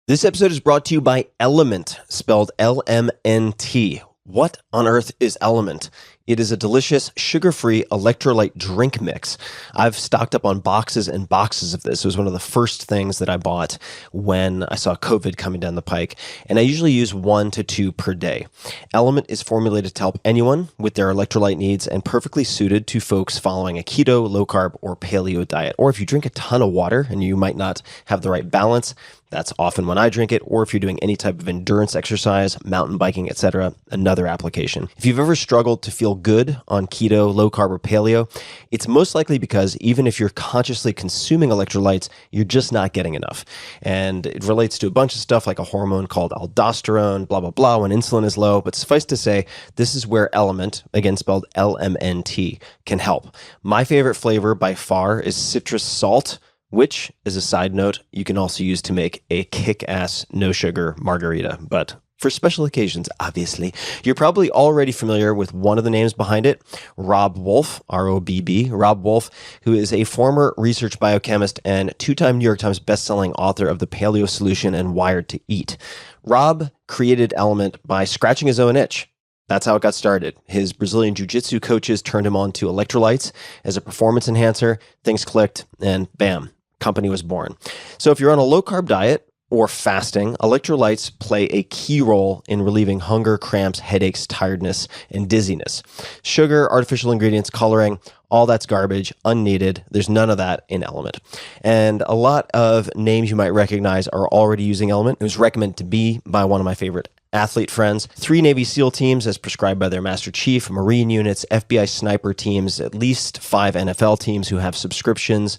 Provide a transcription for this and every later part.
This episode is brought to you by Element, spelled L-M-N-T. What on earth is Element? It is a delicious, sugar-free electrolyte drink mix. I've stocked up on boxes and boxes of this. It was one of the first things that I bought when I saw COVID coming down the pike, and I usually use 1 to 2 per day. Element is formulated to help anyone with their electrolyte needs and perfectly suited to folks following a keto, low-carb, or paleo diet. Or if you drink a ton of water and you might not have the right balance, that's often when I drink it, or if you're doing any type of endurance exercise, mountain biking, etc., another application. If you've ever struggled to feel good on keto, low carb, or paleo, it's most likely because even if you're consciously consuming electrolytes, you're just not getting enough. And it relates to a bunch of stuff like a hormone called aldosterone, blah, blah, blah, when insulin is low. But suffice to say, this is where Element, again spelled L-M-N-T, can help. My favorite flavor by far is citrus salt, which, as a side note, you can also use to make a kick-ass no-sugar margarita. But for special occasions, obviously. You're probably already familiar with one of the names behind it, Robb Wolf, R-O-B-B, Robb Wolf, who is a former research biochemist and 2-time New York Times bestselling author of The Paleo Solution and Wired to Eat. Robb created Element by scratching his own itch. That's how it got started. His Brazilian jiu-jitsu coaches turned him on to electrolytes as a performance enhancer. Things clicked, and bam, company was born. So if you're on a low-carb diet or fasting, electrolytes play a key role in relieving hunger, cramps, headaches, tiredness, and dizziness. Sugar, artificial ingredients, coloring, all that's garbage, unneeded. There's none of that in Element. And a lot of names you might recognize are already using Element. It was recommended to me by one of my favorite athlete friends, 3 Navy SEAL teams as prescribed by their Master Chief, Marine units, FBI sniper teams, at least 5 NFL teams who have subscriptions.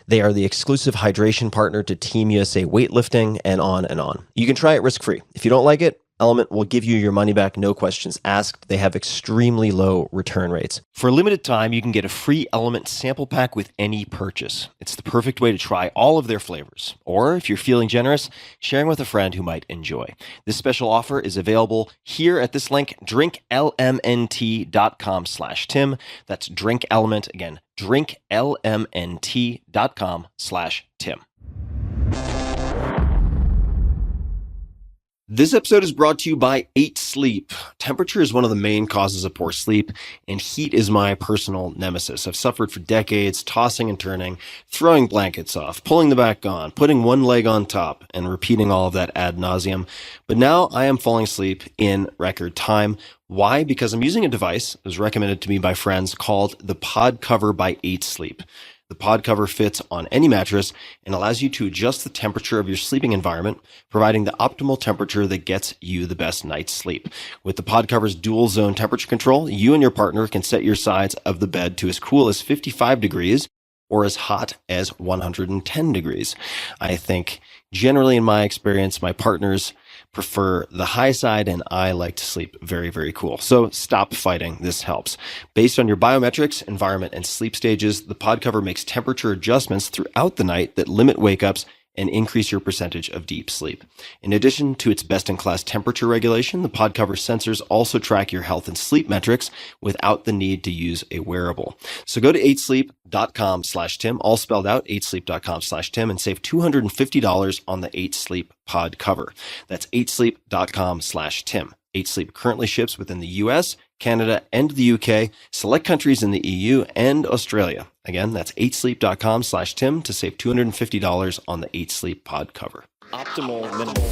They are the exclusive hydration partner to Team USA weightlifting, and on and on. You can try it risk-free. If you don't like it, Element will give you your money back, no questions asked. They have extremely low return rates. For a limited time, you can get a free Element sample pack with any purchase. It's the perfect way to try all of their flavors. Or if you're feeling generous, sharing with a friend who might enjoy. This special offer is available here at this link, drinklmnt.com/Tim. That's Drink Element, again, drinklmnt.com/Tim. This episode is brought to you by 8 Sleep. Temperature is one of the main causes of poor sleep, and heat is my personal nemesis. I've suffered for decades, tossing and turning, throwing blankets off, pulling them back on, putting one leg on top, and repeating all of that ad nauseum. But now I am falling asleep in record time. Why? Because I'm using a device that was recommended to me by friends called the Pod Cover by 8 Sleep. The pod cover fits on any mattress and allows you to adjust the temperature of your sleeping environment, providing the optimal temperature that gets you the best night's sleep. With the pod cover's dual zone temperature control, you and your partner can set your sides of the bed to as cool as 55 degrees or as hot as 110 degrees. I think generally in my experience, my partners prefer the high side, and I like to sleep very, very cool. So stop fighting. This helps. Based on your biometrics, environment, and sleep stages, the pod cover makes temperature adjustments throughout the night that limit wake-ups and increase your percentage of deep sleep. In addition to its best-in-class temperature regulation, the pod cover sensors also track your health and sleep metrics without the need to use a wearable. So go to 8sleep.com/Tim, all spelled out, 8sleep.com/Tim, and save $250 on the 8 Sleep pod cover. That's 8sleep.com/Tim. 8 Sleep currently ships within the US, Canada, and the UK, select countries in the EU, and Australia. Again, that's 8sleep.com/Tim to save $250 on the 8 Sleep pod cover. Optimal minimal.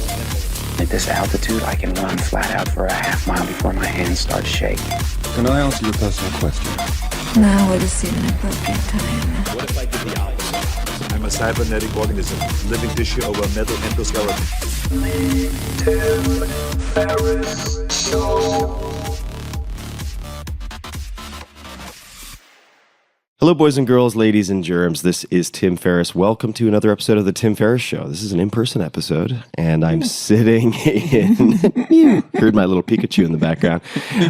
At this altitude, I can run flat out for a half mile before my hands start shaking. Can I answer your personal question? Now would seem an appropriate time. What if I did the opposite? I'm a cybernetic organism, living tissue over metal endoskeleton. Ferriss Show. Hello, boys and girls, ladies and germs. This is Tim Ferriss. Welcome to another episode of the Tim Ferriss Show. This is an in-person episode, and I'm sitting in... You heard my little Pikachu in the background.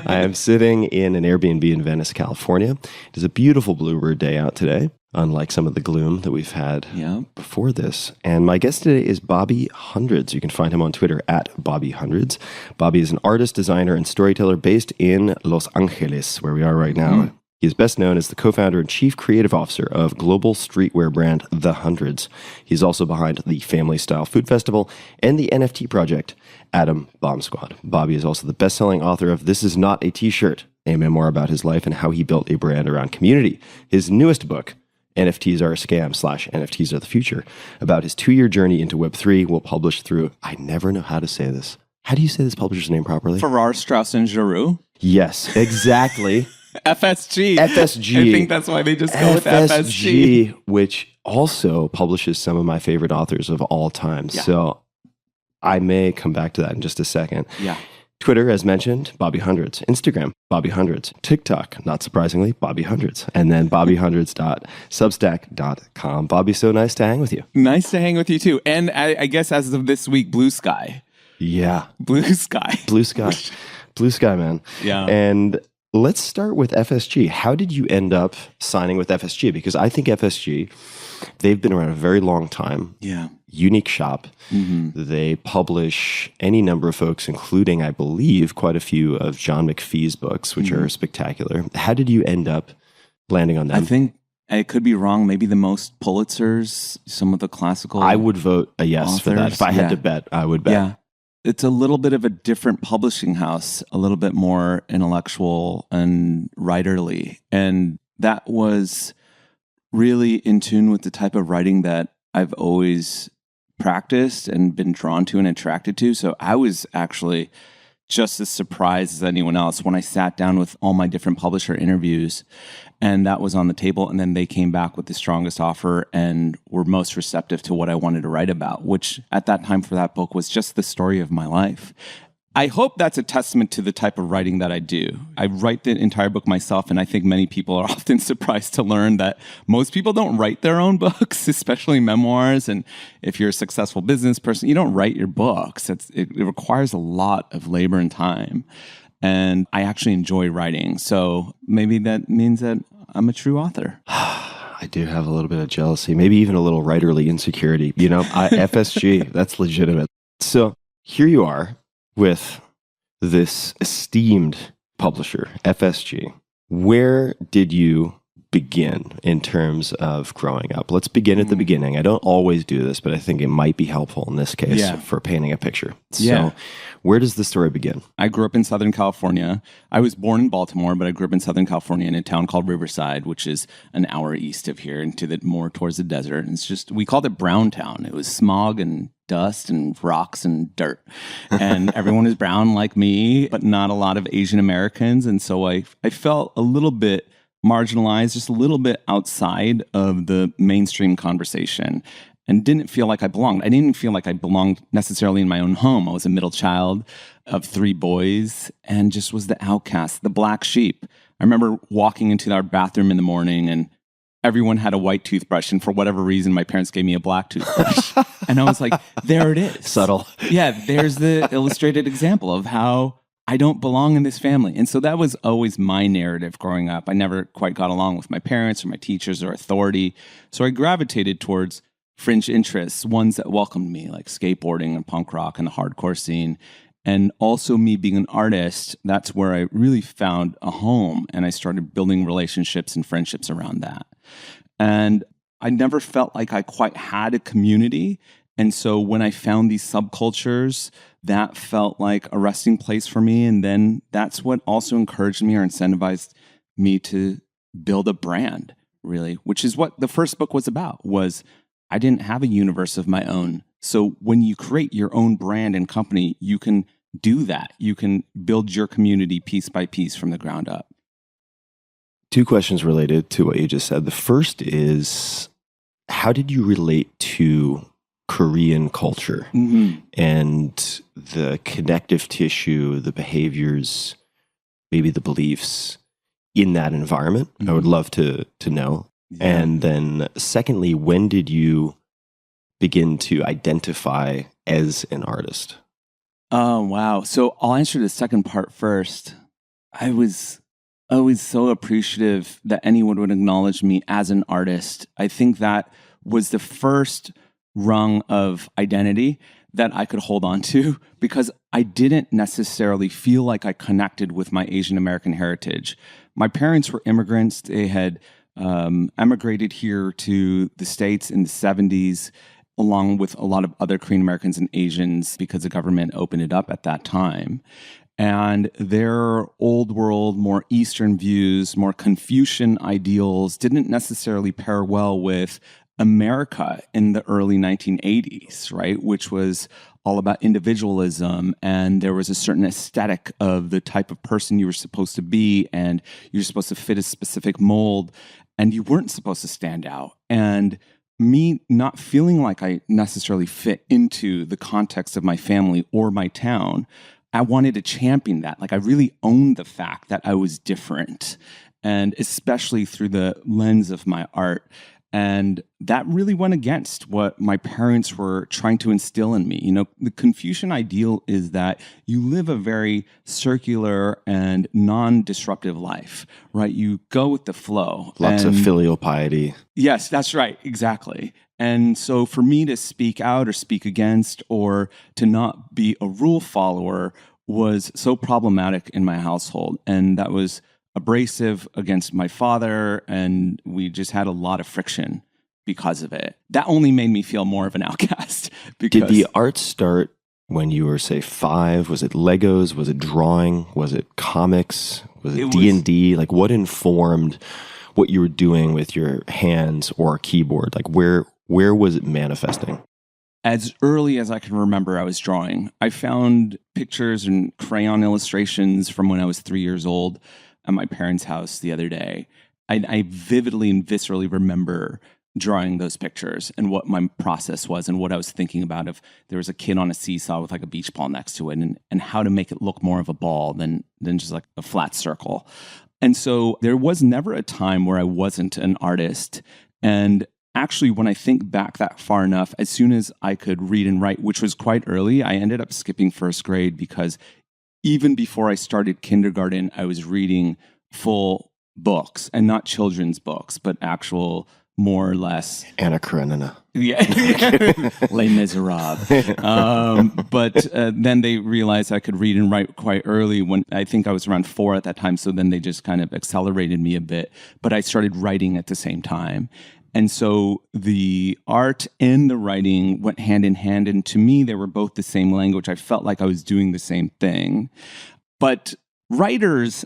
I am sitting in an Airbnb in Venice, California. It is a beautiful bluebird day out today, unlike some of the gloom that we've had before this. And my guest today is Bobby Hundreds. You can find him on Twitter at Bobby Hundreds. Bobby is an artist, designer, and storyteller based in Los Angeles, where we are right now. He is best known as the co-founder and chief creative officer of global streetwear brand The Hundreds. He's also behind the Family Style Food Festival and the NFT project Atom Bomb Squad. Bobby is also the best-selling author of This Is Not a T-Shirt, a memoir about his life and how he built a brand around community. His newest book, NFTs Are a Scam / NFTs Are the Future, about his 2-year journey into Web3, will publish through, I never know how to say this. How do you say this publisher's name properly? Farrar, Straus, and Giroux. Yes, exactly. FSG. FSG. I think that's why they just go with FSG. Which also publishes some of my favorite authors of all time. Yeah. So I may come back to that in just a second. Yeah. Twitter, as mentioned, Bobby Hundreds. Instagram, Bobby Hundreds. TikTok, not surprisingly, Bobby Hundreds. And then bobbyhundreds.substack.com. Bobby, so nice to hang with you. Nice to hang with you too. And I guess as of this week, Blue Sky. Yeah. Blue Sky. Blue Sky. Blue Sky, man. Yeah. And let's start with FSG. How did you end up signing with FSG? Because I think FSG, they've been around a very long time. Yeah. Unique shop. Mm-hmm. They publish any number of folks, including, I believe, quite a few of John McPhee's books, which are spectacular. How did you end up landing on them? I think I could be wrong. Maybe the most Pulitzers, some of the classical. I would vote a yes for that. authors. If I had to bet, I would bet. Yeah. It's a little bit of a different publishing house, a little bit more intellectual and writerly. And that was really in tune with the type of writing that I've always practiced and been drawn to and attracted to. So I was actually just as surprised as anyone else when I sat down with all my different publisher interviews and that was on the table. And then they came back with the strongest offer and were most receptive to what I wanted to write about, which at that time for that book was just the story of my life. I hope that's a testament to the type of writing that I do. I write the entire book myself, and I think many people are often surprised to learn that most people don't write their own books, especially memoirs. And if you're a successful business person, you don't write your books. It requires a lot of labor and time. And I actually enjoy writing. So maybe that means that I'm a true author. I do have a little bit of jealousy, maybe even a little writerly insecurity. You know, FSG, that's legitimate. So here you are with this esteemed publisher, FSG. Where did you begin in terms of growing up? Let's begin at the beginning. I don't always do this, but I think it might be helpful in this case for painting a picture. So where does the story begin? I grew up in Southern California. I was born in Baltimore, but I grew up in Southern California in a town called Riverside, which is an hour east of here and to the more towards the desert. And it's just, we called it Brown Town. It was smog and dust and rocks and dirt. And everyone is brown like me, but not a lot of Asian Americans. And so I felt a little bit marginalized, just a little bit outside of the mainstream conversation and didn't feel like I belonged. I didn't feel like I belonged necessarily in my own home. I was a middle child of 3 boys and just was the outcast, the black sheep. I remember walking into our bathroom in the morning and everyone had a white toothbrush, and for whatever reason, my parents gave me a black toothbrush. And I was like, there it is. Subtle. Yeah, there's the illustrated example of how I don't belong in this family. And so that was always my narrative growing up. I never quite got along with my parents or my teachers or authority. So I gravitated towards fringe interests, ones that welcomed me, like skateboarding and punk rock and the hardcore scene. And also me being an artist, that's where I really found a home. And I started building relationships and friendships around that. And I never felt like I quite had a community. And so when I found these subcultures, that felt like a resting place for me. And then that's what also encouraged me or incentivized me to build a brand, really, which is what the first book was about, was I didn't have a universe of my own. So when you create your own brand and company, you can do that. You can build your community piece by piece from the ground up. 2 questions related to what you just said. The first is, how did you relate to Korean culture and the connective tissue, the behaviors, maybe the beliefs in that environment? I would love to know. Yeah. And then secondly, when did you begin to identify as an artist? Oh, wow. So I'll answer the second part first. I was always so appreciative that anyone would acknowledge me as an artist. I think that was the first rung of identity that I could hold on to because I didn't necessarily feel like I connected with my Asian American heritage. My parents were immigrants. They had emigrated here to the States in the 70s, along with a lot of other Korean Americans and Asians because the government opened it up at that time. And their old world, more Eastern views, more Confucian ideals didn't necessarily pair well with America in the early 1980s, right? Which was all about individualism, and there was a certain aesthetic of the type of person you were supposed to be, and you're supposed to fit a specific mold, and you weren't supposed to stand out. And me not feeling like I necessarily fit into the context of my family or my town, I wanted to champion that. Like I really owned the fact that I was different, and especially through the lens of my art. And that really went against what my parents were trying to instill in me. You know, the Confucian ideal is that you live a very circular and non-disruptive life, right? You go with the flow. Lots of filial piety. Yes, that's right. Exactly. And so for me to speak out or speak against or to not be a rule follower was so problematic in my household. And that was abrasive against my father, and we just had a lot of friction because of it. That only made me feel more of an outcast. Because Did the art start when you were, say, 5? Was it Legos? Was it drawing? Was it comics? Was it D&D? Like, what informed what you were doing with your hands or keyboard? Like, where was it manifesting? As early as I can remember, I was drawing. I found pictures and crayon illustrations from when I was 3 years old at my parents' house the other day. I vividly and viscerally remember drawing those pictures and what my process was and what I was thinking about if there was a kid on a seesaw with like a beach ball next to it and how to make it look more of a ball than just like a flat circle. And so there was never a time where I wasn't an artist. And actually, when I think back that far enough, as soon as I could read and write, which was quite early, I ended up skipping first grade because even before I started kindergarten, I was reading full books and not children's books, but actual more or less Anna Karenina. Yeah, Les Miserables. But then they realized I could read and write quite early when I think I was around 4 at that time. So then they just kind of accelerated me a bit. But I started writing at the same time. And so the art and the writing went hand in hand. And to me, they were both the same language. I felt like I was doing the same thing. But writers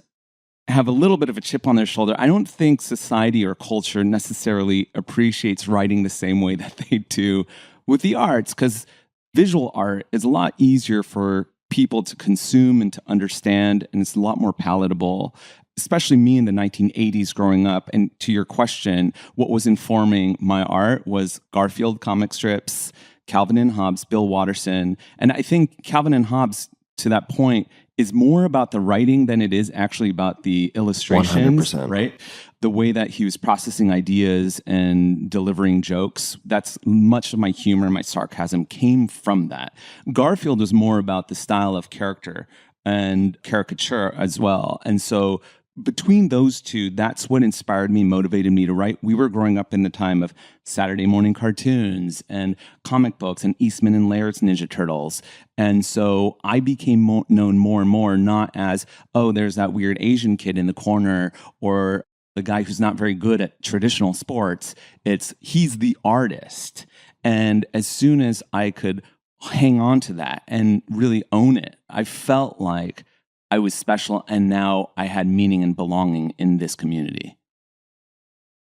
have a little bit of a chip on their shoulder. I don't think society or culture necessarily appreciates writing the same way that they do with the arts, because visual art is a lot easier for people to consume and to understand, and it's a lot more palatable. Especially me in the 1980s growing up. And to your question, what was informing my art was Garfield comic strips, Calvin and Hobbes, Bill Watterson. And I think Calvin and Hobbes, to that point, is more about the writing than it is actually about the illustrations, 100%. right? The way that he was processing ideas and delivering jokes, that's much of my humor, my sarcasm came from that. Garfield was more about the style of character and caricature as well. And so between those two, that's what inspired me, motivated me to write. We were growing up in the time of Saturday morning cartoons and comic books and Eastman and Laird's Ninja Turtles. And so I became known more and more, not as, oh, there's that weird Asian kid in the corner or the guy who's not very good at traditional sports. It's he's the artist. And as soon as I could hang on to that and really own it, I felt like I was special, and now I had meaning and belonging in this community.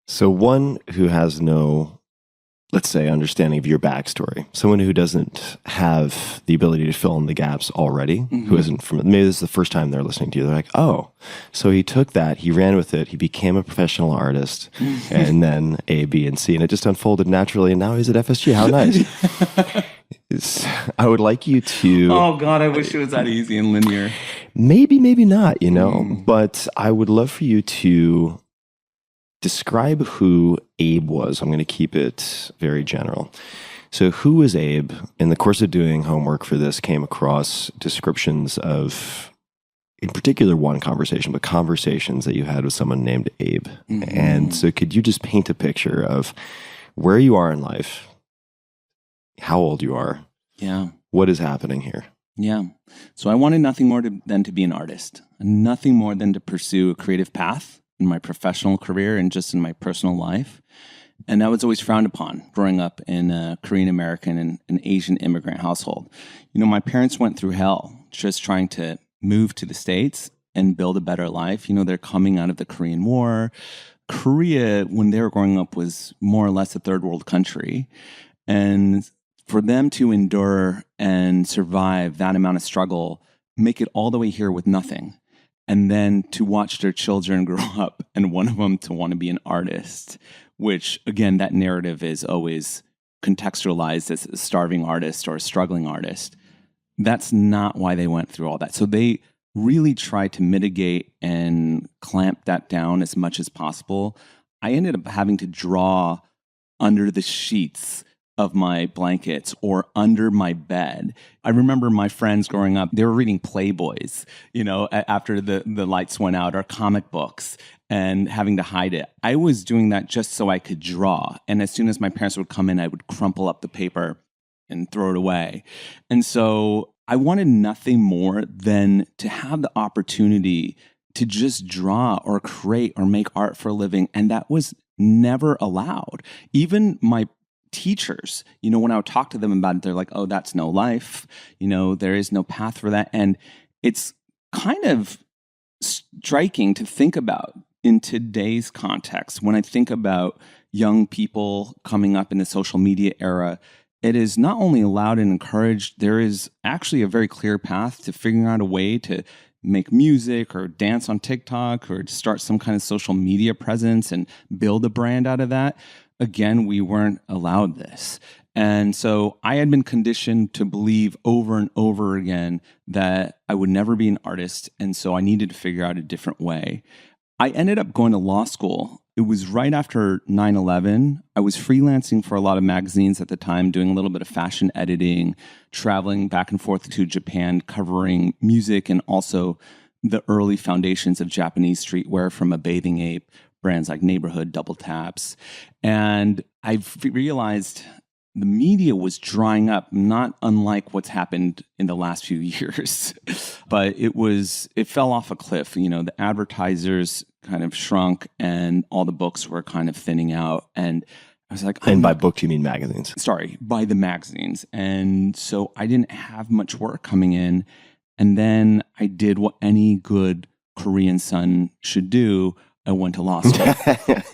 So one who has no, let's say, understanding of your backstory, someone who doesn't have the ability to fill in the gaps already, who isn't from, maybe this is the first time they're listening to you, they're like, oh, so he took that, he ran with it, he became a professional artist, and then A, B, and C, and it just unfolded naturally, and now he's at FSG. How nice. I would like you to... Oh, God, I wish it was that easy and linear. Maybe, maybe not, you know, but I would love for you to describe who Abe was. I'm going to keep it very general. So who was Abe? In the course of doing homework for this, came across descriptions of, in particular, one conversation, but conversations that you had with someone named Abe. And so could you just paint a picture of where you are in life, how old you are, What is happening here? Yeah. So I wanted nothing more than to be an artist, nothing more than to pursue a creative path in my professional career and just in my personal life. And that was always frowned upon growing up in a Korean American and an Asian immigrant household. You know, my parents went through hell just trying to move to the States and build a better life. You know, they're coming out of the Korean War. Korea, when they were growing up, was more or less a third world country. And for them to endure and survive that amount of struggle, make it all the way here with nothing, and then to watch their children grow up and one of them to want to be an artist, which, again, that narrative is always contextualized as a starving artist or a struggling artist. That's not why they went through all that. So they really tried to mitigate and clamp that down as much as possible. I ended up having to draw under the sheets of my blankets or under my bed. I remember my friends growing up, they were reading Playboys, you know, after the lights went out, or comic books, and having to hide it. I was doing that just so I could draw. And as soon as my parents would come in, I would crumple up the paper and throw it away. And so I wanted nothing more than to have the opportunity to just draw or create or make art for a living. And that was never allowed. Even my teachers, you know, when I would talk to them about it, they're like, oh, that's no life. You know, there is no path for that. And it's kind of striking to think about in today's context. When I think about young people coming up in the social media era, it is not only allowed and encouraged, there is actually a very clear path to figuring out a way to make music or dance on TikTok or to start some kind of social media presence and build a brand out of that. Again, we weren't allowed this. And so I had been conditioned to believe over and over again that I would never be an artist. And so I needed to figure out a different way. I ended up going to law school. It was right after 9/11. I was freelancing for a lot of magazines at the time, doing a little bit of fashion editing, traveling back and forth to Japan, covering music and also the early foundations of Japanese streetwear from a Bathing Ape, brands like Neighborhood, Double Taps. And I realized the media was drying up, not unlike what's happened in the last few years. But it fell off a cliff. You know, the advertisers kind of shrunk and all the books were kind of thinning out. And I was like, and by books, you mean magazines? Sorry, by the magazines. And so I didn't have much work coming in. And then I did what any good Korean son should do. I went to law school.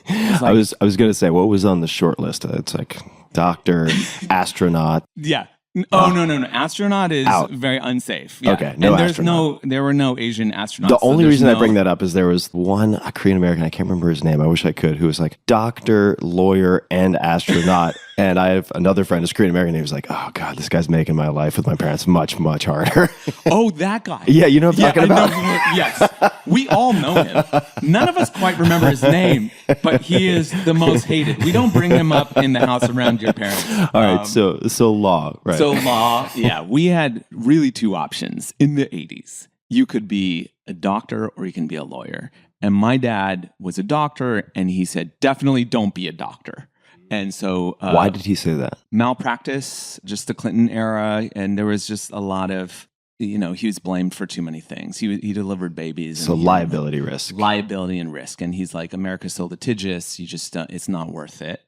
I was going to say, what was on the short list? It's like doctor, astronaut. Yeah. Oh, no. Astronaut is out. Very unsafe. Yeah. Okay, no and astronaut. There were no Asian astronauts. The only reason I bring that up is there was a Korean American, I can't remember his name, I wish I could, who was like doctor, lawyer, and astronaut. And I have another friend who's Korean American, and he was like, oh God, this guy's making my life with my parents much, much harder. Oh, that guy. Yeah, you know what I'm talking about? Yes. We all know him. None of us quite remember his name, but he is the most hated. We don't bring him up in the house around your parents. All right, so law, right? So law, yeah. We had really two options in the 80s. You could be a doctor or you can be a lawyer. And my dad was a doctor, and he said, definitely don't be a doctor. And so why did he say that? Malpractice, just the Clinton era. And there was just a lot of, he was blamed for too many things. He delivered babies. So liability risk. Liability and risk. And he's like, America's so litigious. It's not worth it.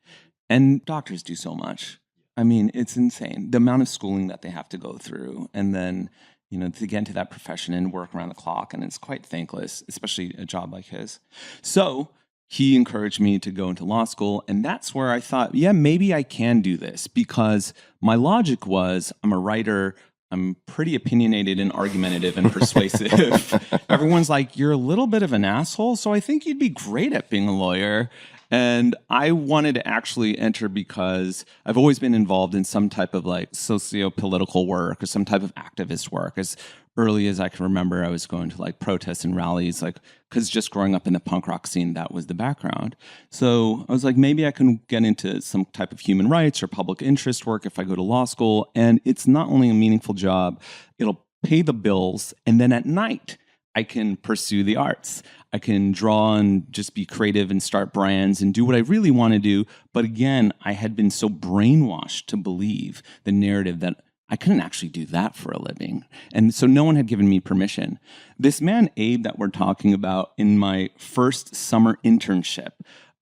And doctors do so much. I mean, it's insane. The amount of schooling that they have to go through. And then, to get into that profession and work around the clock. And it's quite thankless, especially a job like his. So he encouraged me to go into law school. And that's where I thought, yeah, maybe I can do this, because my logic was I'm a writer. I'm pretty opinionated and argumentative and persuasive. Everyone's like, you're a little bit of an asshole, so I think you'd be great at being a lawyer. And I wanted to actually enter because I've always been involved in some type of like socio-political work or some type of activist work. As early as I can remember, I was going to like protests and rallies, like, because just growing up in the punk rock scene, that was the background. So I was like, maybe I can get into some type of human rights or public interest work if I go to law school. And it's not only a meaningful job, it'll pay the bills. And then at night, I can pursue the arts. I can draw and just be creative and start brands and do what I really want to do. But again, I had been so brainwashed to believe the narrative that I couldn't actually do that for a living. And so no one had given me permission. This man, Abe, that we're talking about, in my first summer internship,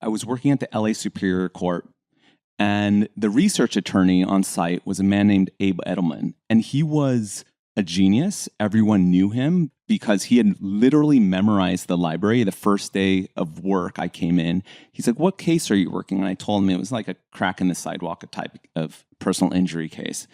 I was working at the LA Superior Court, and the research attorney on site was a man named Abram Edelman. And he was a genius. Everyone knew him because he had literally memorized the library. The first day of work I came in, he's like, "What case are you working on?" And I told him it was like a crack in the sidewalk, a type of personal injury case.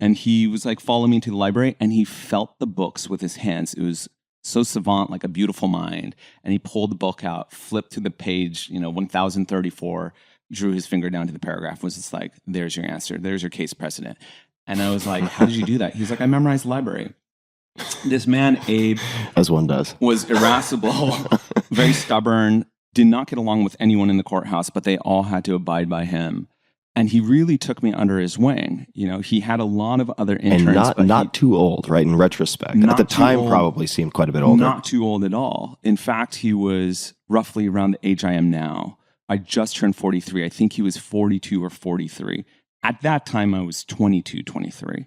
And he was like, "Follow me to the library." And he felt the books with his hands. It was so savant, like a beautiful mind. And he pulled the book out, flipped to the page, 1034, drew his finger down to the paragraph, was just like, "There's your answer. There's your case precedent." And I was like, "How did you do that?" He's like, "I memorized the library." This man, Abe, As one does. was irascible, very stubborn, did not get along with anyone in the courthouse, but they all had to abide by him. And he really took me under his wing. He had a lot of other interns. And not too old, right, in retrospect. Not At the too time, old. probably seemed quite a bit older. Not too old at all. In fact, he was roughly around the age I am now. I just turned 43. I think he was 42 or 43. At that time, I was 22, 23.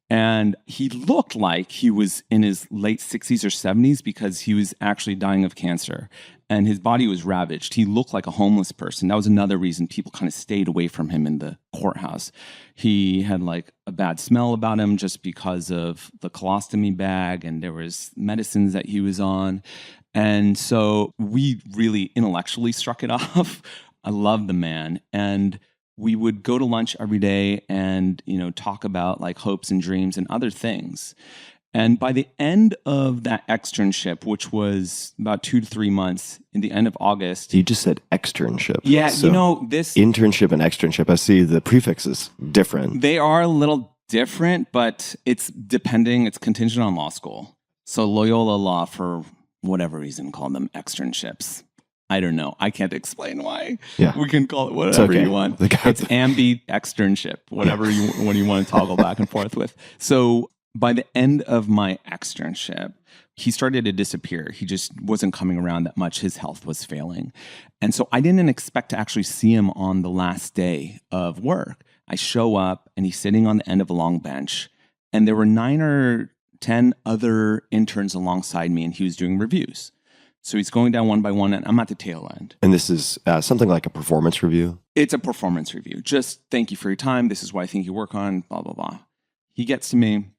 And he looked like he was in his late 60s or 70s because he was actually dying of cancer. And his body was ravaged. He looked like a homeless person. That was another reason people kind of stayed away from him in the courthouse. He had like a bad smell about him just because of the colostomy bag, and there was medicines that he was on. And so we really intellectually struck it off. I loved the man. And we would go to lunch every day and, talk about like hopes and dreams and other things. And by the end of that externship, which was about 2 to 3 months, in the end of August. You just said externship. Yeah, So this internship and externship, I see the prefix is different. They are a little different, but it's contingent on law school. So Loyola Law, for whatever reason, called them externships. I don't know. I can't explain why. Yeah. We can call it whatever okay. you want. It's ambi externship, whatever when you want to toggle back and forth with. So by the end of my externship, he started to disappear. He just wasn't coming around that much. His health was failing. And so I didn't expect to actually see him on the last day of work. I show up and he's sitting on the end of a long bench, and there were 9 or 10 other interns alongside me, and he was doing reviews. So he's going down one by one, and I'm at the tail end. And this is something like a performance review? It's a performance review. Just thank you for your time. This is what I think you work on, blah, blah, blah. He gets to me.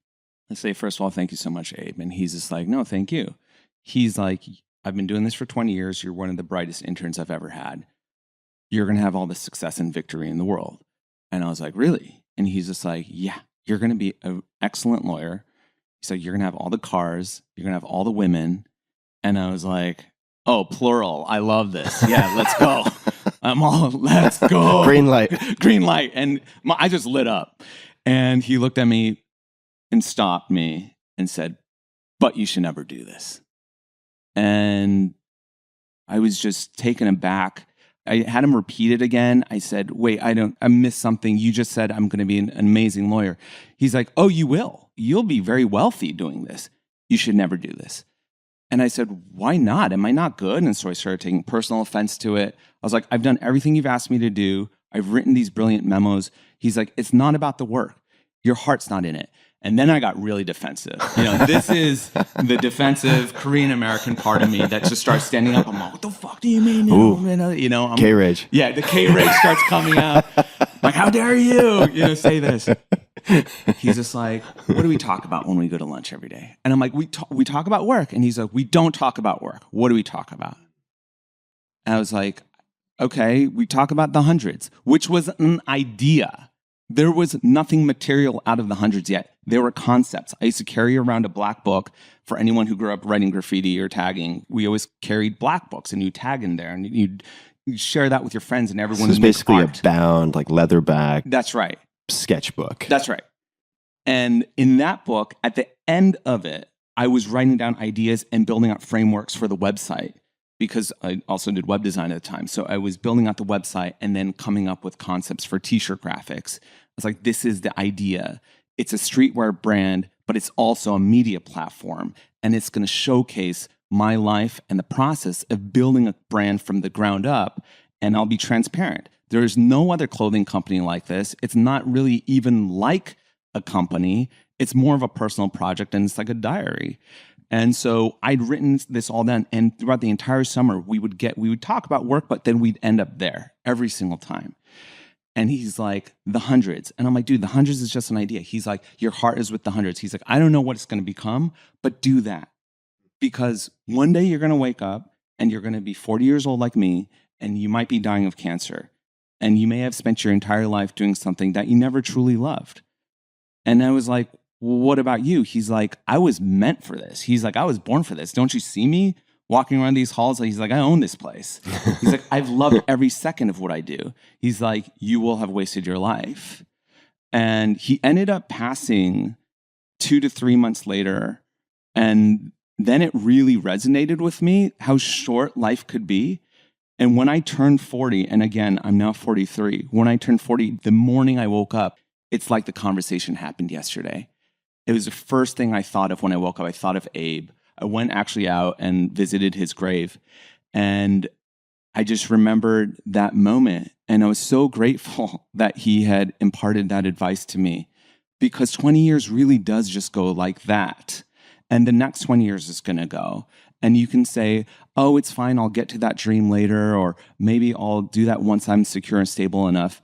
I say, "First of all, thank you so much, Abe." And he's just like, "No, thank you." He's like, "I've been doing this for 20 years. You're one of the brightest interns I've ever had. You're going to have all the success and victory in the world." And I was like, "Really?" And he's just like, "Yeah, you're going to be an excellent lawyer." He's like, "You're going to have all the cars. You're going to have all the women." And I was like, "Oh, plural. I love this. Yeah, let's go." Let's go. Green light. Green light. And I just lit up. And he looked at me and stopped me and said, "But you should never do this." And I was just taken aback. I had him repeat it again. I said, "Wait, I missed something. You just said I'm going to be an amazing lawyer." He's like, "Oh, you will. You'll be very wealthy doing this. You should never do this." And I said, "Why not? Am I not good?" And so I started taking personal offense to it. I was like, "I've done everything you've asked me to do. I've written these brilliant memos." He's like, "It's not about the work. Your heart's not in it." And then I got really defensive. This is the defensive Korean American part of me that just starts standing up. I'm like, "What the fuck do you mean?" I'm K-rage. Yeah, the K-rage starts coming out. Like, "How dare you, say this?" He's just like, "What do we talk about when we go to lunch every day?" And I'm like, we talk about work." And he's like, "We don't talk about work. What do we talk about?" And I was like, "Okay, we talk about the hundreds," which was an idea. There was nothing material out of the hundreds yet. There were concepts. I used to carry around a black book. For anyone who grew up writing graffiti or tagging, we always carried black books, and you tag in there, and you'd share that with your friends, and everyone This is would make basically art. a bound, like leatherback That's right. sketchbook. That's right. And in that book, at the end of it, I was writing down ideas and building out frameworks for the website, because I also did web design at the time. So I was building out the website and then coming up with concepts for t-shirt graphics. I was like, this is the idea. It's a streetwear brand, but it's also a media platform. And it's going to showcase my life and the process of building a brand from the ground up. And I'll be transparent. There is no other clothing company like this. It's not really even like a company. It's more of a personal project, and it's like a diary. And so I'd written this all down, and throughout the entire summer, we would talk about work, but then we'd end up there every single time. And he's like, the hundreds. And I'm like, dude, the hundreds is just an idea. He's like, your heart is with the hundreds. He's like, I don't know what it's going to become, but do that. Because one day you're going to wake up and you're going to be 40 years old like me, and you might be dying of cancer. And you may have spent your entire life doing something that you never truly loved. And I was like, well, what about you? He's like, I was meant for this. He's like, I was born for this. Don't you see me walking around these halls? He's like, I own this place. He's like, I've loved every second of what I do. He's like, you will have wasted your life. And he ended up passing 2 to 3 months later. And then it really resonated with me how short life could be. And when I turned 40, and again, I'm now 43, when I turned 40, the morning I woke up, it's like the conversation happened yesterday. It was the first thing I thought of when I woke up. I thought of Abe. I went actually out and visited his grave. And I just remembered that moment. And I was so grateful that he had imparted that advice to me, because 20 years really does just go like that. And the next 20 years is going to go. And you can say, oh, it's fine, I'll get to that dream later, or maybe I'll do that once I'm secure and stable enough.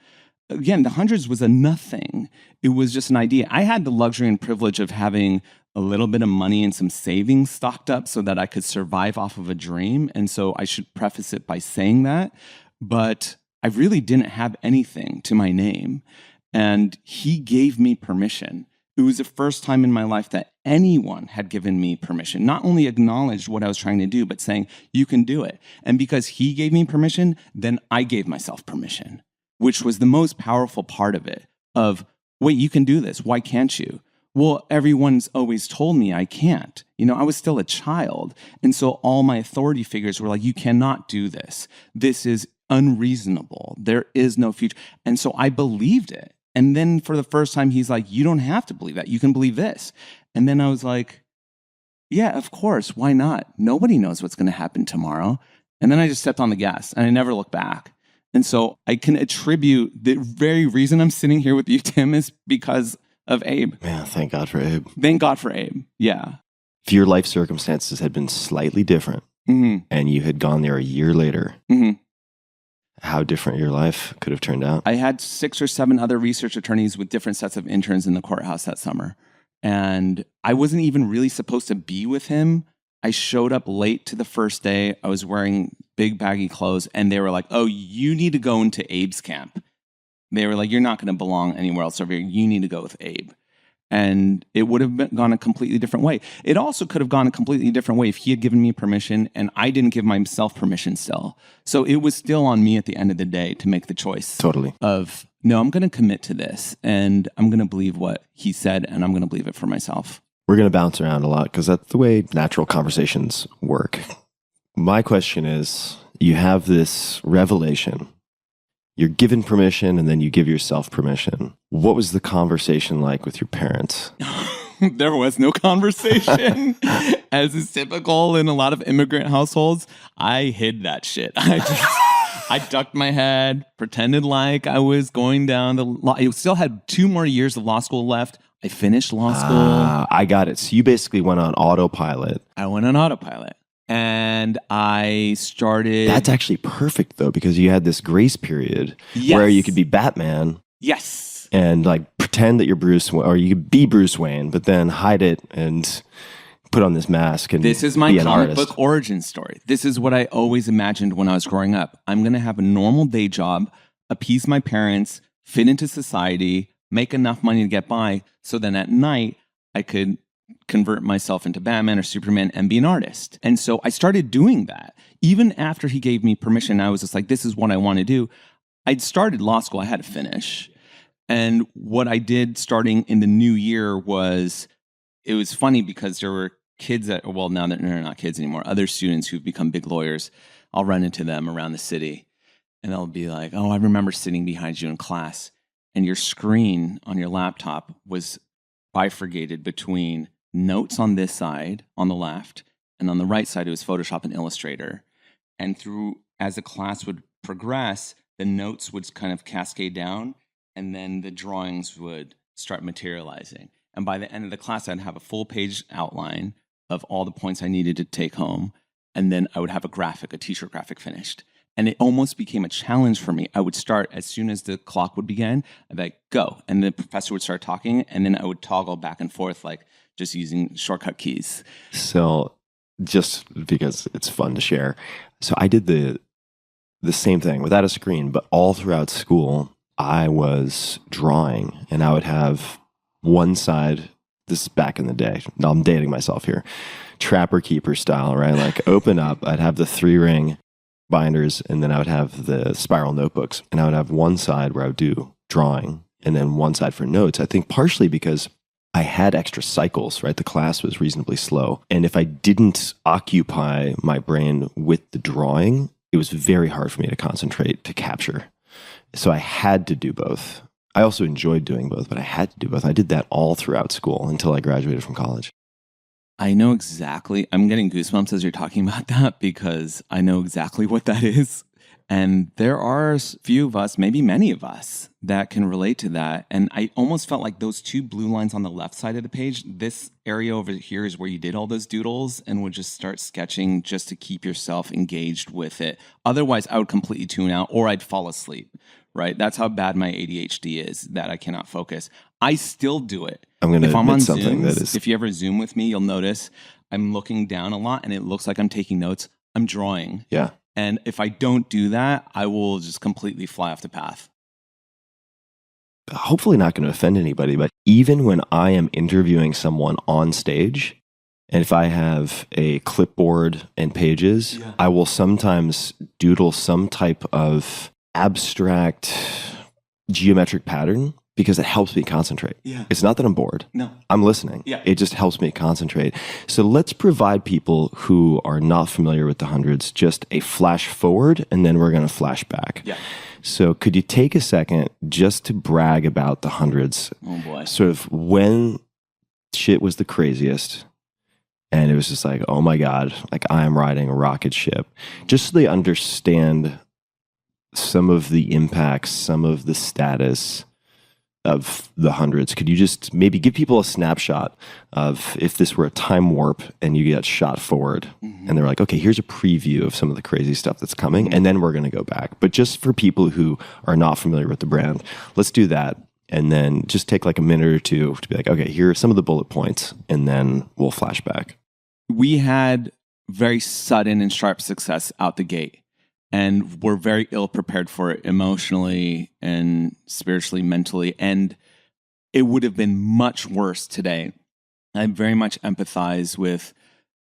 Again, the hundreds was a nothing. It was just an idea. I had the luxury and privilege of having a little bit of money and some savings stocked up so that I could survive off of a dream. And so I should preface it by saying that. But I really didn't have anything to my name. And he gave me permission. It was the first time in my life that anyone had given me permission, not only acknowledged what I was trying to do, but saying, you can do it. And because he gave me permission, then I gave myself permission, which was the most powerful part of it, of, wait, you can do this. Why can't you? Well, everyone's always told me I can't. You know, I was still a child. And so all my authority figures were like, you cannot do this. This is unreasonable. There is no future. And so I believed it. And then for the first time, he's like, you don't have to believe that. You can believe this. And then I was like, yeah, of course. Why not? Nobody knows what's going to happen tomorrow. And then I just stepped on the gas and I never looked back. And so I can attribute the very reason I'm sitting here with you, Tim, is because of Abe. Man, thank God for Abe. Thank God for Abe. Yeah. If your life circumstances had been slightly different and you had gone there a year later, how different your life could have turned out. I had 6 or 7 other research attorneys with different sets of interns in the courthouse that summer. And I wasn't even really supposed to be with him. I showed up late to the first day. I was wearing big baggy clothes, and they were like, oh, you need to go into Abe's camp. They were like, you're not going to belong anywhere else over here. You need to go with Abe. And it would have gone a completely different way. It also could have gone a completely different way if he had given me permission and I didn't give myself permission still. So it was still on me at the end of the day to make the choice. Totally. Of, no, I'm going to commit to this and I'm going to believe what he said and I'm going to believe it for myself. We're going to bounce around a lot because that's the way natural conversations work. My question is, you have this revelation. You're given permission and then you give yourself permission. What was the conversation like with your parents? There was no conversation. As is typical in a lot of immigrant households, I hid that shit. I ducked my head, pretended like I was going down the law. I still had 2 more years of law school left. I finished law school. I got it. So you basically went on autopilot. I went on autopilot. And I started... That's actually perfect, though, because you had this grace period where you could be Batman. Yes. And like pretend that you're Bruce Wayne, or you could be Bruce Wayne, but then hide it and put on this mask and This is my be an comic artist. book origin story. This is what I always imagined when I was growing up. I'm going to have a normal day job, appease my parents, fit into society, make enough money to get by, so then at night I could convert myself into Batman or Superman and be an artist. And so I started doing that. Even after he gave me permission, I was just like, this is what I want to do. I'd started law school. I had to finish. And what I did starting in the new year was, it was funny because there were kids that, well, now they're not kids anymore, other students who've become big lawyers. I'll run into them around the city and they'll be like, oh, I remember sitting behind you in class and your screen on your laptop was bifurcated between notes on this side, on the left, and on the right side, it was Photoshop and Illustrator. And as the class would progress, the notes would kind of cascade down, and then the drawings would start materializing. And by the end of the class, I'd have a full page outline of all the points I needed to take home. And then I would have a t-shirt graphic finished. And it almost became a challenge for me. I would start as soon as the clock would begin. I'd be like, go. And the professor would start talking. And then I would toggle back and forth, like just using shortcut keys. So just because it's fun to share. So I did the same thing without a screen, but all throughout school, I was drawing, and I would have one side. This is back in the day. Now I'm dating myself here. Trapper keeper style, right? Like open up. I'd have the 3-ring binders, and then I would have the spiral notebooks, and I would have one side where I would do drawing and then one side for notes. I think partially because I had extra cycles, right? The class was reasonably slow. And if I didn't occupy my brain with the drawing, it was very hard for me to concentrate, to capture. So I had to do both. I also enjoyed doing both, but I had to do both. I did that all throughout school until I graduated from college. I know exactly. I'm getting goosebumps as you're talking about that because I know exactly what that is. And there are a few of us, maybe many of us, that can relate to that. And I almost felt like those 2 blue lines on the left side of the page, this area over here is where you did all those doodles and would just start sketching just to keep yourself engaged with it. Otherwise, I would completely tune out or I'd fall asleep, right? That's how bad my ADHD is, that I cannot focus. I still do it. I'm going to admit something Zooms, that is... If you ever Zoom with me, you'll notice I'm looking down a lot and it looks like I'm taking notes. I'm drawing. Yeah. And if I don't do that, I will just completely fly off the path. Hopefully not going to offend anybody, but even when I am interviewing someone on stage, and if I have a clipboard and pages, I will sometimes doodle some type of abstract geometric pattern because it helps me concentrate. Yeah. It's not that I'm bored. No. I'm listening. Yeah. It just helps me concentrate. So let's provide people who are not familiar with the hundreds just a flash forward, and then we're going to flash back. Yeah. So could you take a second just to brag about the hundreds? Oh, boy. Sort of when shit was the craziest, and it was just like, oh my God, like I am riding a rocket ship. Just so they understand some of the impacts, some of the status of the hundreds. Could you just maybe give people a snapshot of if this were a time warp and you get shot forward and they're like, okay, here's a preview of some of the crazy stuff that's coming, and then we're going to go back. But just for people who are not familiar with the brand, let's do that. And then just take like a minute or two to be like, okay, here are some of the bullet points, and then we'll flash back. We had very sudden and sharp success out the gate. And we're very ill prepared for it emotionally and spiritually, mentally. And it would have been much worse today. I very much empathize with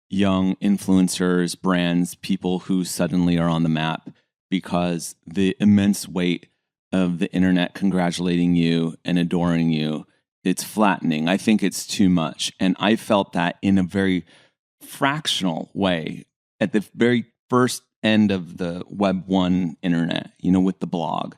young influencers, brands, people who suddenly are on the map because the immense weight of the internet congratulating you and adoring you, it's flattening. I think it's too much. And I felt that in a very fractional way at the very first end of the Web 1 internet, with the blog.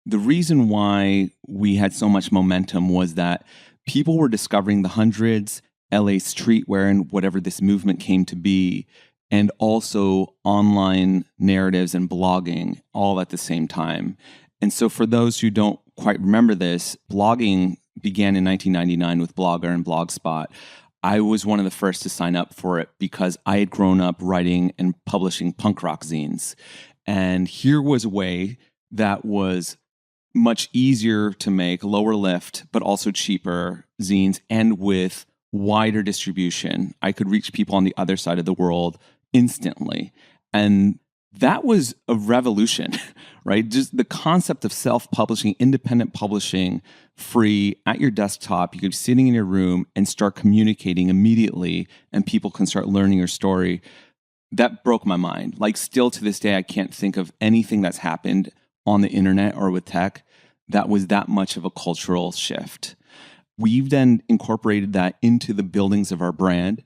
The reason why we had so much momentum was that people were discovering the hundreds, LA streetwear, and whatever this movement came to be, and also online narratives and blogging all at the same time. And so for those who don't quite remember this, blogging began in 1999 with Blogger and Blogspot. I was one of the first to sign up for it because I had grown up writing and publishing punk rock zines. And here was a way that was much easier to make, lower lift, but also cheaper zines and with wider distribution. I could reach people on the other side of the world instantly. And that was a revolution, right? Just the concept of self-publishing, independent publishing, free, at your desktop. You could be sitting in your room and start communicating immediately, and people can start learning your story. That broke my mind. Like, still to this day, I can't think of anything that's happened on the internet or with tech that was that much of a cultural shift. We've then incorporated that into the buildings of our brand.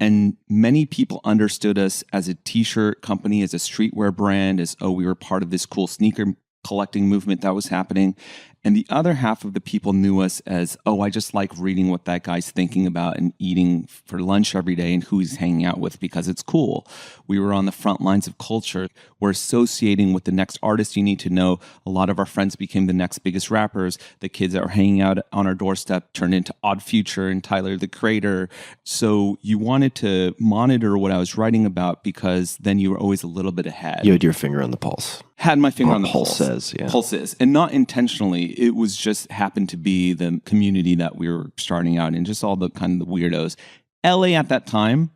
And many people understood us as a t-shirt company, as a streetwear brand, as, we were part of this cool sneaker collecting movement that was happening. And the other half of the people knew us as, oh, I just like reading what that guy's thinking about and eating for lunch every day and who he's hanging out with because it's cool. We were on the front lines of culture. We're associating with the next artist you need to know. A lot of our friends became the next biggest rappers. The kids that were hanging out on our doorstep turned into Odd Future and Tyler, the Creator. So you wanted to monitor what I was writing about because then you were always a little bit ahead. You had your finger on the pulse. Had my finger on the pulse. Pulses, yeah. Pulses. And not intentionally. It was just happened to be the community that we were starting out in, just all the kind of the weirdos. LA at that time,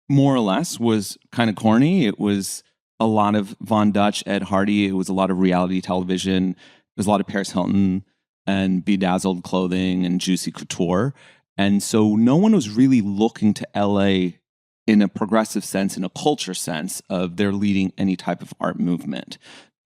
more or less, was kind of corny. It was a lot of Von Dutch, Ed Hardy. It was a lot of reality television. There was a lot of Paris Hilton and bedazzled clothing and juicy couture. And so no one was really looking to LA in a progressive sense, in a culture sense of they're leading any type of art movement.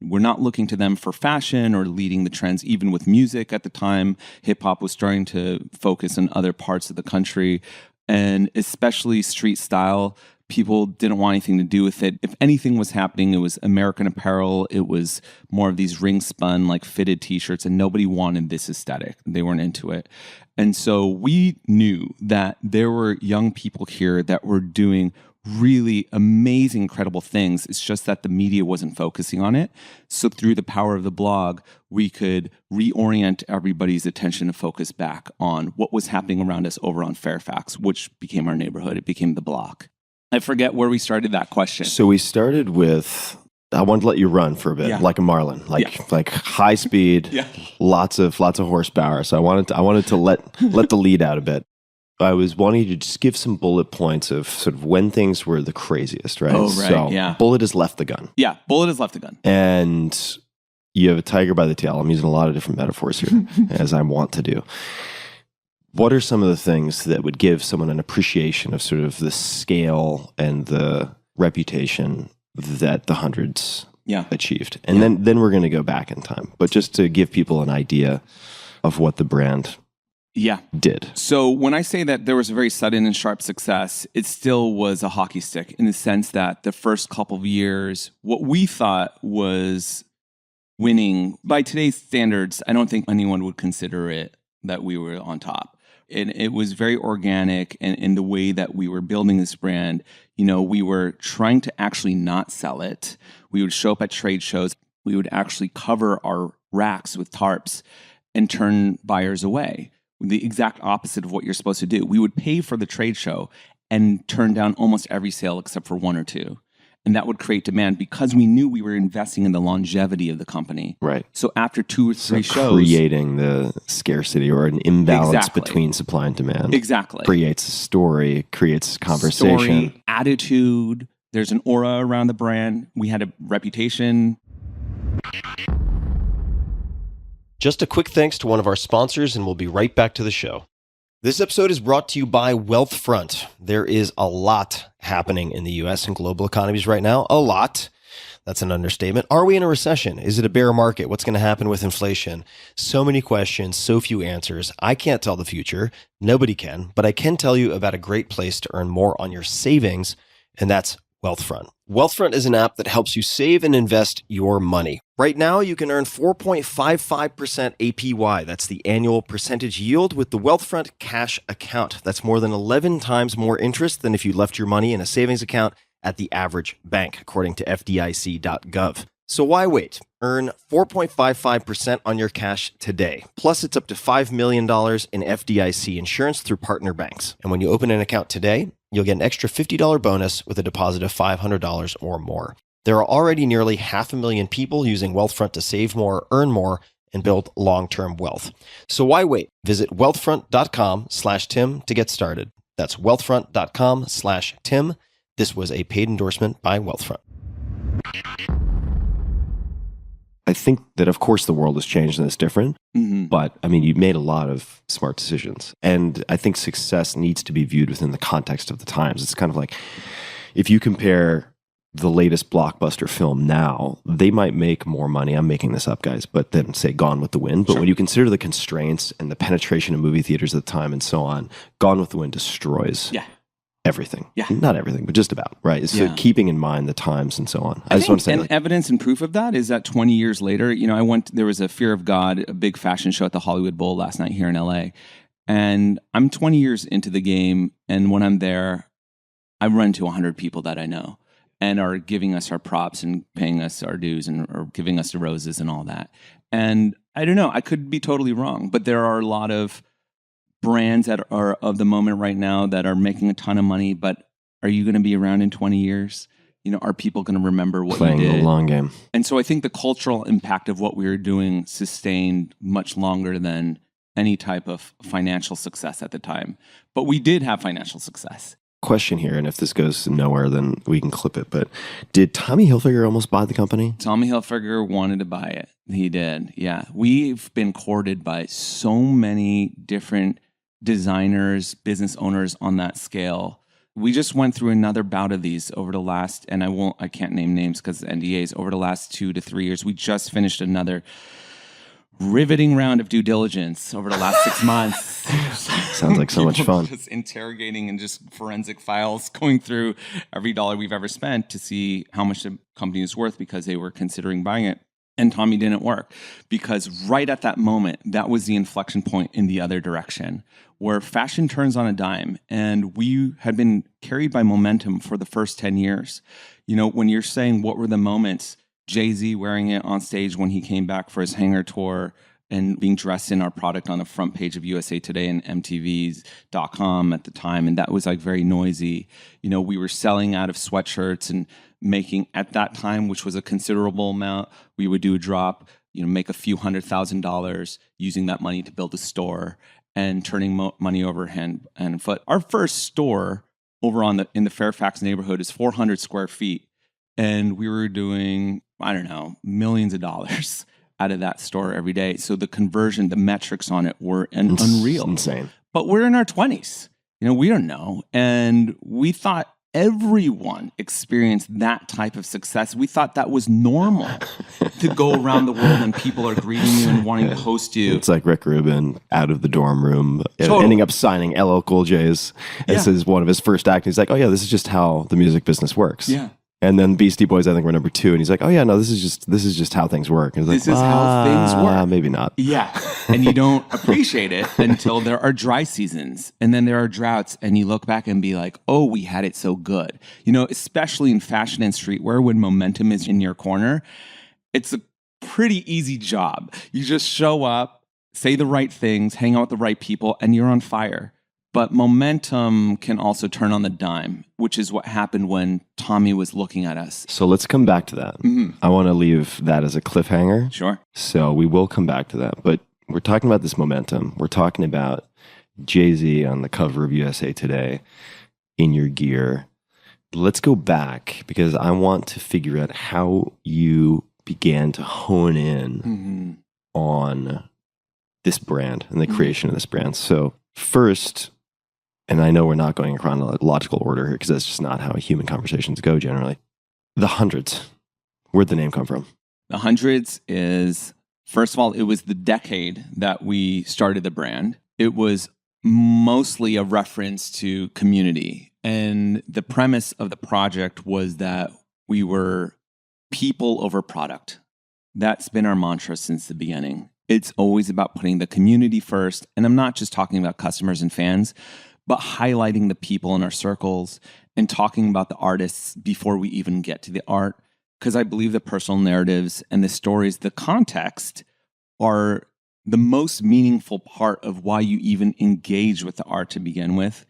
We're not looking to them for fashion or leading the trends, even with music at the time. Hip hop was starting to focus on other parts of the country, and especially street style. People didn't want anything to do with it. If anything was happening, it was American Apparel. It was more of these ring spun, like fitted t-shirts, and nobody wanted this aesthetic. They weren't into it. And so we knew that there were young people here that were doing really amazing, incredible things. It's just that the media wasn't focusing on it. So through the power of the blog, we could reorient everybody's attention and focus back on what was happening around us over on Fairfax, which became our neighborhood. It became the block. I forget where we started that question. So we started with, I wanted to let you run for a bit, like a Marlin, like high speed, lots of horsepower. So I wanted to let the lead out a bit. I was wanting to just give some bullet points of sort of when things were the craziest, right? Oh, right, so Bullet has left the gun. Yeah, Bullet has left the gun. And you have a tiger by the tail. I'm using a lot of different metaphors here, as I want to do. What are some of the things that would give someone an appreciation of sort of the scale and the reputation that the Hundreds achieved? And then we're going to go back in time. But just to give people an idea of what the brand did. So when I say that there was a very sudden and sharp success, it still was a hockey stick in the sense that the first couple of years, what we thought was winning, by today's standards, I don't think anyone would consider it that we were on top. And it was very organic, and in the way that we were building this brand, you know, we were trying to actually not sell it. We would show up at trade shows. We would actually cover our racks with tarps and turn buyers away. The exact opposite of what you're supposed to do. We would pay for the trade show and turn down almost every sale except for one or two. And that would create demand because we knew we were investing in the longevity of the company. Right. So after 2 or 3 shows... creating the scarcity or an imbalance between supply and demand. Exactly. Creates a story, creates conversation. Story, attitude. There's an aura around the brand. We had a reputation. Just a quick thanks to one of our sponsors, and we'll be right back to the show. This episode is brought to you by Wealthfront. There is a lot happening in the U.S. and global economies right now. A lot. That's an understatement. Are we in a recession? Is it a bear market? What's going to happen with inflation? So many questions, so few answers. I can't tell the future. Nobody can. But I can tell you about a great place to earn more on your savings, and that's Wealthfront. Wealthfront is an app that helps you save and invest your money. Right now, you can earn 4.55% APY. That's the annual percentage yield with the Wealthfront Cash Account. That's more than 11 times more interest than if you left your money in a savings account at the average bank, according to FDIC.gov. So why wait? Earn 4.55% on your cash today. Plus, it's up to $5 million in FDIC insurance through partner banks. And when you open an account today, you'll get an extra $50 bonus with a deposit of $500 or more. There are already nearly 500,000 people using Wealthfront to save more, earn more, and build long-term wealth. So why wait? Visit wealthfront.com/Tim to get started. That's wealthfront.com/Tim. This was a paid endorsement by Wealthfront. I think that, of course, the world has changed and it's different. Mm-hmm. But, I mean, you've made a lot of smart decisions. And I think success needs to be viewed within the context of the times. It's kind of like, if you compare the latest blockbuster film now, they might make more money. I'm making this up, guys, but then say Gone with the Wind. But when you consider the constraints and the penetration of movie theaters at the time and so on, Gone with the Wind destroys everything. Yeah. Not everything, but just about, right? So Yeah. keeping in mind the times and so on. I just want to say, and like, evidence and proof of that is that 20 years later, there was a Fear of God, a big fashion show at the Hollywood Bowl last night here in LA. And I'm 20 years into the game. And when I'm there, I run into 100 people that I know and are giving us our props and paying us our dues and or giving us the roses and all that. And I don't know, I could be totally wrong, but there are a lot of brands that are of the moment right now that are making a ton of money, but are you going to be around in 20 years? Are people going to remember what playing you did? the long game. And so I think the cultural impact of what we were doing sustained much longer than any type of financial success at the time. But we did have financial success. Question here, and if this goes nowhere, then we can clip it. But did Tommy Hilfiger almost buy the company? Tommy Hilfiger wanted to buy it. He did. Yeah. We've been courted by so many different designers, business owners on that scale. We just went through another bout of these over the last, and I can't name names because NDAs, over the last 2 to 3 years. We just finished another riveting round of due diligence over the last 6 months. Sounds like so much fun. Just interrogating and just forensic files, going through every dollar we've ever spent to see how much the company is worth because they were considering buying it. And Tommy didn't work because right at that moment, that was the inflection point in the other direction where fashion turns on a dime. And we had been carried by momentum for the first 10 years. When you're saying what were the moments, Jay-Z wearing it on stage when he came back for his hangar tour and being dressed in our product on the front page of USA Today and MTV's.com at the time. And that was like very noisy. We were selling out of sweatshirts and making at that time, which was a considerable amount, we would do a drop, make a few $100,000 using that money to build a store and turning money over hand and foot. Our first store over in the Fairfax neighborhood is 400 square feet. And we were doing, I don't know, millions of dollars out of that store every day. So the conversion, the metrics on it were unreal. Insane. But we're in our 20s. We don't know. And we thought everyone experienced that type of success. We thought that was normal to go around the world and people are greeting you and wanting to host you. It's like Rick Rubin out of the dorm room, Totally. ending up signing LL Cool J's. This is one of his first acts. He's like, oh yeah, this is just how the music business works. Yeah. And then Beastie Boys, I think, were number 2. And he's like, oh yeah, no, this is just how things work. And it's This is how things work. Maybe not. Yeah. And you don't appreciate it until there are dry seasons and then there are droughts and you look back and be like, oh, we had it so good. Especially in fashion and streetwear when momentum is in your corner, it's a pretty easy job. You just show up, say the right things, hang out with the right people, and you're on fire. But momentum can also turn on the dime, which is what happened when Tommy was looking at us. So let's come back to that. Mm-hmm. I want to leave that as a cliffhanger. Sure. So we will come back to that. But we're talking about this momentum. We're talking about Jay-Z on the cover of USA Today in your gear. Let's go back because I want to figure out how you began to hone in on this brand and the creation of this brand. So first, and I know we're not going in chronological order here because that's just not how human conversations go generally. The Hundreds, where'd the name come from? The Hundreds is, first of all, it was the decade that we started the brand. It was mostly a reference to community. And the premise of the project was that we were people over product. That's been our mantra since the beginning. It's always about putting the community first. And I'm not just talking about customers and fans, but highlighting the people in our circles and talking about the artists before we even get to the art. Because I believe the personal narratives and the stories, the context are the most meaningful part of why you even engage with the art to begin with.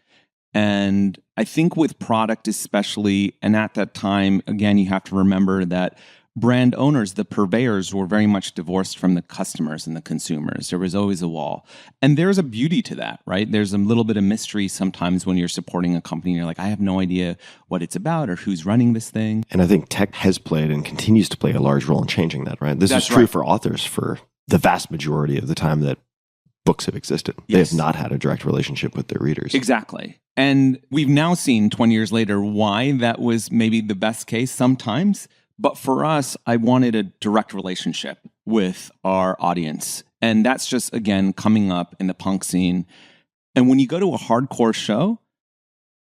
And I think with product especially, and at that time, again, you have to remember that brand owners, the purveyors, were very much divorced from the customers and the consumers. There was always a wall. And there's a beauty to that, right? There's a little bit of mystery sometimes when you're supporting a company and you're like, I have no idea what it's about or who's running this thing. And I think tech has played and continues to play a large role in changing that, right? This That's is true right. for authors for the vast majority of the time that books have existed. They Yes. have not had a direct relationship with their readers. Exactly. And we've now seen 20 years later why that was maybe the best case sometimes. But for us, I wanted a direct relationship with our audience. And that's just, again, coming up in the punk scene. And when you go to a hardcore show,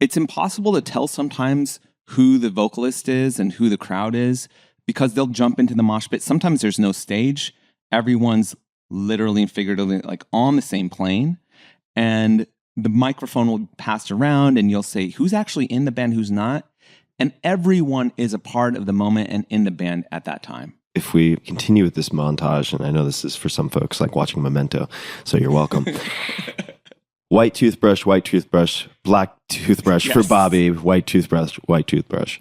It's impossible to tell sometimes who the vocalist is and who the crowd is because they'll jump into the mosh pit. Sometimes there's no stage. Everyone's literally and figuratively like on the same plane. And the microphone will be passed around and you'll say who's actually in the band, who's not. And everyone is a part of the moment and in the band at that time. If we continue with this montage, and I know this is for some folks like watching Memento, so you're welcome. White toothbrush, black toothbrush for Bobby, white toothbrush.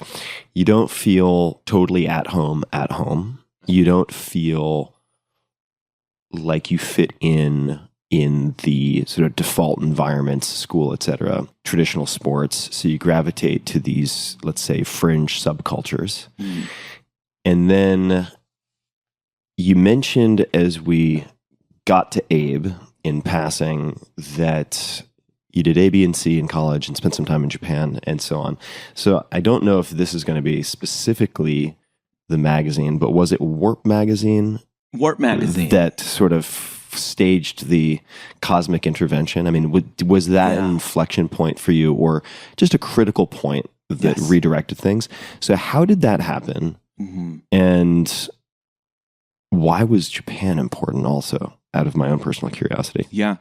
You don't feel totally at home. You don't feel like you fit in the sort of default environments, school, etc., traditional sports. So you gravitate to these, let's say, fringe subcultures. And then you mentioned as we got to Abe in passing that you did A, B, and C in college and spent some time in Japan and so on. So I don't know if this is going to be specifically the magazine, but was it Warp Magazine? Warp Magazine. That sort of staged the cosmic intervention? I mean, was that an inflection point for you or just a critical point that redirected things? So how did that happen? And why was Japan important also, out of my own personal curiosity? Yeah.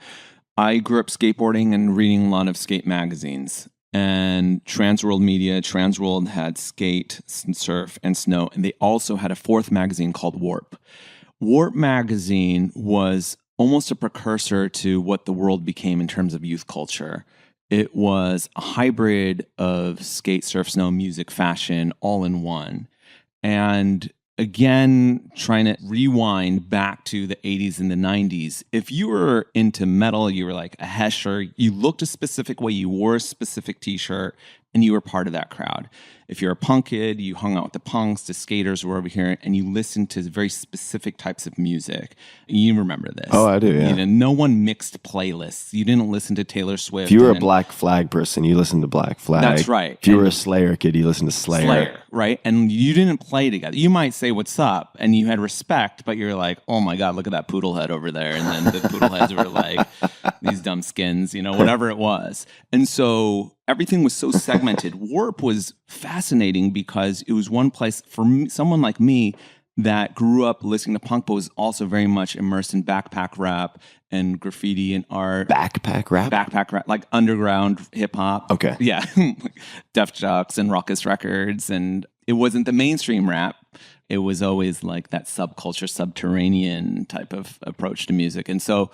I grew up skateboarding and reading a lot of skate magazines. And Transworld Media, Transworld had skate, surf, and snow. And they also had a fourth magazine called Warp. Warp Magazine was almost a precursor to what the world became in terms of youth culture. It was a hybrid of skate, surf, snow, music, fashion, all in one. And again, trying to rewind back to the 80s and the 90s. If you were into metal, you were like a Hesher, you looked a specific way, you wore a specific t-shirt, and you were part of that crowd. If you're a punk kid, you hung out with the punks, the skaters were over here, and you listened to very specific types of music. You remember this. Oh, I do, yeah. You know, no one mixed playlists. You didn't listen to Taylor Swift. If you were a Black Flag person, you listened to Black Flag. That's right. If you were a Slayer kid, you listened to Slayer. Right? And you didn't play together. You might say, what's up? And you had respect, but you're like, oh my God, look at that poodle head over there. And then the poodle heads were like, these dumb skins, you know, whatever it was. And so everything was so segmented. Warp was fascinating because it was one place for me, someone like me that grew up listening to punk, but was also very much immersed in backpack rap and graffiti and art. Backpack rap? Backpack rap, like underground hip hop. Okay. Yeah. Def Jux and Ruckus Records. And it wasn't the mainstream rap. It was always like that subculture, subterranean type of approach to music. And so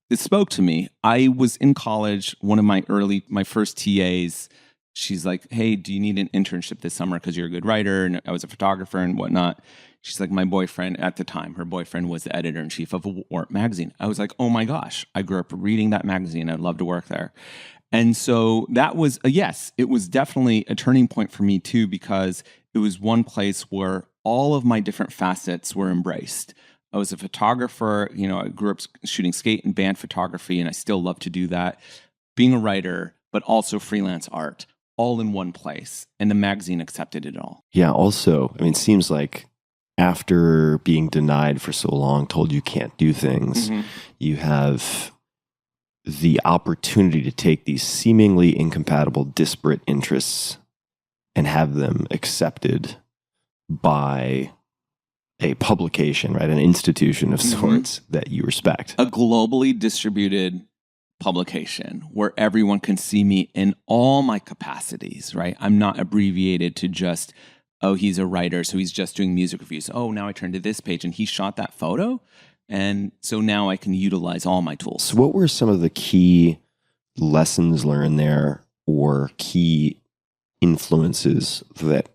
it spoke to me. I was in college, one of my first TAs, she's like, hey, do you need an internship this summer because you're a good writer? And I was a photographer and whatnot. She's like, my boyfriend at the time, her boyfriend was the editor-in-chief of Warp Magazine. I was like, oh my gosh, I grew up reading that magazine. I'd love to work there. And so that was a yes. It was definitely a turning point for me too, because it was one place where all of my different facets were embraced. I was a photographer, you know, I grew up shooting skate and band photography, and I still love to do that. Being a writer, but also freelance art, all in one place. And the magazine accepted it all. Yeah, also, I mean, it seems like after being denied for so long, told you can't do things, you have the opportunity to take these seemingly incompatible, disparate interests and have them accepted by a publication, right? An institution of sorts that you respect. A globally distributed publication where everyone can see me in all my capacities, right? I'm not abbreviated to just, oh, he's a writer, so he's just doing music reviews. Oh, now I turn to this page and he shot that photo. And so now I can utilize all my tools. So what were some of the key lessons learned there or key influences that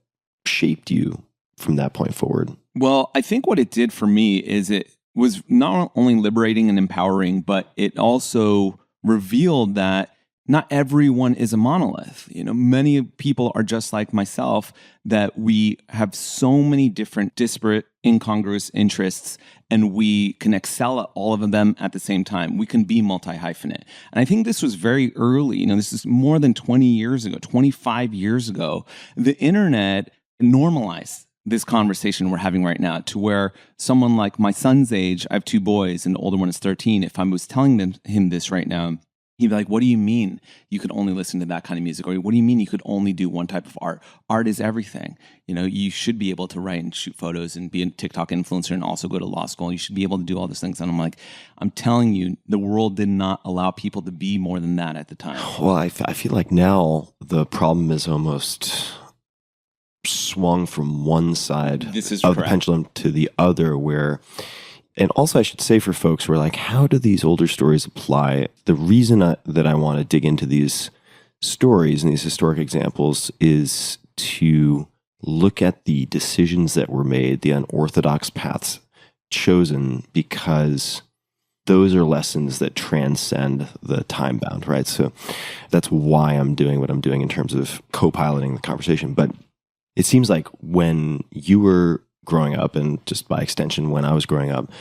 shaped you from that point forward? Well, I think what it did for me is it was not only liberating and empowering, but it also revealed that not everyone is a monolith. You know, many people are just like myself, that we have so many different disparate, incongruous interests, and we can excel at all of them at the same time. We can be multi-hyphenate. And I think this was very early. You know, this is more than 20 years ago, 25 years ago. The internet normalized this conversation we're having right now, to where someone like my son's age, I have two boys and the older one is 13. If I was telling him this right now, He'd be like, what do you mean you could only listen to that kind of music? Or what do you mean you could only do one type of art? Art is everything. You should be able to write and shoot photos and be a TikTok influencer and also go to law school. You should be able to do all those things. And I'm like, I'm telling you, the world did not allow people to be more than that at the time. Well, I feel like now the problem is almost swung from one side of the pendulum to the other, where... And also, I should say for folks who are like, how do these older stories apply? The reason that I want to dig into these stories and these historic examples is to look at the decisions that were made, the unorthodox paths chosen, because those are lessons that transcend the time bound, right? So that's why I'm doing what I'm doing in terms of co-piloting the conversation. But it seems like when you were growing up, and just by extension, when I was growing up,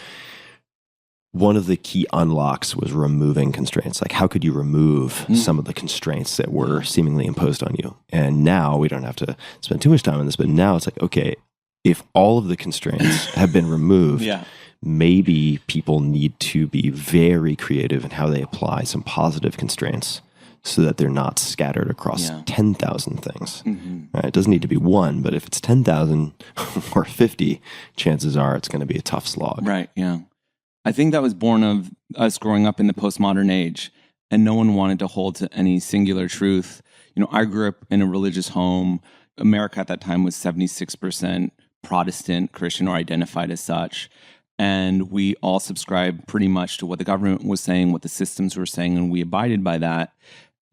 one of the key unlocks was removing constraints. Like, how could you remove some of the constraints that were seemingly imposed on you? And now we don't have to spend too much time on this, but now it's like, okay, if all of the constraints have been removed, maybe people need to be very creative in how they apply some positive constraints so that they're not scattered across 10,000 things. Right? It doesn't need to be one, but if it's 10,000 or 50, chances are it's going to be a tough slog. Right, yeah. I think that was born of us growing up in the postmodern age, and no one wanted to hold to any singular truth. I grew up in a religious home. America at that time was 76% Protestant, Christian, or identified as such. And we all subscribed pretty much to what the government was saying, what the systems were saying, and we abided by that.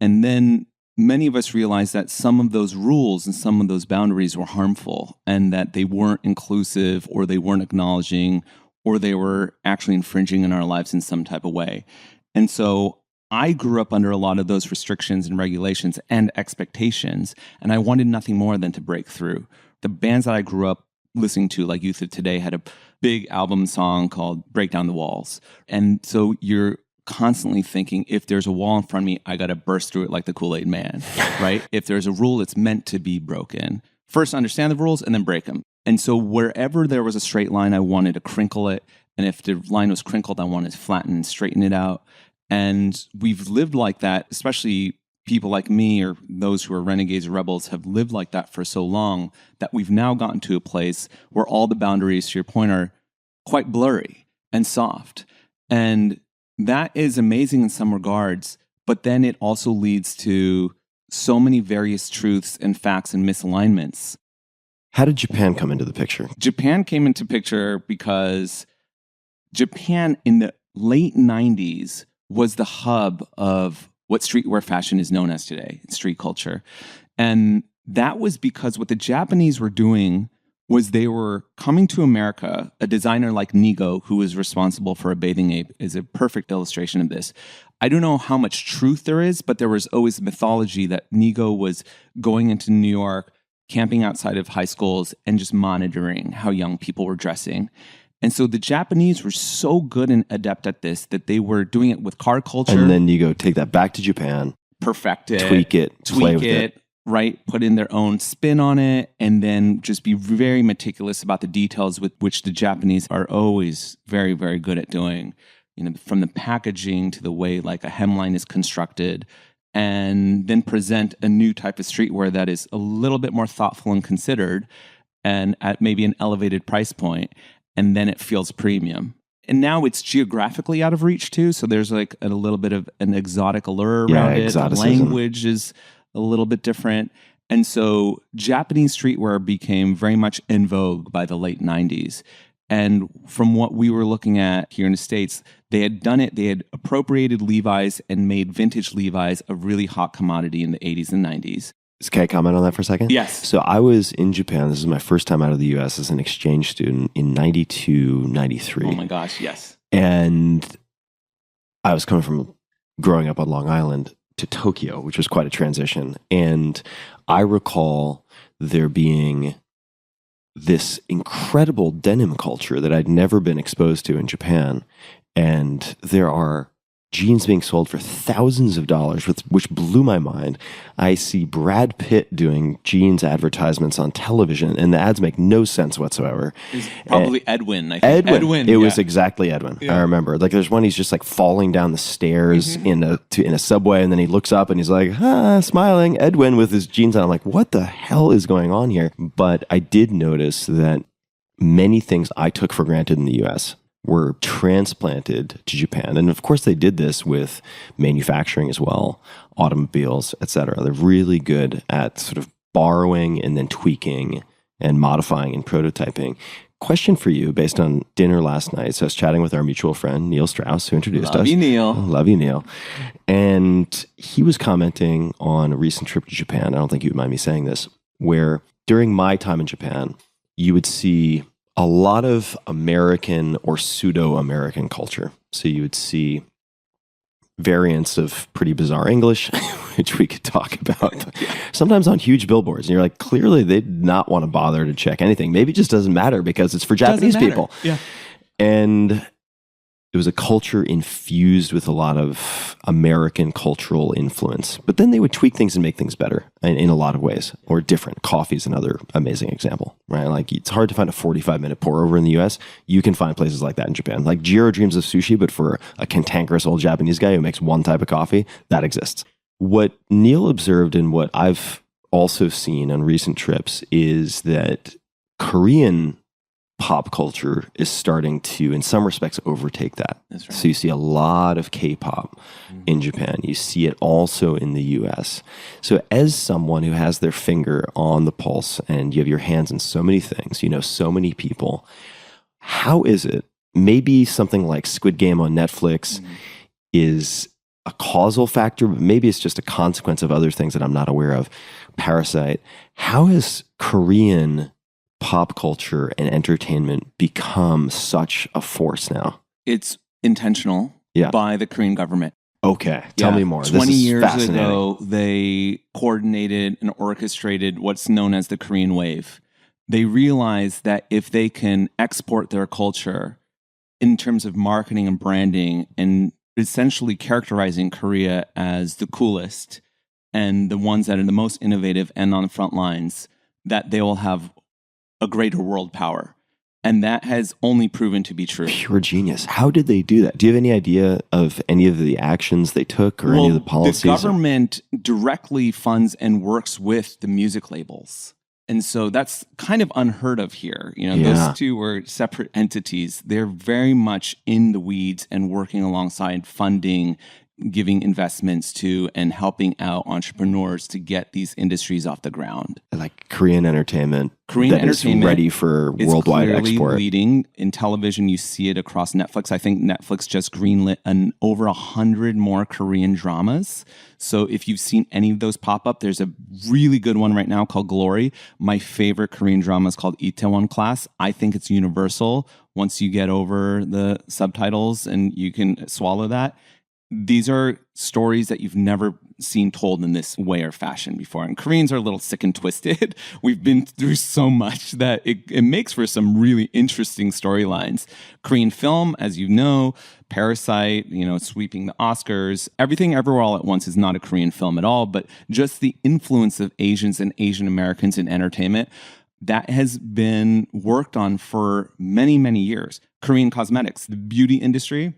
And then many of us realized that some of those rules and some of those boundaries were harmful, and that they weren't inclusive, or they weren't acknowledging, or they were actually infringing in our lives in some type of way. And so I grew up under a lot of those restrictions and regulations and expectations, and I wanted nothing more than to break through. The bands that I grew up listening to, like Youth of Today, had a big album song called Break Down the Walls. And so you're constantly thinking, if there's a wall in front of me, I got to burst through it like the Kool-Aid Man, right? If there's a rule, it's meant to be broken. First, understand the rules and then break them. And so wherever there was a straight line, I wanted to crinkle it. And if the line was crinkled, I wanted to flatten and straighten it out. And we've lived like that, especially people like me or those who are renegades or rebels have lived like that for so long that we've now gotten to a place where all the boundaries, to your point, are quite blurry and soft. And that is amazing in some regards, but then it also leads to so many various truths and facts and misalignments. How did Japan come into the picture? Japan came into picture because Japan in the late 90s was the hub of what streetwear fashion is known as today, street culture. And that was because what the Japanese were doing was they were coming to America. A designer like Nigo, who is responsible for A Bathing Ape, is a perfect illustration of this. I don't know how much truth there is, but there was always mythology that Nigo was going into New York, camping outside of high schools, and just monitoring how young people were dressing. And so the Japanese were so good and adept at this that they were doing it with car culture. And then you go take that back to Japan, perfect it, tweak it, play with it. Right, put in their own spin on it, and then just be very meticulous about the details, with which the Japanese are always very, very good at doing. From the packaging to the way like a hemline is constructed, and then present a new type of streetwear that is a little bit more thoughtful and considered, and at maybe an elevated price point, and then it feels premium. And now it's geographically out of reach too, so there's like a little bit of an exotic allure around it. The language is a little bit different. And so Japanese streetwear became very much in vogue by the late 90s. And from what we were looking at here in the States, they had done it. They had appropriated Levi's and made vintage Levi's a really hot commodity in the 80s and 90s. Can I comment on that for a second? Yes. So I was in Japan. This is my first time out of the U.S. as an exchange student in 92, 93. Oh my gosh, yes. And I was coming from growing up on Long Island to Tokyo, which was quite a transition. And I recall there being this incredible denim culture that I'd never been exposed to in Japan. And there are jeans being sold for thousands of dollars, which blew my mind. I see Brad Pitt doing jeans advertisements on television, and the ads make no sense whatsoever. It's probably Edwin, I think. Edwin. It was exactly Edwin. I remember. Like, there's one, he's just like falling down the stairs in a subway, and then he looks up and he's like, smiling. Edwin with his jeans on. I'm like, what the hell is going on here? But I did notice that many things I took for granted in the U.S. were transplanted to Japan. And of course they did this with manufacturing as well, automobiles, etc. They're really good at sort of borrowing and then tweaking and modifying and prototyping. Question for you based on dinner last night. So I was chatting with our mutual friend, Neil Straus, who introduced us. Love you, Neil. Love you, Neil. And he was commenting on a recent trip to Japan. I don't think you would mind me saying this, where during my time in Japan, you would see a lot of American or pseudo-American culture. So you would see variants of pretty bizarre English, which we could talk about, sometimes on huge billboards. And you're like, clearly they did not want to bother to check anything. Maybe it just doesn't matter because it's for Japanese people. Yeah. And it was a culture infused with a lot of American cultural influence. But then they would tweak things and make things better in a lot of ways, or different. Coffee is another amazing example, right? Like, it's hard to find a 45-minute pour over in the US. You can find places like that in Japan. Like Giroux dreams of sushi, but for a cantankerous old Japanese guy who makes one type of coffee, that exists. What Neil observed and what I've also seen on recent trips is that Korean pop culture is starting to, in some respects, overtake that. That's right. So you see a lot of K-pop in Japan. You see it also in the US. So as someone who has their finger on the pulse and you have your hands in so many things, you know so many people, how is it, maybe something like Squid Game on Netflix is a causal factor, but maybe it's just a consequence of other things that I'm not aware of. Parasite. How is Korean pop culture and entertainment become such a force now? It's intentional by the Korean government. Okay, tell me more. 20 years ago, they coordinated and orchestrated what's known as the Korean Wave. They realized that if they can export their culture in terms of marketing and branding and essentially characterizing Korea as the coolest and the ones that are the most innovative and on the front lines, that they will have a greater world power. And that has only proven to be true. Pure genius. How did they do that? Do you have any idea of any of the actions they took or any of the policies? The government directly funds and works with the music labels. And so that's kind of unheard of here. You know, those two were separate entities. They're very much in the weeds and working alongside funding, giving investments to, and helping out entrepreneurs to get these industries off the ground. Like Korean entertainment. Korean entertainment is ready for worldwide export. Leading in television. You see it across Netflix. I think Netflix just greenlit over 100 more Korean dramas. So if you've seen any of those pop up, there's a really good one right now called Glory. My favorite Korean drama is called Itaewon Class. I think it's universal. Once you get over the subtitles and you can swallow that, these are stories that you've never seen told in this way or fashion before. And Koreans are a little sick and twisted. We've been through so much that it makes for some really interesting storylines. Korean film, as you know, Parasite, you know, sweeping the Oscars. Everything Everywhere All at Once is not a Korean film at all, but just the influence of Asians and Asian Americans in entertainment, that has been worked on for many, many years. Korean cosmetics, the beauty industry,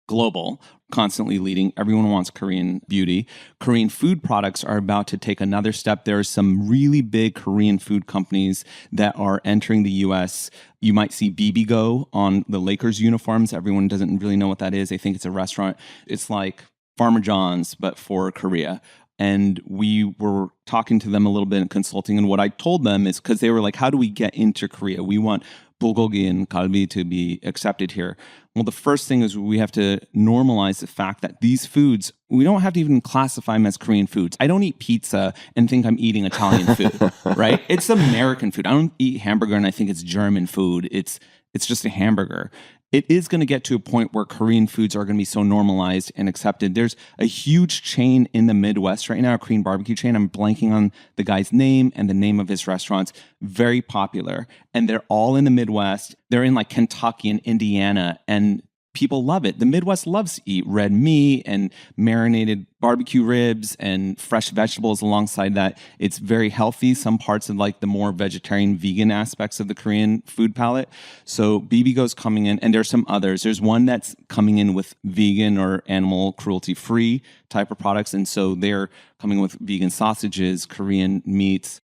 global, constantly leading. Everyone wants Korean beauty. Korean food products are about to take another step. There are some really big Korean food companies that are entering the US. You might see Bibigo on the Lakers uniforms. Everyone doesn't really know what that is. They think it's a restaurant. It's like Farmer John's, but for Korea. And we were talking to them a little bit and consulting. And what I told them is, because they were like, how do we get into Korea? We want bulgogi and galbi to be accepted here. Well, the first thing is we have to normalize the fact that these foods, we don't have to even classify them as Korean foods. I don't eat pizza and think I'm eating Italian food, right? It's American food. I don't eat hamburger and I think it's German food. It's just a hamburger. It is going to get to a point where Korean foods are going to be so normalized and accepted. There's a huge chain in the Midwest right now, a Korean barbecue chain. I'm blanking on the guy's name and the name of his restaurants. Very popular. And they're all in the Midwest. They're in like Kentucky and Indiana. And people love it. The Midwest loves to eat red meat and marinated barbecue ribs and fresh vegetables alongside that. It's very healthy. Some parts of like the more vegetarian, vegan aspects of the Korean food palette. So Bibigo's coming in, and there's some others. There's one that's coming in with vegan or animal cruelty-free type of products. And so they're coming with vegan sausages, Korean meats.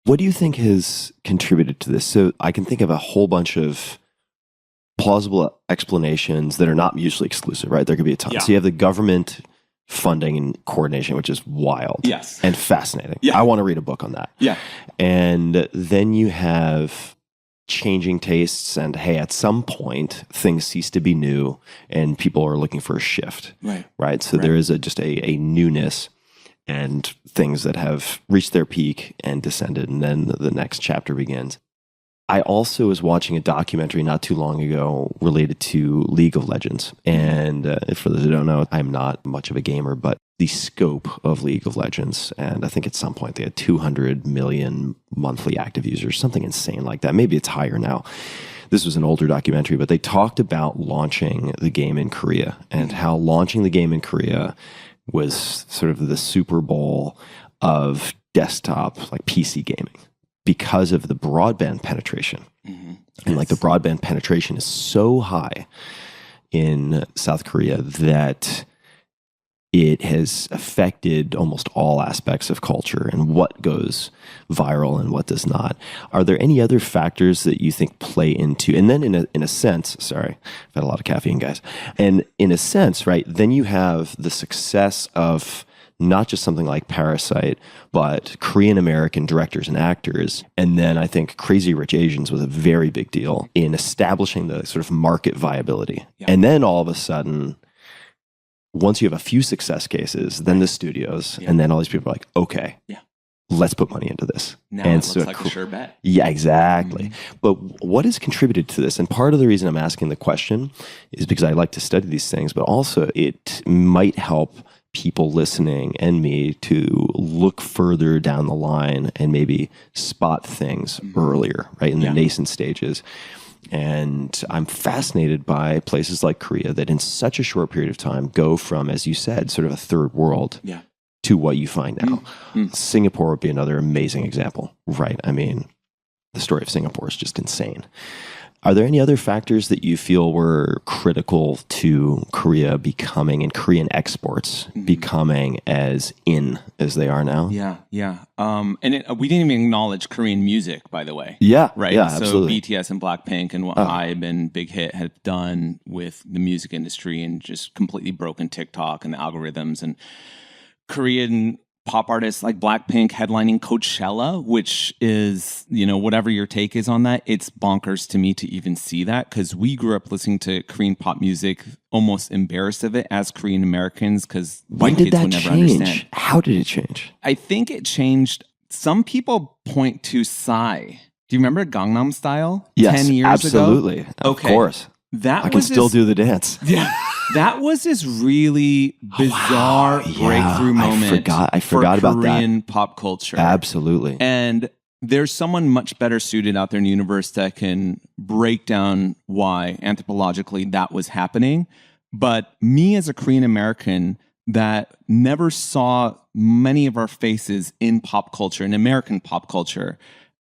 What do you think has contributed to this? So I can think of a whole bunch of plausible explanations that are not mutually exclusive, right? There could be a ton. Yeah. So you have the government funding and coordination, which is wild. Yes. And fascinating. Yeah. I want to read a book on that. Yeah. And then you have changing tastes and, hey, at some point things cease to be new and people are looking for a shift. Right. Right. So there is just a newness and things that have reached their peak and descended, and then the next chapter begins. I also was watching a documentary not too long ago related to League of Legends. And for those who don't know, I'm not much of a gamer, but the scope of League of Legends, and I think at some point they had 200 million monthly active users, something insane like that. Maybe it's higher now. This was an older documentary, but they talked about launching the game in Korea and how launching the game in Korea was sort of the Super Bowl of desktop, like PC gaming, because of the broadband penetration. Mm-hmm. And like the broadband penetration is so high in South Korea that it has affected almost all aspects of culture and what goes viral and what does not. Are there any other factors that you think play into, and then in a sense, sorry, I've had a lot of caffeine, guys. And in a sense, right, then you have the success of not just something like Parasite, but Korean American directors and actors. And then I think Crazy Rich Asians was a very big deal in establishing the sort of market viability. Yeah. And then all of a sudden, once you have a few success cases, then the studios, and then all these people are like, okay, let's put money into this. Now and it looks like a sure bet. Yeah, exactly. Mm-hmm. But what has contributed to this? And part of the reason I'm asking the question is because I like to study these things, but also it might help people listening and me to look further down the line and maybe spot things earlier, right, in the nascent stages. And I'm fascinated by places like Korea that in such a short period of time go from, as you said, sort of a third world to what you find now. Singapore would be another amazing example, right? I mean, the story of Singapore is just insane. Are there any other factors that you feel were critical to Korea becoming, and Korean exports becoming as in as they are now? Yeah. And we didn't even acknowledge Korean music, by the way. Yeah, right. Yeah, so absolutely. BTS and Blackpink and what Hybe and Big Hit have done with the music industry and just completely broken TikTok and the algorithms, and Korean pop artists like Blackpink headlining Coachella, which is, whatever your take is on that, it's bonkers to me to even see that, because we grew up listening to Korean pop music, almost embarrassed of it as Korean Americans, because when did that change? How did it change? I think it changed. Some people point to Psy. Do you remember Gangnam Style? Yes, 10 years absolutely. ago? Of course. I can still do the dance. Yeah. That was this really bizarre breakthrough moment. I forgot about that. Korean pop culture. Absolutely. And there's someone much better suited out there in the universe that can break down why anthropologically that was happening. But me as a Korean American that never saw many of our faces in pop culture, in American pop culture.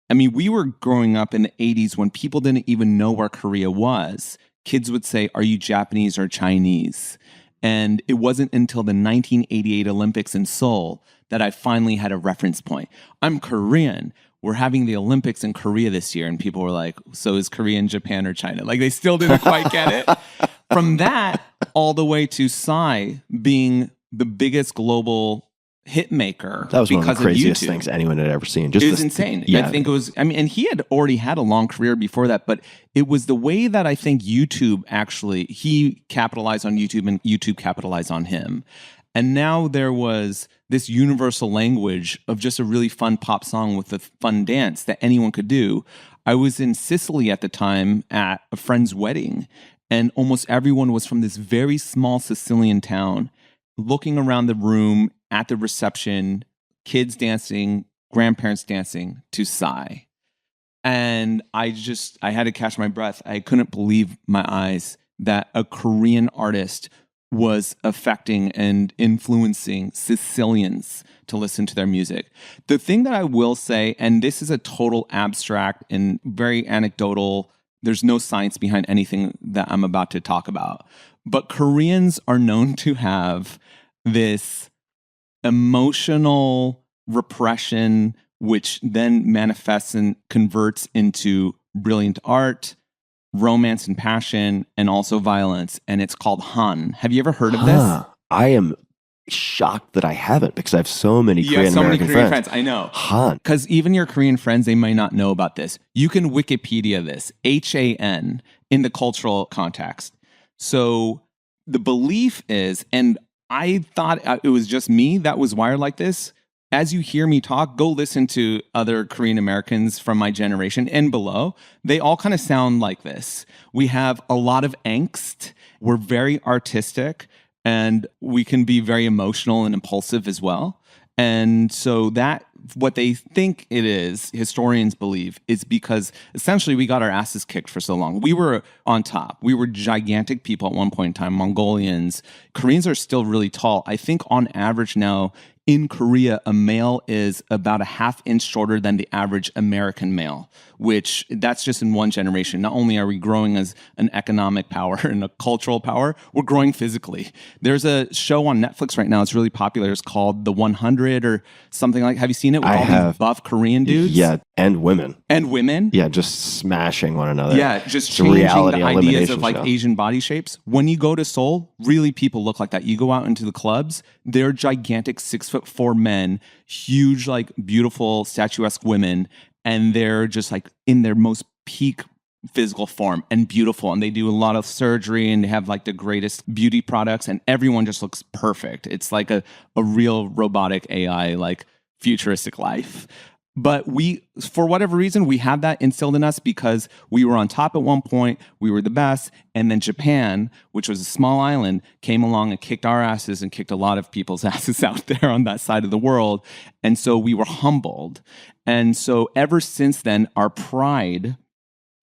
I mean, we were growing up in the 80s when people didn't even know where Korea was. Kids would say, are you Japanese or Chinese? And it wasn't until the 1988 Olympics in Seoul that I finally had a reference point. I'm Korean. We're having the Olympics in Korea this year. And people were like, so is Korea in Japan or China? Like, they still didn't quite get it. From that all the way to Psy being the biggest global hit maker. That was one of the craziest YouTube. Things anyone had ever seen. It was insane. Yeah. I think it was, and he had already had a long career before that, but it was the way that I think YouTube actually, he capitalized on YouTube and YouTube capitalized on him. And now there was this universal language of just a really fun pop song with a fun dance that anyone could do. I was in Sicily at the time at a friend's wedding, and almost everyone was from this very small Sicilian town, looking around the room at the reception, kids dancing, grandparents dancing to Psy. And I had to catch my breath. I couldn't believe my eyes. that a Korean artist was affecting and influencing Sicilians to listen to their music. The thing that I will say, and this is a total abstract and very anecdotal, there's no science behind anything that I'm about to talk about, but Koreans are known to have this emotional repression, which then manifests and converts into brilliant art, romance and passion, and also violence. And it's called Han. Have you ever heard of this? I am shocked that I haven't, because I have so many Korean American friends. I know. Han. Because even your Korean friends, they might not know about this. You can Wikipedia this, HAN, in the cultural context. So the belief is, and I thought it was just me that was wired like this. As you hear me talk, go listen to other Korean Americans from my generation and below. They all kind of sound like this. We have a lot of angst. We're very artistic, and we can be very emotional and impulsive as well. And so that, what they think it is, historians believe, is because essentially we got our asses kicked for so long. We were on top. We were gigantic people at one point in time, Mongolians. Koreans are still really tall. I think on average now, in Korea, a male is about a half inch shorter than the average American male, which that's just in one generation. Not only are we growing as an economic power and a cultural power, we're growing physically. There's a show on Netflix right now. It's really popular. It's called The 100 or something like. Have you seen it with these buff Korean dudes? Yeah, and women. And women? Yeah, just smashing one another. Yeah, just it's changing reality the ideas of like show. Asian body shapes. When you go to Seoul, really people look like that. You go out into the clubs, they're gigantic 6'4" men, huge, like beautiful, statuesque women, and they're just like in their most peak physical form and beautiful. And they do a lot of surgery and they have like the greatest beauty products, and everyone just looks perfect. It's like a real robotic AI, like futuristic life. But we, for whatever reason, we have that instilled in us because we were on top at one point, we were the best, and then Japan, which was a small island, came along and kicked our asses and kicked a lot of people's asses out there on that side of the world. And so we were humbled. And so ever since then, our pride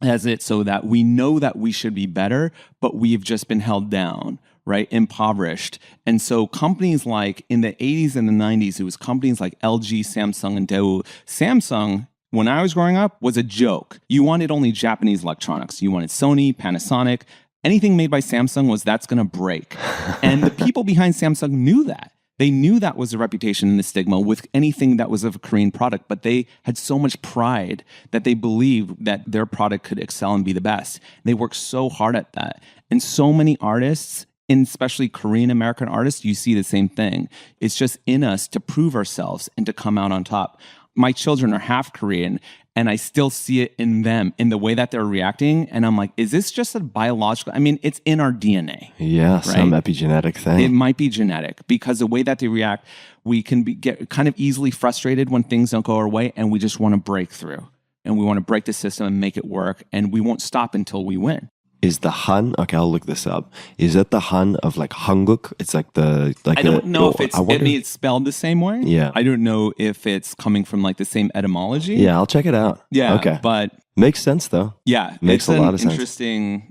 has it so that we know that we should be better, but we've just been held down, right? Impoverished. And so companies like in the 80s and the 90s, it was companies like LG, Samsung, and Daewoo. Samsung, when I was growing up, was a joke. You wanted only Japanese electronics. You wanted Sony, Panasonic. Anything made by Samsung that's going to break. And the people behind Samsung knew that. They knew that was the reputation and the stigma with anything that was of a Korean product, but they had so much pride that they believed that their product could excel and be the best. They worked so hard at that. And so many artists, and especially Korean American artists, you see the same thing. It's just in us to prove ourselves and to come out on top. My children are half Korean, and I still see it in them, in the way that they're reacting. And I'm like, is this just a biological? I mean, it's in our DNA. Yeah, right? Some epigenetic thing. It might be genetic, because the way that they react, we can get kind of easily frustrated when things don't go our way, and we just want to break through. And we want to break the system and make it work, and we won't stop until we win. Is the Han, okay, I'll look this up. Is it the Han of like Hanguk? It's like the... like I don't know if it's spelled the same way. Yeah. I don't know if it's coming from like the same etymology. Yeah, I'll check it out. Yeah. Okay. But... makes sense though. Yeah. Makes a lot of sense.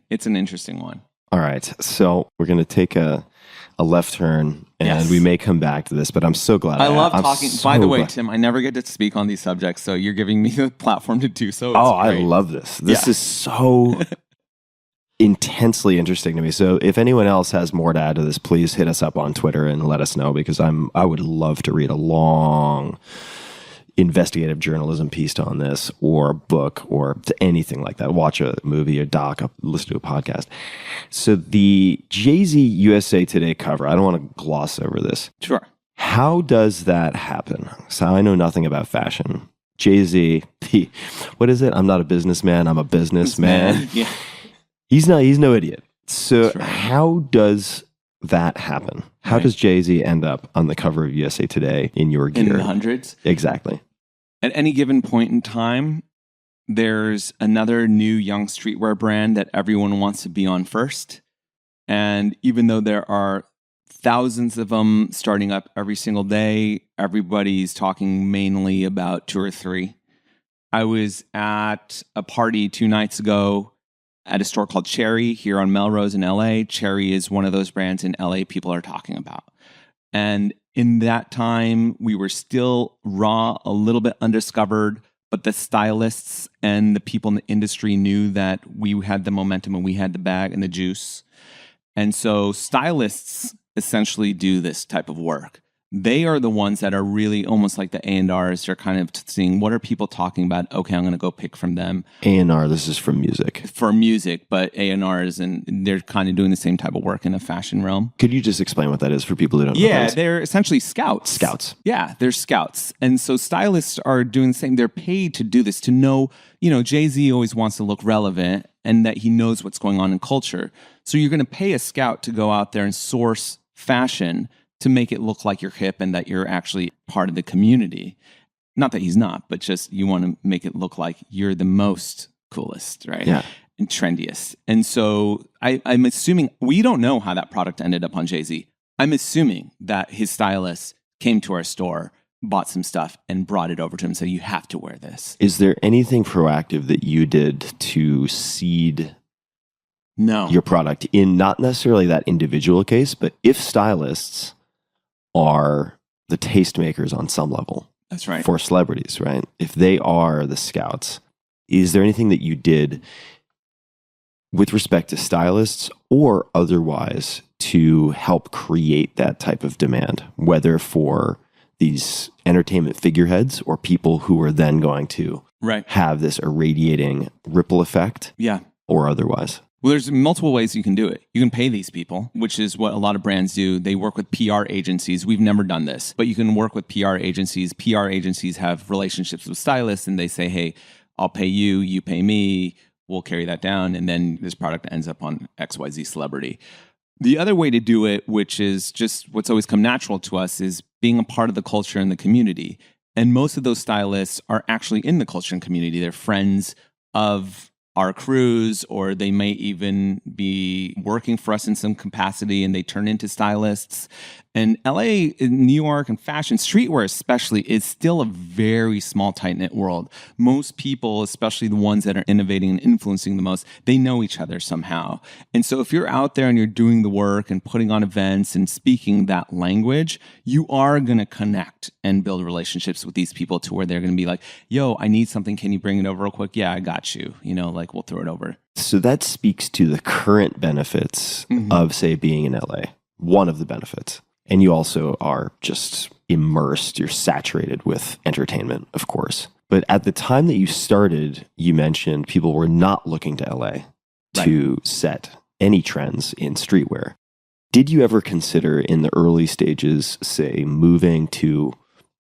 It's an interesting one. All right. So we're going to take a left turn, and we may come back to this, but I'm so glad. I love talking. By the way, glad. Tim, I never get to speak on these subjects, so you're giving me the platform to do so. I love this. This is so... intensely interesting to me. So if anyone else has more to add to this, please hit us up on Twitter and let us know, because I would love to read a long investigative journalism piece on this, or book, or anything like that. Watch a movie, a doc, listen to a podcast. So the Jay-Z USA Today cover, I don't want to gloss over this. Sure. How does that happen? So I know nothing about fashion. Jay-Z, what is it? I'm not a businessman, I'm a businessman. Yeah. He's no idiot. So how does that happen? How does Jay-Z end up on the cover of USA Today in your gear? In the hundreds? Exactly. At any given point in time, there's another new young streetwear brand that everyone wants to be on first. And even though there are thousands of them starting up every single day, everybody's talking mainly about two or three. I was at a party 2 nights ago at a store called Cherry here on Melrose in LA. Cherry is one of those brands in LA people are talking about. And in that time, we were still raw, a little bit undiscovered, but the stylists and the people in the industry knew that we had the momentum and we had the bag and the juice. And so stylists essentially do this type of work. They are the ones that are really almost like the A&Rs. They're kind of seeing what are people talking about. Okay, I'm going to go pick from them. A&R, this is from music. For music, but A&Rs, and they're kind of doing the same type of work in the fashion realm. Could you just explain what that is for people who don't know? Yeah, they're essentially scouts. Scouts. Yeah, they're scouts. And so stylists are doing the same. They're paid to do this, to know, Jay-Z always wants to look relevant and that he knows what's going on in culture. So you're going to pay a scout to go out there and source fashion to make it look like you're hip and that you're actually part of the community. Not that he's not, but just you want to make it look like you're the most coolest, right? Yeah. And trendiest. And so I'm assuming, we don't know how that product ended up on Jay-Z. I'm assuming that his stylist came to our store, bought some stuff, and brought it over to him and said, you have to wear this. Is there anything proactive that you did to seed your product in not necessarily that individual case, but if stylists are the tastemakers on some level. That's right. For celebrities, right? If they are the scouts, is there anything that you did with respect to stylists or otherwise to help create that type of demand, whether for these entertainment figureheads or people who are then going to have this irradiating ripple effect? Yeah. Or otherwise? Well, there's multiple ways you can do it. You can pay these people, which is what a lot of brands do. They work with PR agencies. We've never done this, but you can work with PR agencies. PR agencies have relationships with stylists and they say, hey, I'll pay you, you pay me, we'll carry that down. And then this product ends up on XYZ celebrity. The other way to do it, which is just what's always come natural to us, is being a part of the culture and the community. And most of those stylists are actually in the culture and community. They're friends of our crews, or they may even be working for us in some capacity and they turn into stylists. And LA, New York, and fashion, streetwear especially, is still a very small, tight-knit world. Most people, especially the ones that are innovating and influencing the most, they know each other somehow. And so if you're out there and you're doing the work and putting on events and speaking that language, you are going to connect and build relationships with these people to where they're going to be like, yo, I need something. Can you bring it over real quick? Yeah, I got you. We'll throw it over. So that speaks to the current benefits of, say, being in LA. One of the benefits. And you also are just immersed, you're saturated with entertainment, of course. But at the time that you started, you mentioned people were not looking to LA to set any trends in streetwear. Did you ever consider in the early stages, say, moving to,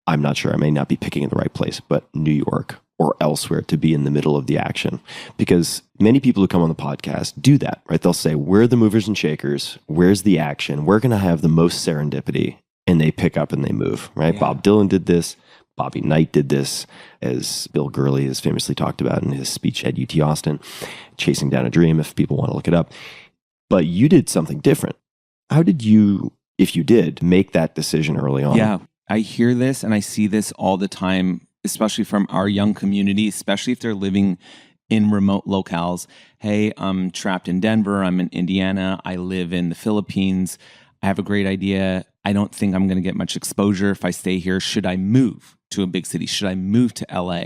I'm not sure, I may not be picking the right place, but New York or elsewhere to be in the middle of the action? Because many people who come on the podcast do that, right? They'll say, we're the movers and shakers. Where's the action? We're going to have the most serendipity. And they pick up and they move, right? Yeah. Bob Dylan did this. Bobby Knight did this, as Bill Gurley has famously talked about in his speech at UT Austin, Chasing Down a Dream, if people want to look it up. But you did something different. How did you, if you did, make that decision early on? Yeah, I hear this and I see this all the time, especially from our young community, especially if they're living in remote locales. Hey, I'm trapped in Denver. I'm in Indiana. I live in the Philippines. I have a great idea. I don't think I'm going to get much exposure if I stay here. Should I move to a big city? Should I move to LA?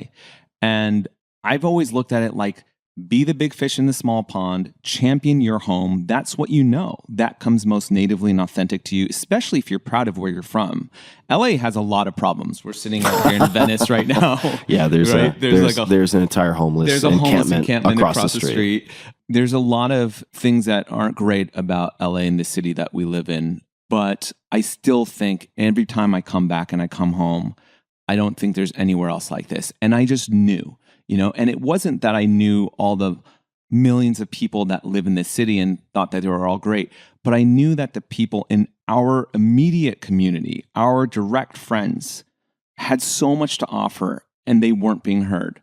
And I've always looked at it like, be the big fish in the small pond, champion your home. That's what you know. That comes most natively and authentic to you, especially if you're proud of where you're from. LA has a lot of problems. We're sitting out here in Venice right now. Yeah, there's an entire homeless encampment across the street. There's a lot of things that aren't great about LA and the city that we live in. But I still think every time I come back and I come home, I don't think there's anywhere else like this. And I just knew. And it wasn't that I knew all the millions of people that live in this city and thought that they were all great, but I knew that the people in our immediate community, our direct friends, had so much to offer and they weren't being heard.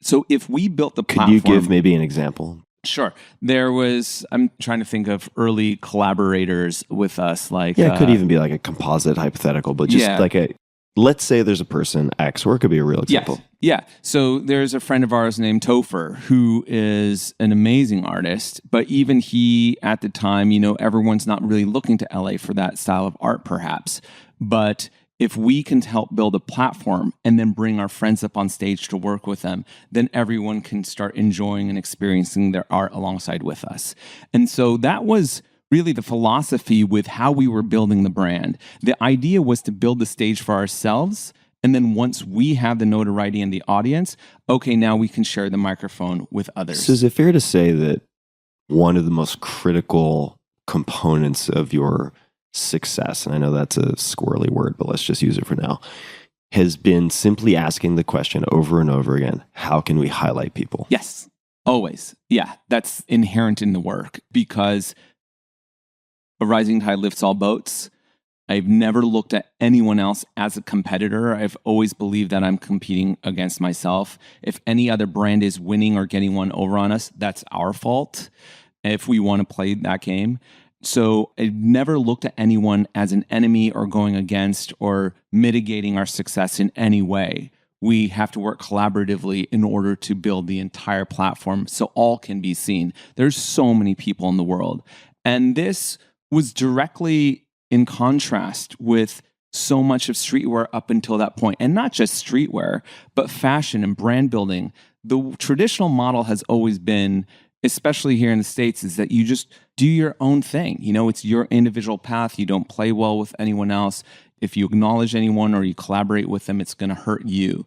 So if we built the platform... Could you give maybe an example? Sure. I'm trying to think of early collaborators with us. Like, it could even be like a composite hypothetical, but just like let's say there's a person X, or it could be a real example. Yeah. So there's a friend of ours named Topher who is an amazing artist, but even he at the time, everyone's not really looking to LA for that style of art perhaps. But if we can help build a platform and then bring our friends up on stage to work with them, then everyone can start enjoying and experiencing their art alongside with us. And so that was really the philosophy with how we were building the brand. The idea was to build the stage for ourselves. And then once we have the notoriety and the audience, okay, now we can share the microphone with others. So is it fair to say that one of the most critical components of your success, and I know that's a squirrely word, but let's just use it for now, has been simply asking the question over and over again, how can we highlight people? Yes, always. Yeah, that's inherent in the work because a rising tide lifts all boats. I've never looked at anyone else as a competitor. I've always believed that I'm competing against myself. If any other brand is winning or getting one over on us, that's our fault if we want to play that game. So I've never looked at anyone as an enemy or going against or mitigating our success in any way. We have to work collaboratively in order to build the entire platform so all can be seen. There's so many people in the world. And this was directly in contrast with so much of streetwear up until that point. And not just streetwear, but fashion and brand building. The traditional model has always been, especially here in the States, is that you just do your own thing. It's your individual path. You don't play well with anyone else. If you acknowledge anyone or you collaborate with them, it's going to hurt you.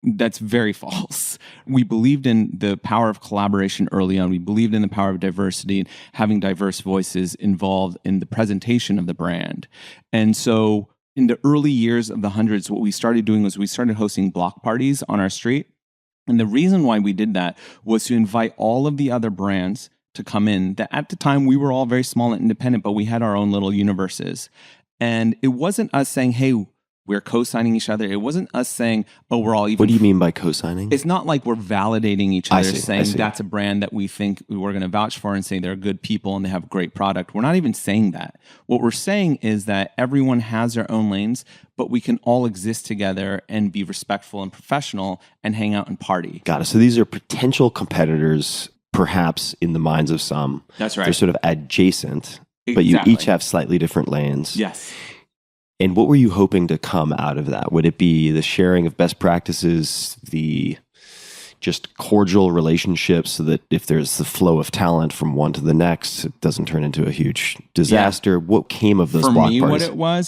That's very false. We believed in the power of collaboration early on. We believed in the power of diversity and having diverse voices involved in the presentation of the brand. And so in the early years of the hundreds, what we started doing was we started hosting block parties on our street. And the reason why we did that was to invite all of the other brands to come in. That at the time, we were all very small and independent, but we had our own little universes. And it wasn't us saying, hey, we're co-signing each other. It wasn't us saying, oh, we're all even. What do you mean by co-signing? It's not like we're validating each other, I see. saying that's a brand that we think we're going to vouch for and say they're good people and they have great product. We're not even saying that. What we're saying is that everyone has their own lanes, but we can all exist together and be respectful and professional and hang out and party. Got it. So these are potential competitors, perhaps in the minds of some. That's right. They're sort of adjacent, but you each have slightly different lanes. Yes. And what were you hoping to come out of that? Would it be the sharing of best practices, the just cordial relationships so that if there's the flow of talent from one to the next, it doesn't turn into a huge disaster? Yeah. What came of those block parties? For me, what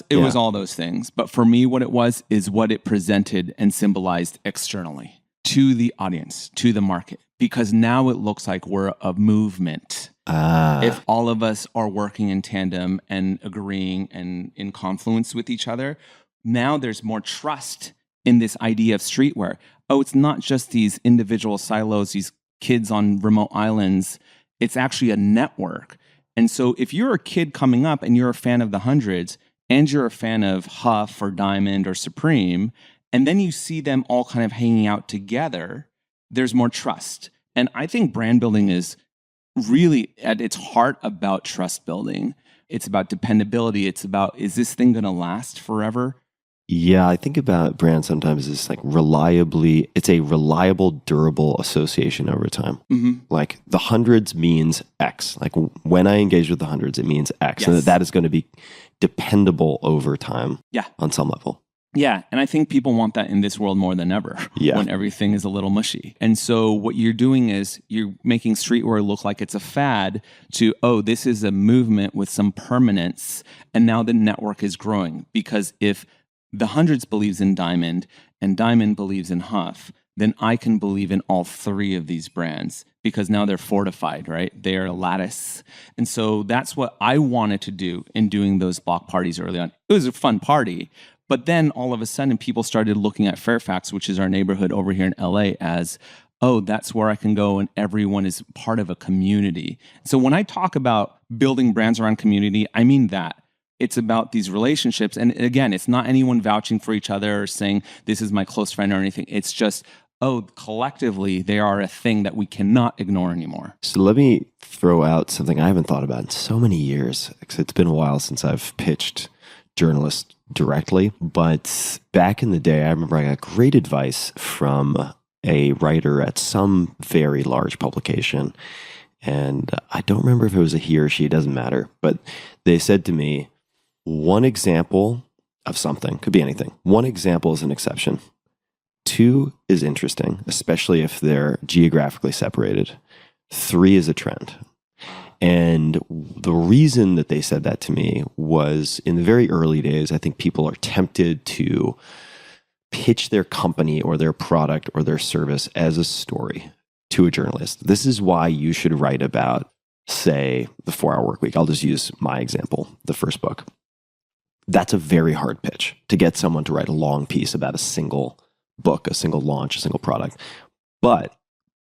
it was all those things. But for me, what it was is what it presented and symbolized externally to the audience, to the market. Because now it looks like we're a movement. If all of us are working in tandem and agreeing and in confluence with each other, now there's more trust in this idea of streetwear. Oh, it's not just these individual silos, these kids on remote islands. It's actually a network. And so if you're a kid coming up and you're a fan of the hundreds and you're a fan of Huff or Diamond or Supreme, and then you see them all kind of hanging out together, there's more trust. And I think brand building is really at its heart about trust building. It's about dependability. It's about, is this thing going to last forever? Yeah, I think about brand sometimes as like it's a reliable, durable association over time. Mm-hmm. Like the hundreds means X. Like when I engage with the hundreds, it means X. Yes. And that is going to be dependable over time on some level. Yeah, and I think people want that in this world more than ever when everything is a little mushy. And so what you're doing is you're making streetwear look like it's a fad to, oh, this is a movement with some permanence, and now the network is growing. Because if the hundreds believes in Diamond and Diamond believes in Huff, then I can believe in all three of these brands because now they're fortified, right? They're a lattice. And so that's what I wanted to do in doing those block parties early on. It was a fun party. But then all of a sudden, people started looking at Fairfax, which is our neighborhood over here in LA, as, oh, that's where I can go and everyone is part of a community. So when I talk about building brands around community, I mean that. It's about these relationships. And again, it's not anyone vouching for each other or saying, this is my close friend or anything. It's just, oh, collectively, they are a thing that we cannot ignore anymore. So let me throw out something I haven't thought about in so many years, because it's been a while since I've pitched journalists directly, but back in the day, I remember I got great advice from a writer at some very large publication. And I don't remember if it was a he or she, it doesn't matter. But they said to me, one example of something, could be anything. One example is an exception. Two is interesting, especially if they're geographically separated. Three is a trend. And the reason that they said that to me was in the very early days, I think people are tempted to pitch their company or their product or their service as a story to a journalist. This is why you should write about, say, the 4-Hour Workweek. I'll just use my example, the first book. That's a very hard pitch to get someone to write a long piece about a single book, a single launch, a single product. But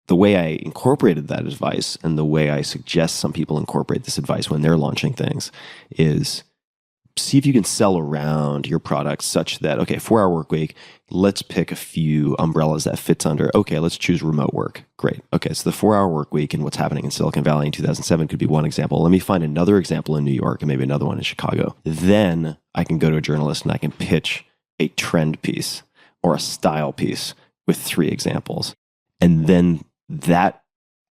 the way I incorporated that advice and the way I suggest some people incorporate this advice when they're launching things is see if you can sell around your product such that, okay, 4-Hour Workweek, let's pick a few umbrellas that fits under. Okay, let's choose remote work. Great. Okay, so the 4-Hour Workweek and what's happening in Silicon Valley in 2007 could be one example. Let me find another example in New York and maybe another one in Chicago. Then I can go to a journalist and I can pitch a trend piece or a style piece with 3 examples. And then that,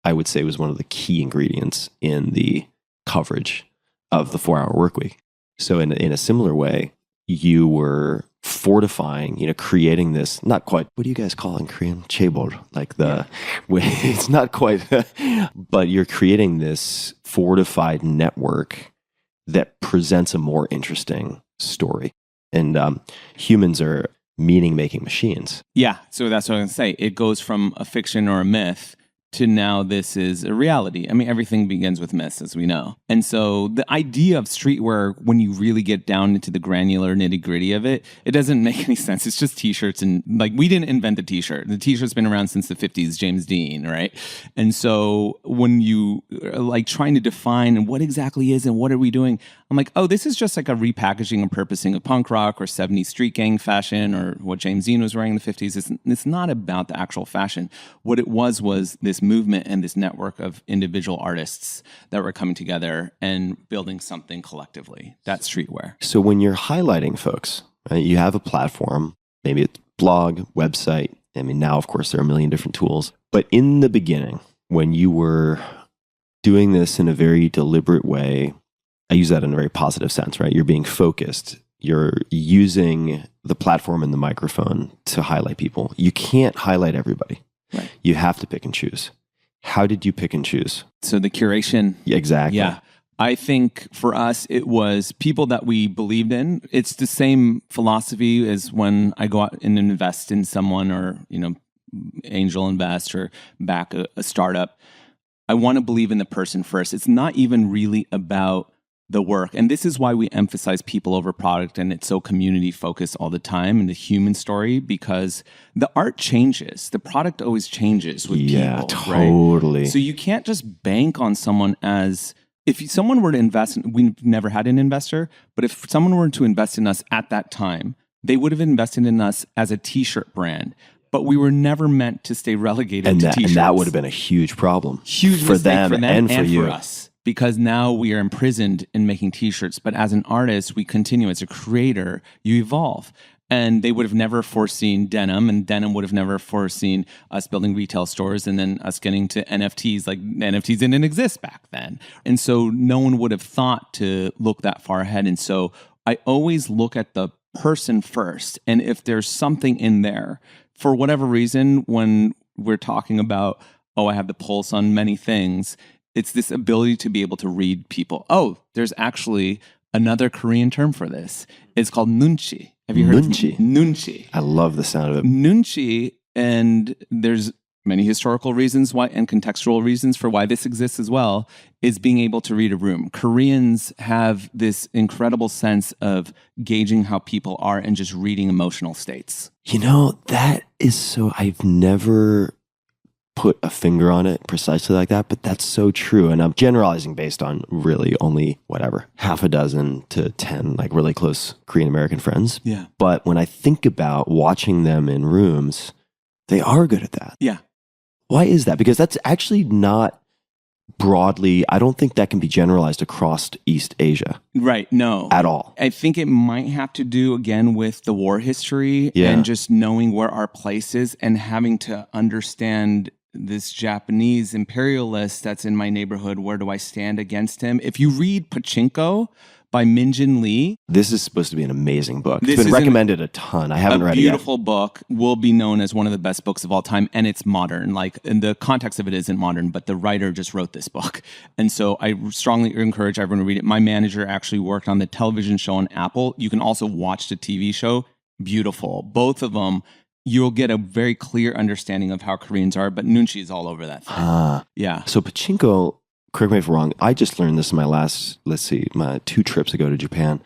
I would say, was one of the key ingredients in the coverage of the 4-Hour Workweek. So in a similar way, you were fortifying, creating this, not quite, what do you guys call in Korean? Chaebol, like it's not quite, but you're creating this fortified network that presents a more interesting story. And humans are meaning-making machines. Yeah, so that's what I was going to say. It goes from a fiction or a myth to now this is a reality. I mean, everything begins with myths, as we know. And so the idea of streetwear, when you really get down into the granular nitty-gritty of it, it doesn't make any sense. It's just T-shirts. And like, we didn't invent the T-shirt. The T-shirt's been around since the 50s, James Dean, right? And so when you are like trying to define what exactly is and what are we doing, I'm like, oh, this is just like a repackaging and purposing of punk rock or 70s street gang fashion or what James Dean was wearing in the 50s. It's not about the actual fashion. What it was this movement and this network of individual artists that were coming together and building something collectively. That's streetwear. So when you're highlighting folks, right, you have a platform, maybe it's blog, website. I mean, now, of course, there are a million different tools. But in the beginning, when you were doing this in a very deliberate way, I use that in a very positive sense, right? You're being focused. You're using the platform and the microphone to highlight people. You can't highlight everybody. Right. You have to pick and choose. How did you pick and choose? So the curation. Yeah, exactly. Yeah. I think for us, it was people that we believed in. It's the same philosophy as when I go out and invest in someone or, angel invest or back a startup. I want to believe in the person first. It's not even really about the work. And this is why we emphasize people over product, and it's so community focused all the time in the human story, because the art changes. The product always changes with people. Yeah, totally. Right? So you can't just bank on someone as, if someone were to invest, we've never had an investor, but if someone were to invest in us at that time, they would have invested in us as a t-shirt brand. But we were never meant to stay relegated to t-shirts. And that would have been a huge problem. Huge for them and for you. For us. Because now we are imprisoned in making t-shirts. But as an artist, we continue. As a creator, you evolve. And they would have never foreseen denim, and denim would have never foreseen us building retail stores and then us getting to NFTs. Like, NFTs didn't exist back then. And so no one would have thought to look that far ahead. And so I always look at the person first. And if there's something in there, for whatever reason, when we're talking about, I have the pulse on many things, it's this ability to be able to read people. Oh, there's actually another Korean term for this. It's called nunchi. Have you heard nunchi? Of nunchi. I love the sound of it. Nunchi, and there's many historical reasons why and contextual reasons for why this exists as well, is being able to read a room. Koreans have this incredible sense of gauging how people are and just reading emotional states. That is so, I've never put a finger on it precisely like that, but that's so true. And I'm generalizing based on really only half a dozen to 10 like really close Korean American friends. Yeah. But when I think about watching them in rooms, they are good at that. Yeah. Why is that? Because that's actually not broadly, I don't think that can be generalized across East Asia Right. No. at all. I think it might have to do again with the war history and just knowing where our place is and having to understand this Japanese imperialist that's in my neighborhood. Where do I stand against him? If you read Pachinko by Minjin Lee. This is supposed to be an amazing book. It's been recommended a ton. I haven't read it yet. A beautiful book, will be known as one of the best books of all time, and it's modern. Like, in the context of it isn't modern, but the writer just wrote this book. And so I strongly encourage everyone to read it. My manager actually worked on the television show on Apple. You can also watch the TV show. Beautiful. Both of them. You'll get a very clear understanding of how Koreans are, but nunchi is all over that thing. Yeah. So Pachinko, correct me if I'm wrong, I just learned this in my last, my 2 trips ago to Japan,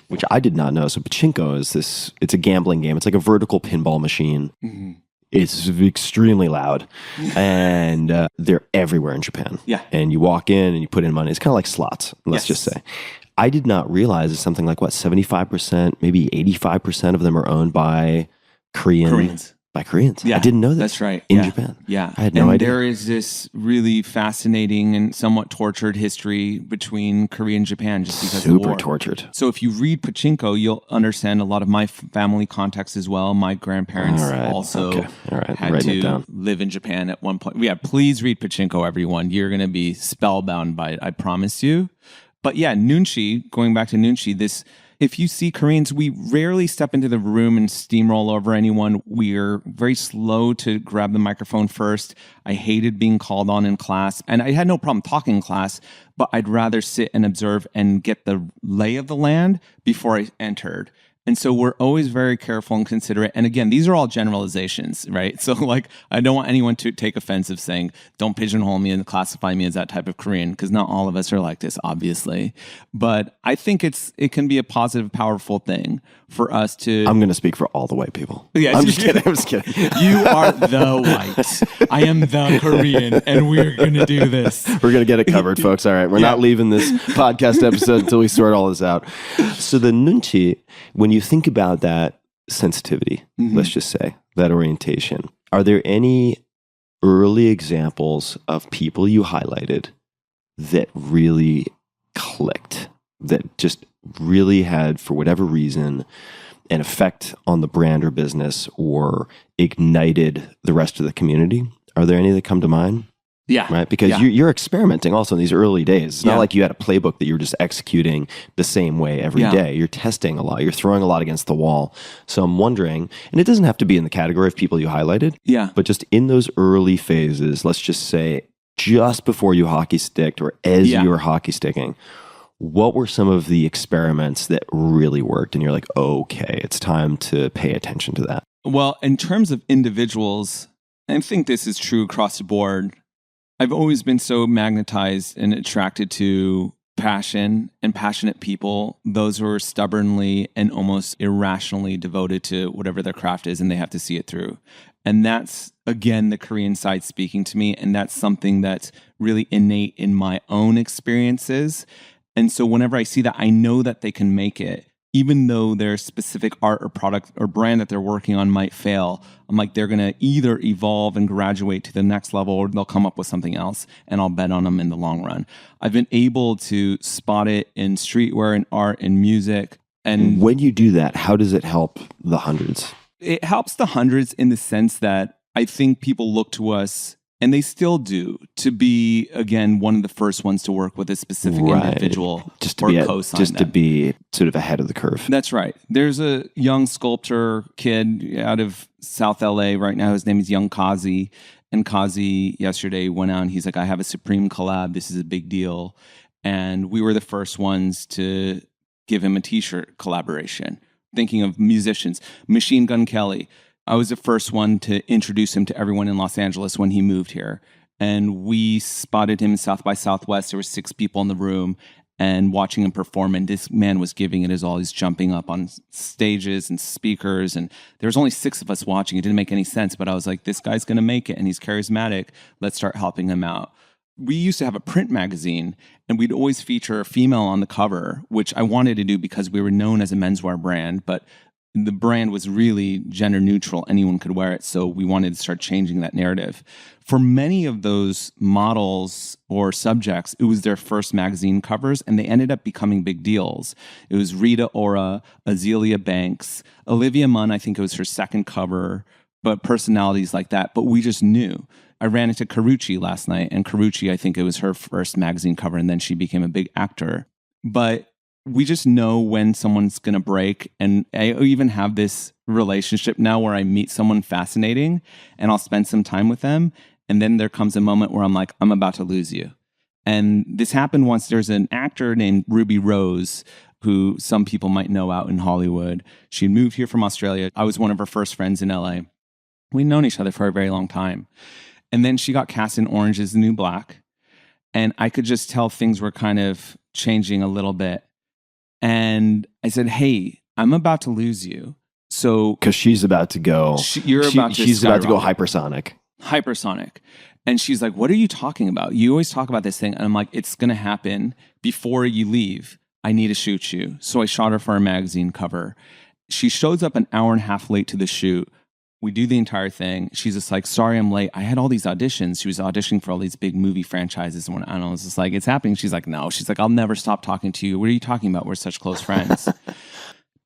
which I did not know. So Pachinko is it's a gambling game. It's like a vertical pinball machine. Mm-hmm. It's extremely loud, and they're everywhere in Japan. Yeah. And you walk in and you put in money. It's kind of like slots, let's just say. I did not realize it's something like, 75%, maybe 85% of them are owned by Koreans. By Koreans. Yeah, I didn't know that. That's right. In Japan. Yeah. I had no idea. There is this really fascinating and somewhat tortured history between Korea and Japan just because of the war. Super tortured. So if you read Pachinko, you'll understand a lot of my family context as well. My grandparents also had to live in Japan at one point. Yeah, please read Pachinko, everyone. You're going to be spellbound by it, I promise you. But yeah, nunchi, going back to nunchi, if you see Koreans, we rarely step into the room and steamroll over anyone. We're very slow to grab the microphone first. I hated being called on in class, and I had no problem talking in class, but I'd rather sit and observe and get the lay of the land before I entered. And so we're always very careful and considerate. And again, these are all generalizations, right? So I don't want anyone to take offense of saying, don't pigeonhole me and classify me as that type of Korean, because not all of us are like this, obviously. But I think it can be a positive, powerful thing for us to... I'm going to speak for all the white people. Yeah, I'm just kidding. You are the white. I am the Korean, and we're going to do this. We're going to get it covered, folks. All right. We're not leaving this podcast episode until we sort all this out. So the nunchi, when you think about that sensitivity, let's just say, that orientation, are there any early examples of people you highlighted that really clicked, that just really had, for whatever reason, an effect on the brand or business or ignited the rest of the community? Are there any that come to mind? Yeah. Right? Because you're experimenting also in these early days. It's not like you had a playbook that you were just executing the same way every day. You're testing a lot. You're throwing a lot against the wall. So I'm wondering, and it doesn't have to be in the category of people you highlighted, but just in those early phases, let's just say just before you hockey sticked or as you were hockey sticking, what were some of the experiments that really worked? And you're like, okay, it's time to pay attention to that. Well, in terms of individuals, I think this is true across the board. I've always been so magnetized and attracted to passion and passionate people, those who are stubbornly and almost irrationally devoted to whatever their craft is, and they have to see it through. And that's, again, the Korean side speaking to me, and that's something that's really innate in my own experiences. And so whenever I see that, I know that they can make it. Even though their specific art or product or brand that they're working on might fail, I'm like, they're going to either evolve and graduate to the next level or they'll come up with something else, and I'll bet on them in the long run. I've been able to spot it in streetwear and art and music. And when you do that, how does it help the hundreds? It helps the hundreds in the sense that I think people look to us, and they still do, to be, again, one of the first ones to work with a specific individual to be sort of ahead of the curve. That's right. There's a young sculptor kid out of South LA right now. His name is Young Kazi. And Kazi yesterday went out and he's like, I have a Supreme collab. This is a big deal. And we were the first ones to give him a t-shirt collaboration. Thinking of musicians, Machine Gun Kelly. I was the first one to introduce him to everyone in Los Angeles when he moved here. And we spotted him in South by Southwest. There were 6 people in the room and watching him perform. And this man was giving it his all. He's jumping up on stages and speakers. And there was only 6 of us watching. It didn't make any sense. But I was like, this guy's going to make it. And he's charismatic. Let's start helping him out. We used to have a print magazine, and we'd always feature a female on the cover, which I wanted to do because we were known as a menswear brand. But the brand was really gender neutral. Anyone could wear it. So we wanted to start changing that narrative. For many of those models or subjects, it was their first magazine covers, and they ended up becoming big deals. It was Rita Ora, Azealia Banks, Olivia Munn, I think it was her second cover, but personalities like that. But we just knew. I ran into Giroux last night, and Giroux, I think it was her first magazine cover, and then she became a big actor. But we just know when someone's going to break. And I even have this relationship now where I meet someone fascinating and I'll spend some time with them. And then there comes a moment where I'm like, I'm about to lose you. And this happened once. There's an actor named Ruby Rose, who some people might know out in Hollywood. She moved here from Australia. I was one of her first friends in LA. We'd known each other for a very long time. And then she got cast in Orange is the New Black. And I could just tell things were kind of changing a little bit. And I said, hey, I'm about to lose you. So, because she's about to go. She's about to go hypersonic. Hypersonic. And she's like, what are you talking about? You always talk about this thing. And I'm like, it's going to happen before you leave. I need to shoot you. So I shot her for a magazine cover. She shows up an hour and a half late to the shoot. We do the entire thing. She's just like, sorry, I'm late. I had all these auditions. She was auditioning for all these big movie franchises. And I was just like, it's happening. She's like, no. She's like, I'll never stop talking to you. What are you talking about? We're such close friends.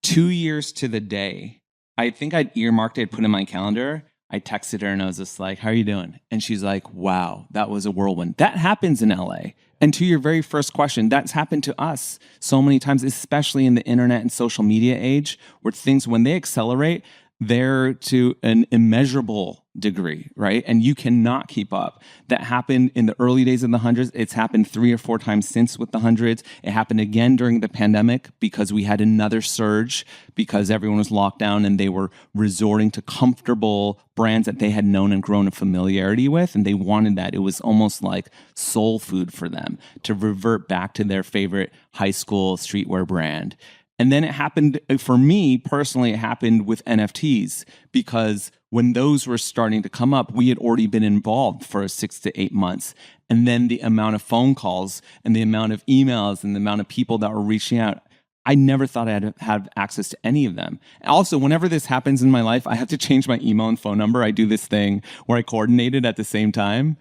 2 years to the day, I think I'd earmarked it, put in my calendar. I texted her and I was just like, how are you doing? And she's like, wow, that was a whirlwind. That happens in LA. And to your very first question, that's happened to us so many times, especially in the internet and social media age, where things, when they accelerate, they're to an immeasurable degree, right? And you cannot keep up. That happened in the early days of the hundreds. It's happened 3 or 4 times since with the hundreds. It happened again during the pandemic because we had another surge because everyone was locked down and they were resorting to comfortable brands that they had known and grown a familiarity with. And they wanted that. It was almost like soul food for them to revert back to their favorite high school streetwear brand. And then it happened, for me personally, it happened with NFTs because when those were starting to come up, we had already been involved for 6 to 8 months. And then the amount of phone calls and the amount of emails and the amount of people that were reaching out, I never thought I'd have access to any of them. Also, whenever this happens in my life, I have to change my email and phone number. I do this thing where I coordinate it at the same time,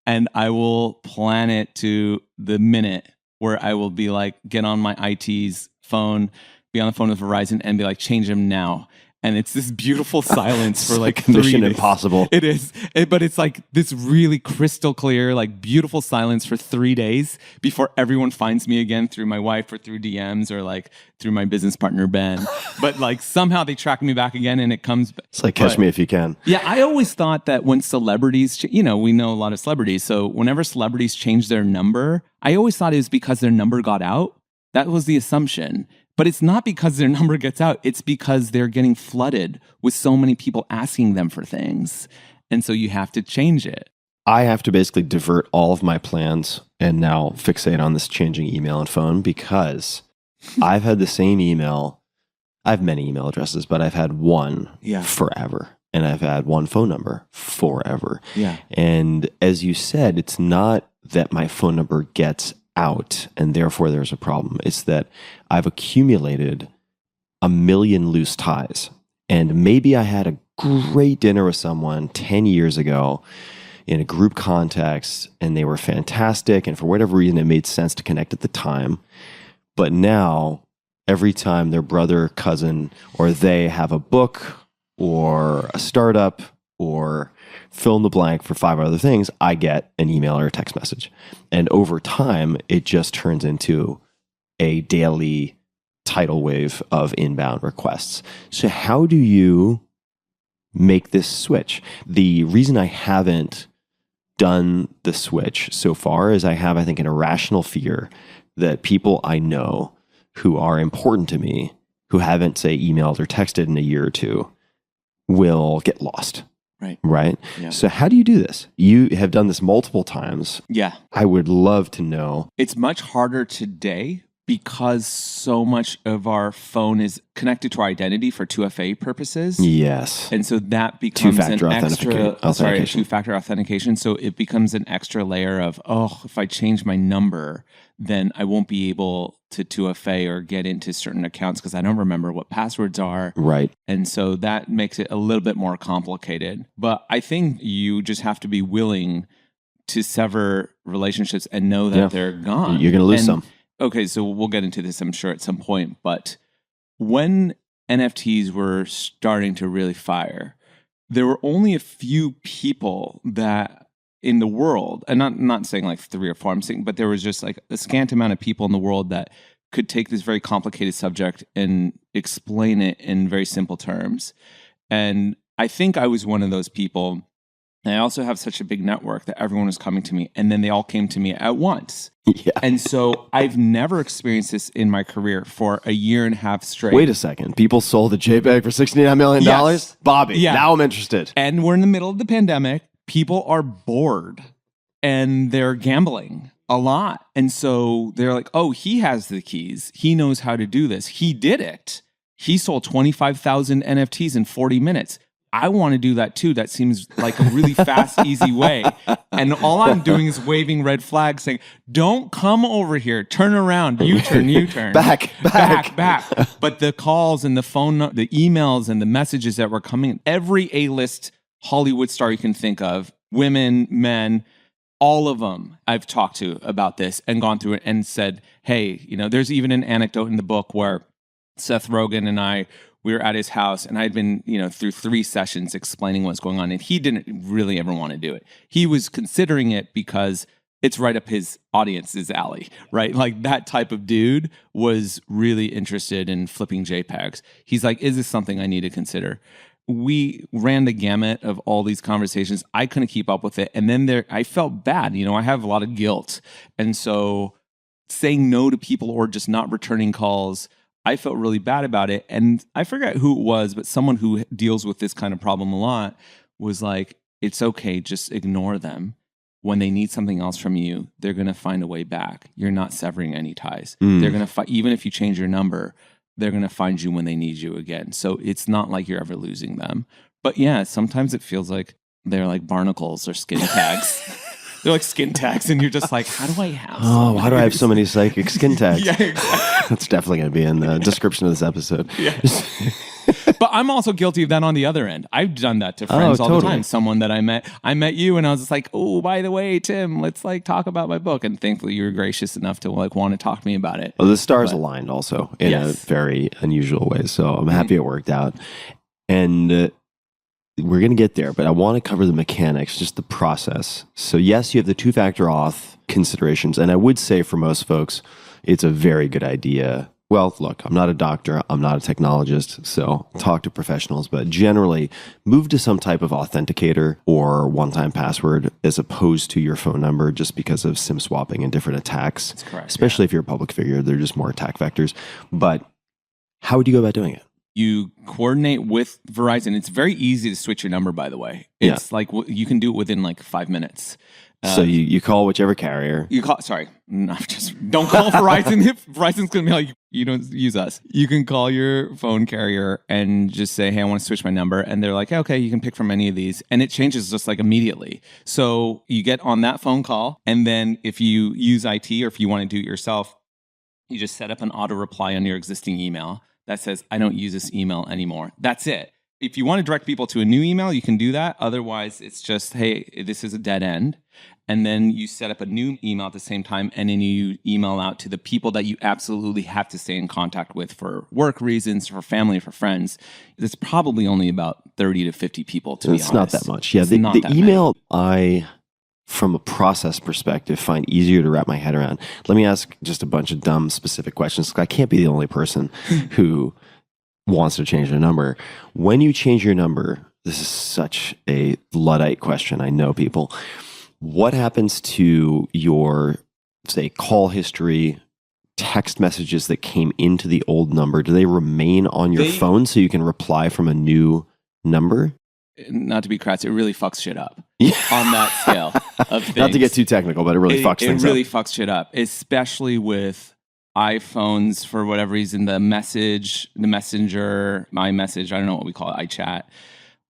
and I will plan it to the minute where I will be like, get on my IT's phone, be on the phone with Verizon and be like, change them now. And it's this beautiful silence for like 3 days. Impossible. It is. But it's like this really crystal clear, like beautiful silence for 3 days before everyone finds me again through my wife or through DMs or like through my business partner, Ben. But like somehow they track me back again and it comes. It's like catch me if you can. Yeah. I always thought that when celebrities, we know a lot of celebrities. So whenever celebrities change their number, I always thought it was because their number got out. That was the assumption. But it's not because their number gets out. It's because they're getting flooded with so many people asking them for things. And so you have to change it. I have to basically divert all of my plans and now fixate on this changing email and phone because I've had the same email. I have many email addresses, but I've had one forever. And I've had one phone number forever. Yeah. And as you said, it's not that my phone number gets out and therefore there's a problem. It's that I've accumulated a million loose ties. And maybe I had a great dinner with someone 10 years ago in a group context and they were fantastic. And for whatever reason, it made sense to connect at the time. But now every time their brother, cousin, or they have a book or a startup or fill in the blank for 5 other things, I get an email or a text message. And over time, it just turns into a daily tidal wave of inbound requests. So how do you make this switch? The reason I haven't done the switch so far is I have, I think, an irrational fear that people I know who are important to me, who haven't, say, emailed or texted in a year or two, will get lost. Right? Yeah. So how do you do this? You have done this multiple times. Yeah. I would love to know. It's much harder today because so much of our phone is connected to our identity for 2FA purposes. Yes. And so that becomes two-factor authentication. Two-factor authentication. So it becomes an extra layer of, if I change my number, then I won't be able to 2FA or get into certain accounts because I don't remember what passwords are. Right. And so that makes it a little bit more complicated. But I think you just have to be willing to sever relationships and know that they're gone. You're going to lose some. Okay, so we'll get into this, I'm sure, at some point. But when NFTs were starting to really fire, there were only a few people that in the world, and not saying like 3 or 4, I'm saying, but there was just like a scant amount of people in the world that could take this very complicated subject and explain it in very simple terms. And I think I was one of those people. And I also have such a big network that everyone was coming to me, and then they all came to me at once. Yeah. And so I've never experienced this in my career for a year and a half straight. Wait a second. People sold the JPEG for $69 million? Yes. Bobby, Yeah. now I'm interested. And we're in the middle of the pandemic. People are bored and they're gambling a lot. And so they're like, oh, he has the keys. He knows how to do this. He did it. He sold 25,000 NFTs in 40 minutes. I want to do that too. That seems like a really fast, easy way. And all I'm doing is waving red flags saying, don't come over here. Turn around. U-turn. Back. But the calls and the phone, the emails and the messages that were coming, every A-list Hollywood star you can think of, women, men, all of them I've talked to about this and gone through it and said, hey, there's even an anecdote in the book where Seth Rogen and we were at his house and I'd been, through 3 sessions explaining what's going on. And he didn't really ever want to do it. He was considering it because it's right up his audience's alley, right? Like that type of dude was really interested in flipping JPEGs. He's like, is this something I need to consider? We ran the gamut of all these conversations. I couldn't keep up with it. And then I felt bad. I have a lot of guilt. And so saying no to people or just not returning calls, I felt really bad about it. And I forget who it was, but someone who deals with this kind of problem a lot was like, it's okay, just ignore them. When they need something else from you, they're going to find a way back. You're not severing any ties. They're going to even if you change your number, they're going to find you when they need you again. So it's not like you're ever losing them. But yeah, sometimes it feels like they're like barnacles or skin tags. They're like skin tags, and you're just like, how do I have some? Why do I have so many psychic skin tags? Yeah, exactly. That's definitely going to be in the description of this episode. Yeah. But I'm also guilty of that on the other end. I've done that to friends all the time. Someone that I met you, and I was just like, oh, by the way, Tim, let's like talk about my book. And thankfully, you were gracious enough to like want to talk to me about it. Well, the stars aligned also in a very unusual way. So I'm happy it worked out. And we're going to get there, but I want to cover the mechanics, just the process. So yes, you have the 2-factor auth considerations. And I would say for most folks, it's a very good idea. Well, look, I'm not a doctor. I'm not a technologist. So talk to professionals, but generally move to some type of authenticator or one-time password as opposed to your phone number just because of SIM swapping and different attacks. That's correct. Especially if you're a public figure, they're just more attack vectors. But how would you go about doing it? You coordinate with Verizon. It's very easy to switch your number, by the way. It's like you can do it within like 5 minutes. So you call whichever carrier. Don't call Verizon. If Verizon's going to be like, you don't use us. You can call your phone carrier and just say, hey, I want to switch my number. And they're like, okay, you can pick from any of these. And it changes just like immediately. So you get on that phone call. And then if you use IT or if you want to do it yourself, you just set up an auto reply on your existing email that says, I don't use this email anymore. That's it. If you want to direct people to a new email, you can do that. Otherwise, it's just, hey, this is a dead end. And then you set up a new email at the same time, and then you email out to the people that you absolutely have to stay in contact with for work reasons, for family, for friends. It's probably only about 30 to 50 people, to be honest. It's not that much. Yeah, the email from a process perspective, find easier to wrap my head around. Let me ask just a bunch of dumb, specific questions. I can't be the only person who wants to change their number. When you change your number, this is such a Luddite question. I know people. What happens to your, say, call history, text messages that came into the old number? Do they remain on your phone so you can reply from a new number? Not to be crass, it really fucks shit up on that scale of things. Not to get too technical, but it really fucks things up. It really fucks shit up, especially with iPhones for whatever reason, the messenger, iMessage, I don't know what we call it, iChat,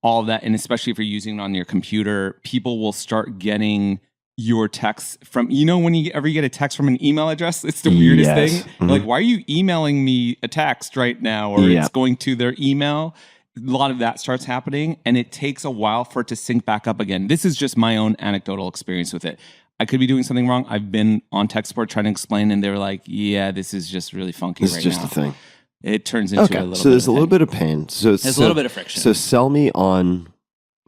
all of that. And especially if you're using it on your computer, people will start getting your texts from, when you ever get a text from an email address, it's the weirdest thing. Mm-hmm. Like, why are you emailing me a text right now? Or it's going to their email. A lot of that starts happening, and it takes a while for it to sync back up again. This is just my own anecdotal experience with it. I could be doing something wrong. I've been on tech support trying to explain, and they're like, yeah, this is just really funky right now. This is just a thing. It turns into a little bit so there's of a little bit of pain. There's a little bit of friction. So sell me on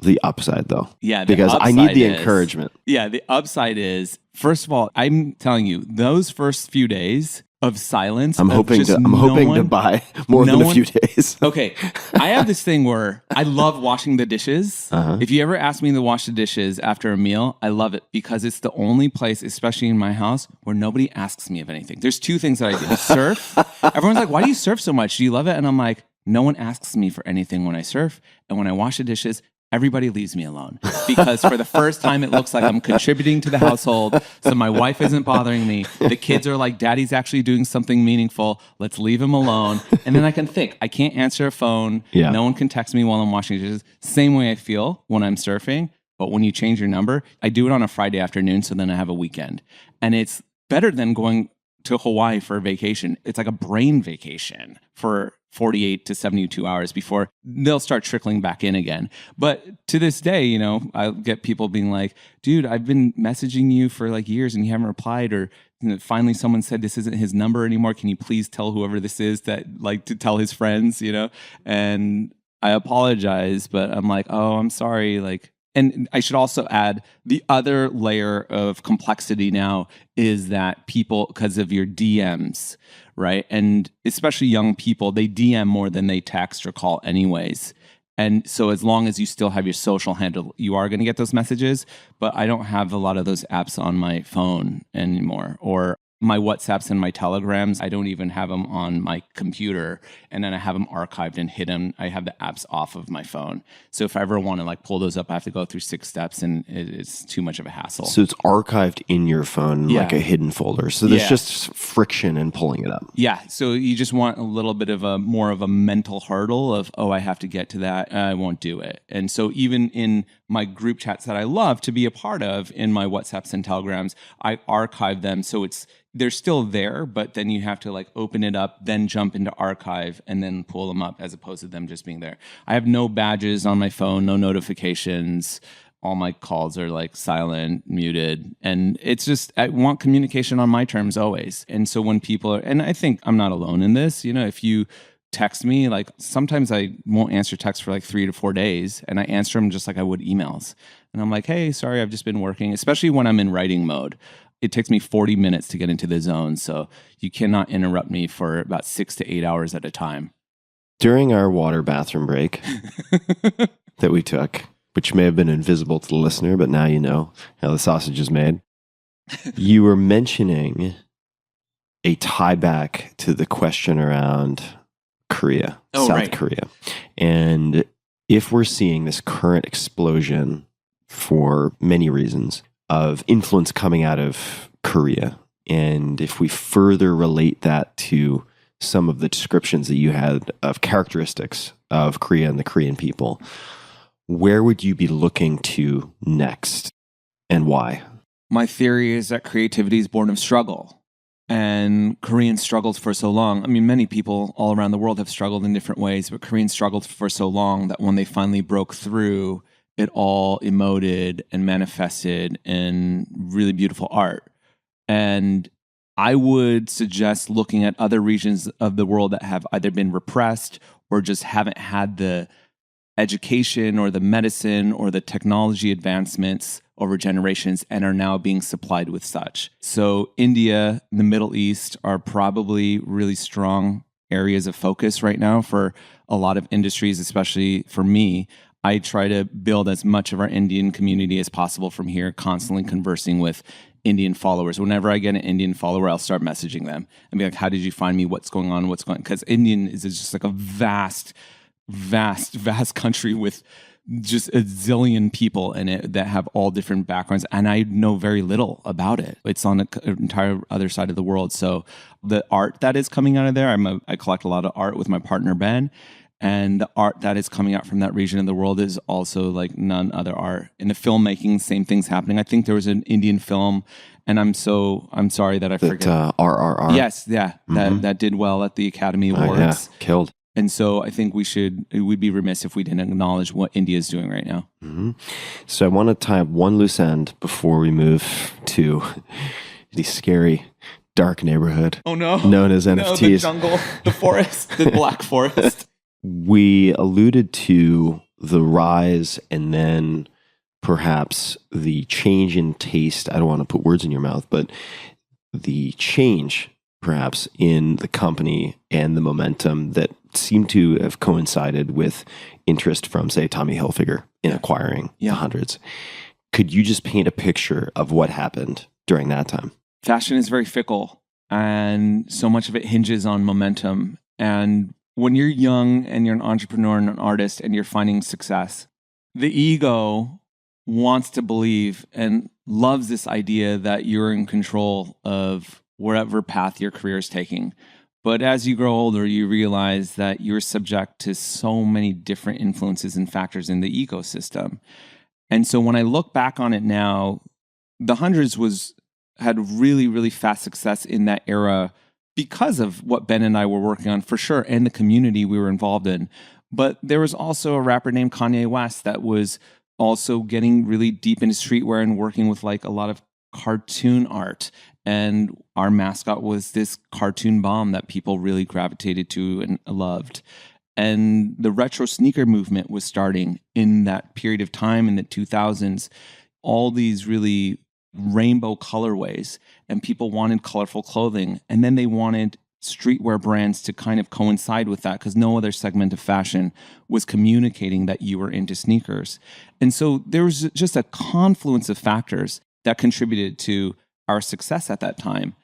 the upside, though. Yeah, because I need the encouragement. Yeah, the upside is, first of all, I'm telling you, those first few days of silence. I'm hoping to buy more than a few days. Okay, I have this thing where I love washing the dishes. If you ever ask me to wash the dishes after a meal, I love it because it's the only place, especially in my house, where nobody asks me of anything. There's two things that I do: surf. Everyone's like, "Why do you surf so much? Do you love it?" And I'm like, no one asks me for anything when I surf, and when I wash the dishes, everybody leaves me alone because for the first time, it looks like I'm contributing to the household. So my wife isn't bothering me. The kids are like, Daddy's actually doing something meaningful. Let's leave him alone. And then I can think. I can't answer a phone. Yeah. No one can text me while I'm washing dishes. Same way I feel when I'm surfing. But when you change your number, I do it on a Friday afternoon. So then I have a weekend. And it's better than going to Hawaii for a vacation. It's like a brain vacation for 48 to 72 hours before they'll start trickling back in again. But to this day, I get people being like, dude, I've been messaging you for like years and you haven't replied, or finally someone said this isn't his number anymore. Can you please tell whoever this is that to tell his friends, And I apologize, but I'm like, oh, I'm sorry. And I should also add the other layer of complexity now is that people, because of your DMs, right? And especially young people, they DM more than they text or call anyways. And so as long as you still have your social handle, you are going to get those messages. But I don't have a lot of those apps on my phone anymore, or my WhatsApps and my Telegrams. I don't even have them on my computer, and then I have them archived and hidden. I have the apps off of my phone. So if I ever want to pull those up, I have to go through 6 steps, and it's too much of a hassle. So it's archived in your phone, like a hidden folder. So there's just friction in pulling it up. Yeah. So you just want a little bit of more of a mental hurdle of, oh, I have to get to that. I won't do it. And so even in my group chats that I love to be a part of in my WhatsApps and Telegrams, I archive them. So they're still there, but then you have to open it up, then jump into archive and then pull them up, as opposed to them just being there. I have no badges on my phone, no notifications. All my calls are silent, muted. And it's just, I want communication on my terms always. And so when people and I think I'm not alone in this, if you text me, sometimes I won't answer texts for 3 to 4 days, and I answer them just like I would emails. And I'm like, hey, sorry, I've just been working, especially when I'm in writing mode. It takes me 40 minutes to get into the zone, so you cannot interrupt me for about 6 to 8 hours at a time. During our water bathroom break that we took, which may have been invisible to the listener, but now you know how the sausage is made, you were mentioning a tie back to the question around Korea, South Korea. And if we're seeing this current explosion for many reasons of influence coming out of Korea, and if we further relate that to some of the descriptions that you had of characteristics of Korea and the Korean people, where would you be looking to next and why? My theory is that creativity is born of struggle. And Koreans struggled for so long. I mean, many people all around the world have struggled in different ways, but Koreans struggled for so long that when they finally broke through, it all emoted and manifested in really beautiful art. And I would suggest looking at other regions of the world that have either been repressed or just haven't had the education or the medicine or the technology advancements over generations and are now being supplied with such. So India, the Middle East are probably really strong areas of focus right now for a lot of industries, especially for me. I try to build as much of our Indian community as possible from here, constantly conversing with Indian followers. Whenever I get an Indian follower, I'll start messaging them and be like, how did you find me? What's going on? Because Indian is just a vast country with just a zillion people in it that have all different backgrounds. And I know very little about it. It's on the entire other side of the world. So the art that is coming out of there, I collect a lot of art with my partner, Ben. And the art that is coming out from that region of the world is also like none other art. In the filmmaking, same thing's happening. I think there was an Indian film, and I'm sorry that I forget. RRR. Yes, yeah, that did well at the Academy Awards. Yeah, killed. And so I think we'd be remiss if we didn't acknowledge what India is doing right now. Mm-hmm. So I want to tie up one loose end before we move to the scary, dark neighborhood. Oh no. Known as NFTs. No, the jungle, the forest, the black forest. We alluded to the rise and then perhaps the change in taste. I don't want to put words in your mouth, but the change perhaps in the company and the momentum that seemed to have coincided with interest from, say, Tommy Hilfiger in acquiring the hundreds. Could you just paint a picture of what happened during that time? Fashion is very fickle, and so much of it hinges on momentum. And when you're young and you're an entrepreneur and an artist and you're finding success, the ego wants to believe and loves this idea that you're in control of wherever path your career is taking. But as you grow older, you realize that you're subject to so many different influences and factors in the ecosystem. And so when I look back on it now, the hundreds had really, really fast success in that era because of what Ben and I were working on for sure, and the community we were involved in. But there was also a rapper named Kanye West that was also getting really deep into streetwear and working with like a lot of cartoon art. And our mascot was this cartoon bomb that people really gravitated to and loved. And the retro sneaker movement was starting in that period of time in the 2000s. All these really rainbow colorways, and people wanted colorful clothing. And then they wanted streetwear brands to kind of coincide with that, because no other segment of fashion was communicating that you were into sneakers. And so there was just a confluence of factors that contributed to our success at that time.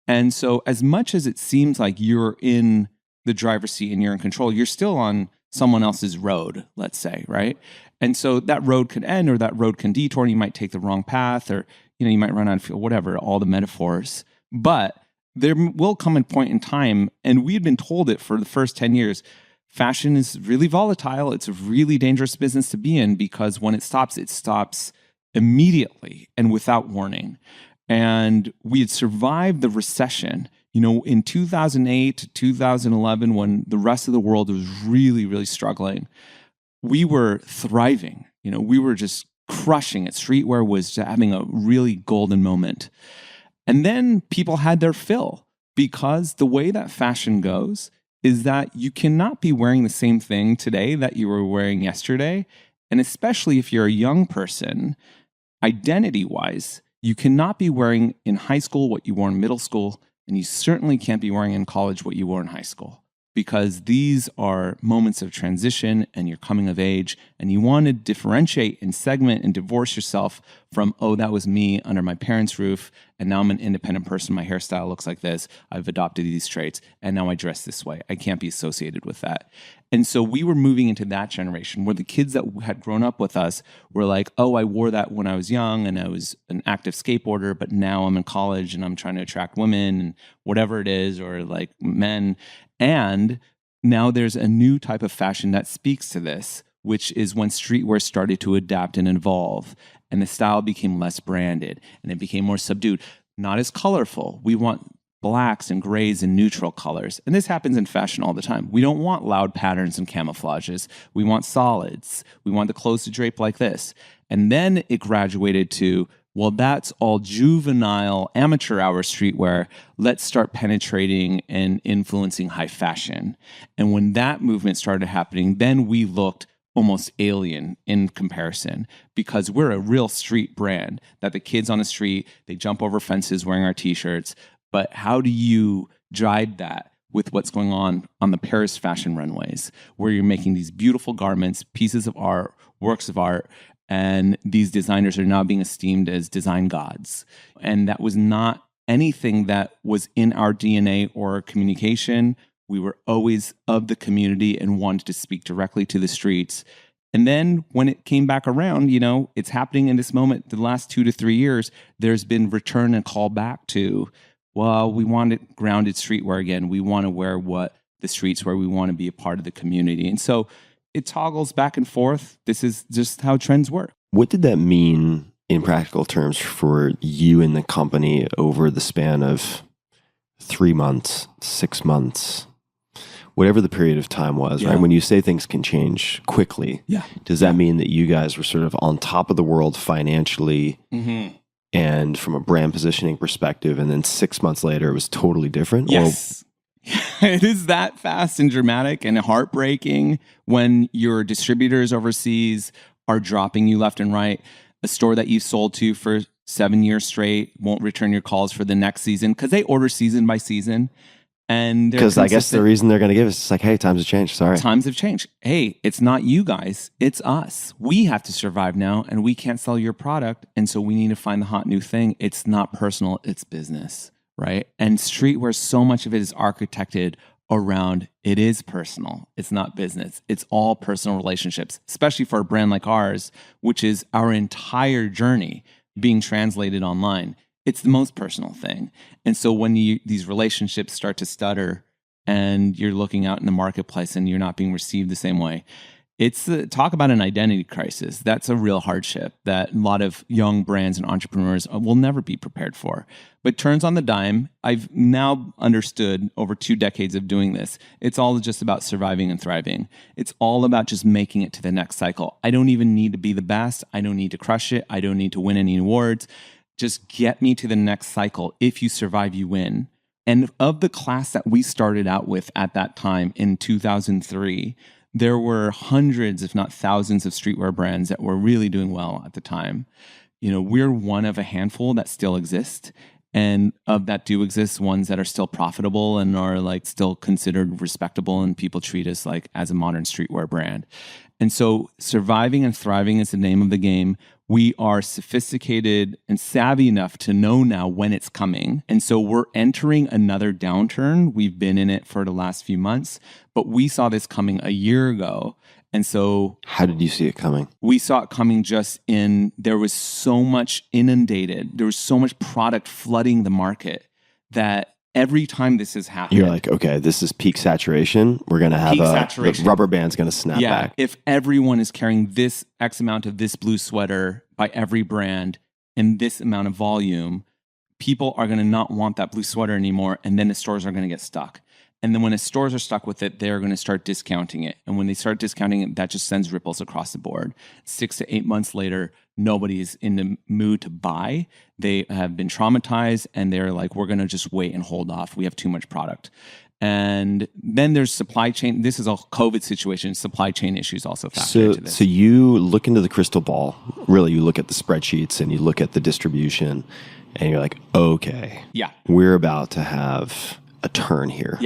And so as much as it seems like you're in the driver's seat and you're in control, you're still on someone else's road, let's say, right? And so that road could end, or that road can detour, and you might take the wrong path, or you might run out of fuel, whatever, all the metaphors. But there will come a point in time, and we had been told it for the first 10 years, fashion is really volatile. It's a really dangerous business to be in, because when it stops immediately and without warning. And we had survived the recession, in 2008 to 2011, when the rest of the world was really, really struggling. We were thriving. We were just crushing it. Streetwear was having a really golden moment. And then people had their fill, because the way that fashion goes is that you cannot be wearing the same thing today that you were wearing yesterday. And especially if you're a young person, identity-wise, you cannot be wearing in high school what you wore in middle school, and you certainly can't be wearing in college what you wore in high school, because these are moments of transition and you're coming of age, and you want to differentiate and segment and divorce yourself from, that was me under my parents' roof, and now I'm an independent person. My hairstyle looks like this. I've adopted these traits, and now I dress this way. I can't be associated with that. And so we were moving into that generation where the kids that had grown up with us were like, I wore that when I was young and I was an active skateboarder, but now I'm in college and I'm trying to attract women and whatever it is, or like men. And now there's a new type of fashion that speaks to this, which is when streetwear started to adapt and evolve, and the style became less branded and it became more subdued, not as colorful. We want blacks and grays and neutral colors. And this happens in fashion all the time. We don't want loud patterns and camouflages. We want solids. We want the clothes to drape like this. And then it graduated to, that's all juvenile amateur hour streetwear. Let's start penetrating and influencing high fashion. And when that movement started happening, then we looked almost alien in comparison, because we're a real street brand that the kids on the street, they jump over fences wearing our t-shirts. But how do you jibe that with what's going on the Paris fashion runways, where you're making these beautiful garments, pieces of art, works of art, and these designers are now being esteemed as design gods? And that was not anything that was in our DNA or communication. We were always of the community and wanted to speak directly to the streets. And then when it came back around, it's happening in this moment, the last 2 to 3 years, there's been return and call back to, we want it grounded streetwear again. We want to wear what the streets, where we want to be a part of the community. And so it toggles back and forth. This is just how trends work. What did that mean in practical terms for you and the company over the span of 3 months, 6 months, whatever the period of time was, right? When you say things can change quickly, does that mean that you guys were sort of on top of the world financially and from a brand positioning perspective, and then 6 months later it was totally different? Yes. It is that fast and dramatic and heartbreaking when your distributors overseas are dropping you left and right. A store that you sold to for 7 years straight won't return your calls for the next season because they order season by season. And because I guess the reason they're going to give us is like, hey, times have changed. Sorry. Times have changed. Hey, it's not you guys. It's us. We have to survive now and we can't sell your product. And so we need to find the hot new thing. It's not personal. It's business, right? And streetwear, so much of it is architected around it is personal. It's not business. It's all personal relationships, especially for a brand like ours, which is our entire journey being translated online. It's the most personal thing. And so when these relationships start to stutter and you're looking out in the marketplace and you're not being received the same way, it's talk about an identity crisis. That's a real hardship that a lot of young brands and entrepreneurs will never be prepared for. But turns on the dime, I've now understood over 2 decades of doing this, it's all just about surviving and thriving. It's all about just making it to the next cycle. I don't even need to be the best. I don't need to crush it. I don't need to win any awards. Just get me to the next cycle. If you survive, you win. And of the class that we started out with at that time in 2003, there were hundreds, if not thousands, of streetwear brands that were really doing well at the time. You know, we're one of a handful that still exist. And of that do exist, ones that are still profitable and are like still considered respectable and people treat us like as a modern streetwear brand. And so surviving and thriving is the name of the game. We are sophisticated and savvy enough to know now when it's coming. And so we're entering another downturn. We've been in it for the last few months, but we saw this coming a year ago. And so how did you see it coming? We saw it coming just in, there was so much inundated. There was so much product flooding the market that every time this has happened, you're like, okay, this is peak saturation. We're going to have the rubber band's going to snap back. If everyone is carrying this X amount of this blue sweater by every brand in this amount of volume, people are going to not want that blue sweater anymore. And then the stores are going to get stuck. And then when the stores are stuck with it, they're going to start discounting it. And when they start discounting it, that just sends ripples across the board. 6 to 8 months later, nobody is in the mood to buy. They have been traumatized and they're like, we're going to just wait and hold off. We have too much product. And then there's supply chain. This is a COVID situation. Supply chain issues also factor into this. So you look into the crystal ball. Really, you look at the spreadsheets and you look at the distribution and you're like, okay, we're about to have a turn here.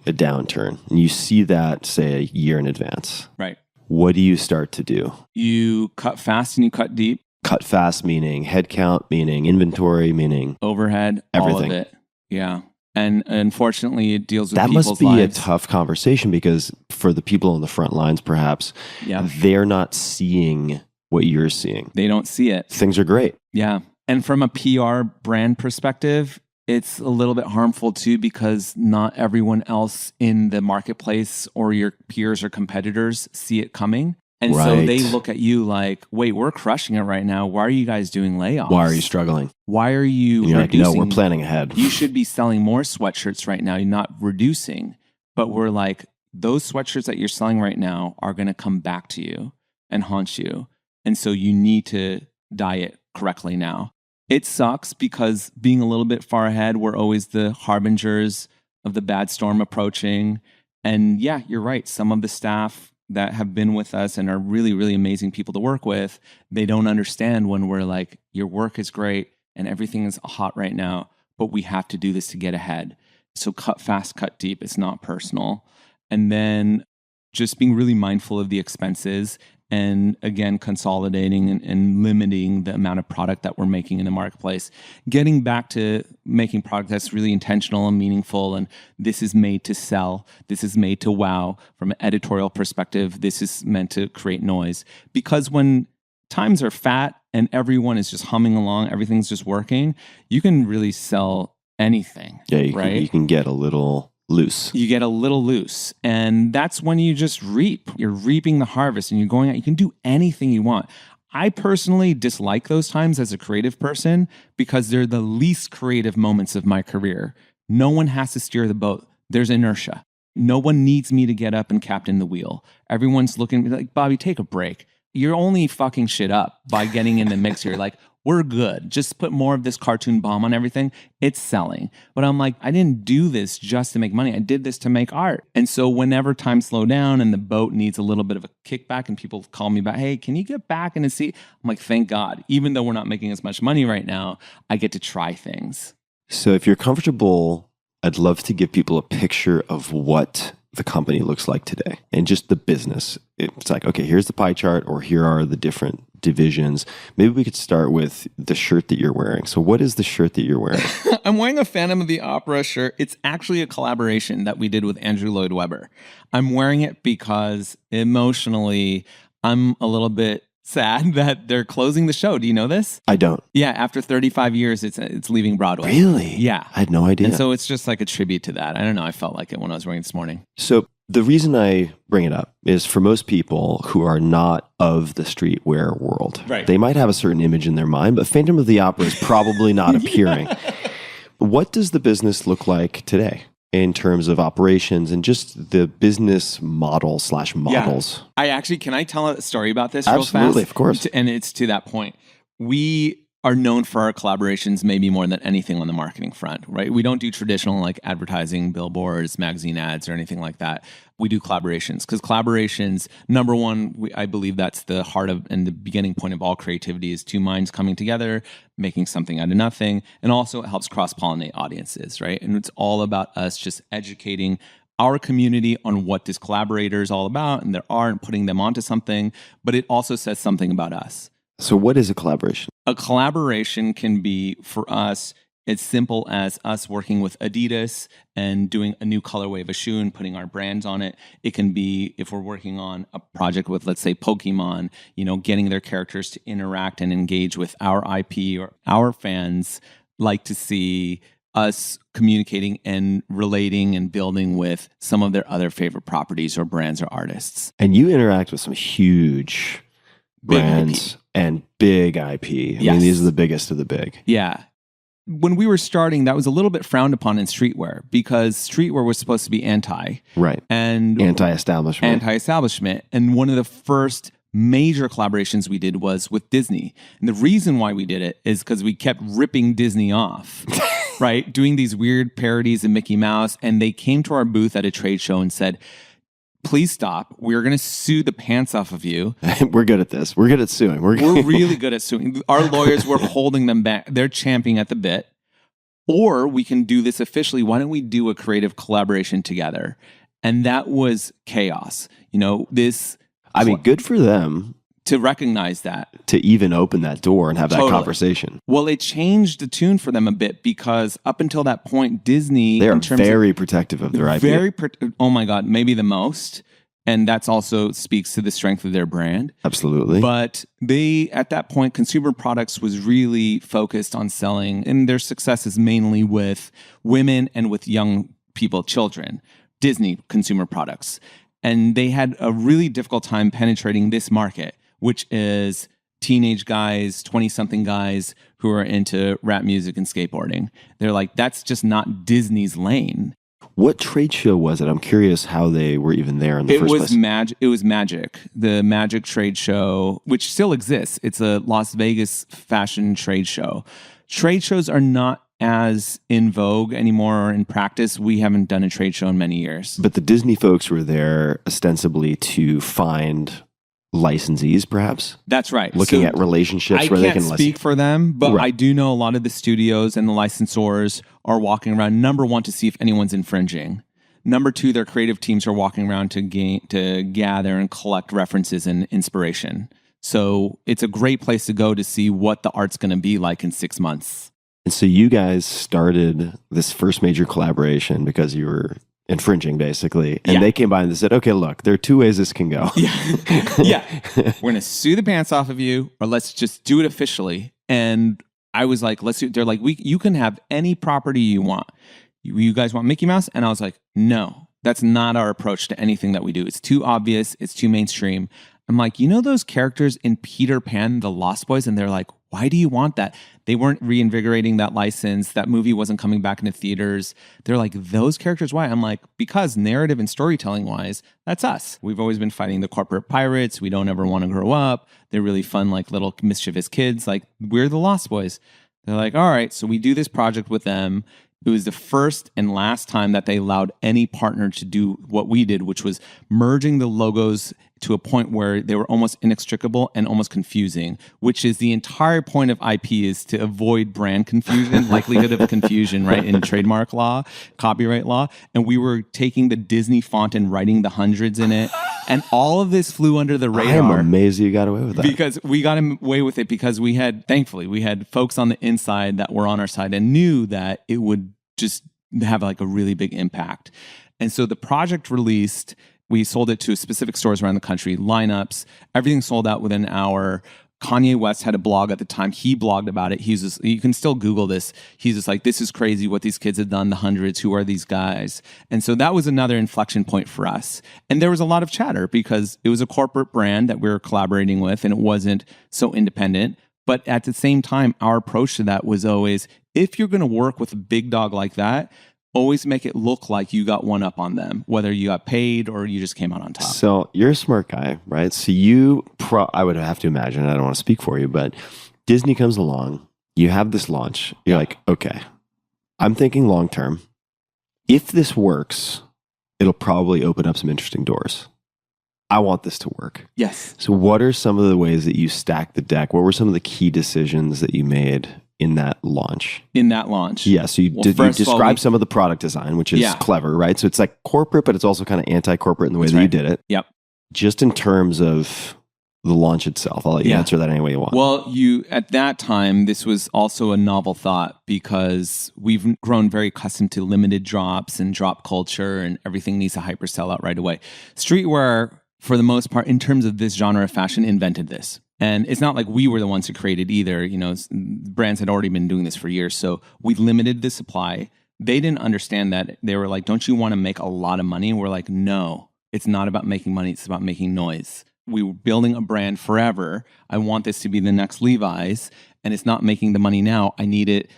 A downturn. And you see that, say, a year in advance. Right. What do you start to do? You cut fast and you cut deep. Cut fast meaning headcount, meaning inventory, meaning overhead, everything. All of it. Yeah. And unfortunately, it deals with that people's must be lives. a tough conversation because for the people on the front lines, perhaps, they're not seeing what you're seeing. They don't see it. Things are great. Yeah. And from a PR brand perspective, it's a little bit harmful too because not everyone else in the marketplace or your peers or competitors see it coming. And so they look at you like, wait, we're crushing it right now. Why are you guys doing layoffs? Why are you struggling? Why are you and you're reducing? Like, no, we're planning ahead. You should be selling more sweatshirts right now. You're not reducing. But we're like, those sweatshirts that you're selling right now are going to come back to you and haunt you. And so you need to diet correctly now. It sucks because being a little bit far ahead, we're always the harbingers of the bad storm approaching. And yeah, you're right. Some of the staff that have been with us and are really, really amazing people to work with, they don't understand when we're like, your work is great and everything is hot right now, but we have to do this to get ahead. So cut fast, cut deep. It's not personal. And then just being really mindful of the expenses and again, consolidating and limiting the amount of product that we're making in the marketplace. Getting back to making product that's really intentional and meaningful, and this is made to sell. This is made to wow. From an editorial perspective, this is meant to create noise. Because when times are fat and everyone is just humming along, everything's just working, you can really sell anything. Yeah, right? You can get a little loose. You get a little loose. And that's when you just reap. You're reaping the harvest and you're going out. You can do anything you want. I personally dislike those times as a creative person because they're the least creative moments of my career. No one has to steer the boat. There's inertia. No one needs me to get up and captain the wheel. Everyone's looking at me like, Bobby, take a break. You're only fucking shit up by getting in the mix here. Like, we're good. Just put more of this cartoon bomb on everything. It's selling. But I'm like, I didn't do this just to make money. I did this to make art. And so whenever times slow down and the boat needs a little bit of a kickback and people call me back, hey, can you get back in a seat? I'm like, thank God. Even though we're not making as much money right now, I get to try things. So if you're comfortable, I'd love to give people a picture of what the company looks like today and just the business. It's like, okay, here's the pie chart, or here are the different divisions. Maybe we could start with the shirt that you're wearing. So what is the shirt that you're wearing? I'm wearing a Phantom of the Opera shirt. It's actually a collaboration that we did with Andrew Lloyd Webber. I'm wearing it because emotionally, I'm a little bit sad that they're closing the show. Do you know this? I don't. Yeah, after 35 years, it's leaving Broadway. Really? Yeah. I had no idea. And so it's just like a tribute to that. I don't know. I felt like it when I was wearing it this morning. So the reason I bring it up is for most people who are not of the streetwear world, Right. They might have a certain image in their mind, but Phantom of the Opera is probably not appearing. What does the business look like today in terms of operations and just the business model / models? Yeah. Can I tell a story about this Absolutely, real fast? of course. And it's to that point. We are known for our collaborations maybe more than anything on the marketing front, right? We don't do traditional like advertising, billboards, magazine ads, or anything like that. We do collaborations because collaborations, number one, I believe that's the heart of and the beginning point of all creativity is two minds coming together, making something out of nothing. And also it helps cross-pollinate audiences, right? And it's all about us just educating our community on what this collaborator is all about and their art and putting them onto something, but it also says something about us. So what is a collaboration? A collaboration can be, for us, as simple as us working with Adidas and doing a new colorway of a shoe and putting our brands on it. It can be if we're working on a project with, let's say, Pokemon, getting their characters to interact and engage with our IP, or our fans like to see us communicating and relating and building with some of their other favorite properties or brands or artists. And you interact with some huge brands and big IP. I mean, these are the biggest of the big. Yeah. When we were starting, that was a little bit frowned upon in streetwear because streetwear was supposed to be Right. And anti-establishment. And one of the first major collaborations we did was with Disney. And the reason why we did it is because we kept ripping Disney off, right? Doing these weird parodies of Mickey Mouse. And they came to our booth at a trade show and said, please stop. We're going to sue the pants off of you. We're good at this. We're good at suing. We're really good at suing. Our lawyers were holding them back. They're champing at the bit. Or we can do this officially. Why don't we do a creative collaboration together? And that was chaos. Good for them to recognize that. To even open that door and have that conversation. Well, it changed the tune for them a bit because up until that point, Disney... They are very protective of their IP. Oh my God, maybe the most. And that's also speaks to the strength of their brand. Absolutely. But they, at that point, consumer products was really focused on selling, and their success is mainly with women and with young people, children. Disney consumer products. And they had a really difficult time penetrating this market, which is teenage guys, 20-something guys who are into rap music and skateboarding. They're like, that's just not Disney's lane. What trade show was it? I'm curious how they were even there in the first place. It was Magic, the Magic trade show, which still exists. It's a Las Vegas fashion trade show. Trade shows are not as in vogue anymore or in practice. We haven't done a trade show in many years. But the Disney folks were there ostensibly to find licensees, perhaps? That's right. Looking at relationships where they can... I can't speak for them, but I do know a lot of the studios and the licensors are walking around, number one, to see if anyone's infringing. Number two, their creative teams are walking around to gather and collect references and inspiration. So it's a great place to go to see what the art's going to be like in 6 months. And so you guys started this first major collaboration because you were infringing, basically. And they came by and they said, okay, look, there are two ways this can go. Yeah. We're going to sue the pants off of you, or let's just do it officially. And I was like, let's do it. They're like, you can have any property you want. You guys want Mickey Mouse? And I was like, no, that's not our approach to anything that we do. It's too obvious. It's too mainstream. I'm like, you know those characters in Peter Pan, the Lost Boys? And they're like, why do you want that? They weren't reinvigorating that license. That movie wasn't coming back into theaters. They're like, those characters, why? I'm like, because narrative and storytelling wise, that's us. We've always been fighting the corporate pirates. We don't ever want to grow up. They're really fun, like little mischievous kids. Like, we're the Lost Boys. They're like, all right, so we do this project with them. It was the first and last time that they allowed any partner to do what we did, which was merging the logos to a point where they were almost inextricable and almost confusing, which is the entire point of IP, is to avoid brand confusion, likelihood of confusion, right, in trademark law, copyright law. And we were taking the Disney font and writing the hundreds in it. And all of this flew under the radar. I am amazed you got away with that. Because we got away with it because thankfully, we had folks on the inside that were on our side and knew that it would just have like a really big impact. And so the project released, we sold it to specific stores around the country, lineups, everything sold out within an hour. Kanye West had a blog at the time. He blogged about it. He's just, you can still Google this. He's just like, this is crazy what these kids have done, the hundreds, who are these guys? And so that was another inflection point for us. And there was a lot of chatter because it was a corporate brand that we were collaborating with and it wasn't so independent. But at the same time, our approach to that was always, if you're going to work with a big dog like that, always make it look like you got one up on them, whether you got paid or you just came out on top. So you're a smart guy, right? So I would have to imagine, I don't want to speak for you, but Disney comes along, you have this launch, you're like, okay, I'm thinking long term. If this works, it'll probably open up some interesting doors. I want this to work. Yes. So what are some of the ways that you stacked the deck? What were some of the key decisions that you made in that launch? Yeah, so you described some of the product design, which is clever, right? So it's like corporate, but it's also kind of anti-corporate in the way that you did it. Yep. Just in terms of the launch itself, I'll let you answer that any way you want. Well, at that time, this was also a novel thought because we've grown very accustomed to limited drops and drop culture and everything needs to hyper sell out right away. Streetwear, for the most part, in terms of this genre of fashion, invented this. And it's not like we were the ones who created either. You know, brands had already been doing this for years. So we limited the supply. They didn't understand that. They were like, don't you want to make a lot of money? And we're like, no, it's not about making money. It's about making noise. We were building a brand forever. I want this to be the next Levi's. And it's not making the money now. I need it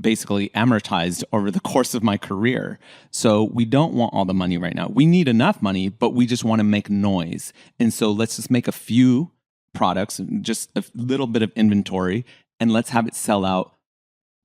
basically amortized over the course of my career. So we don't want all the money right now. We need enough money, but we just want to make noise. And so let's just make a few products, just a little bit of inventory, and let's have it sell out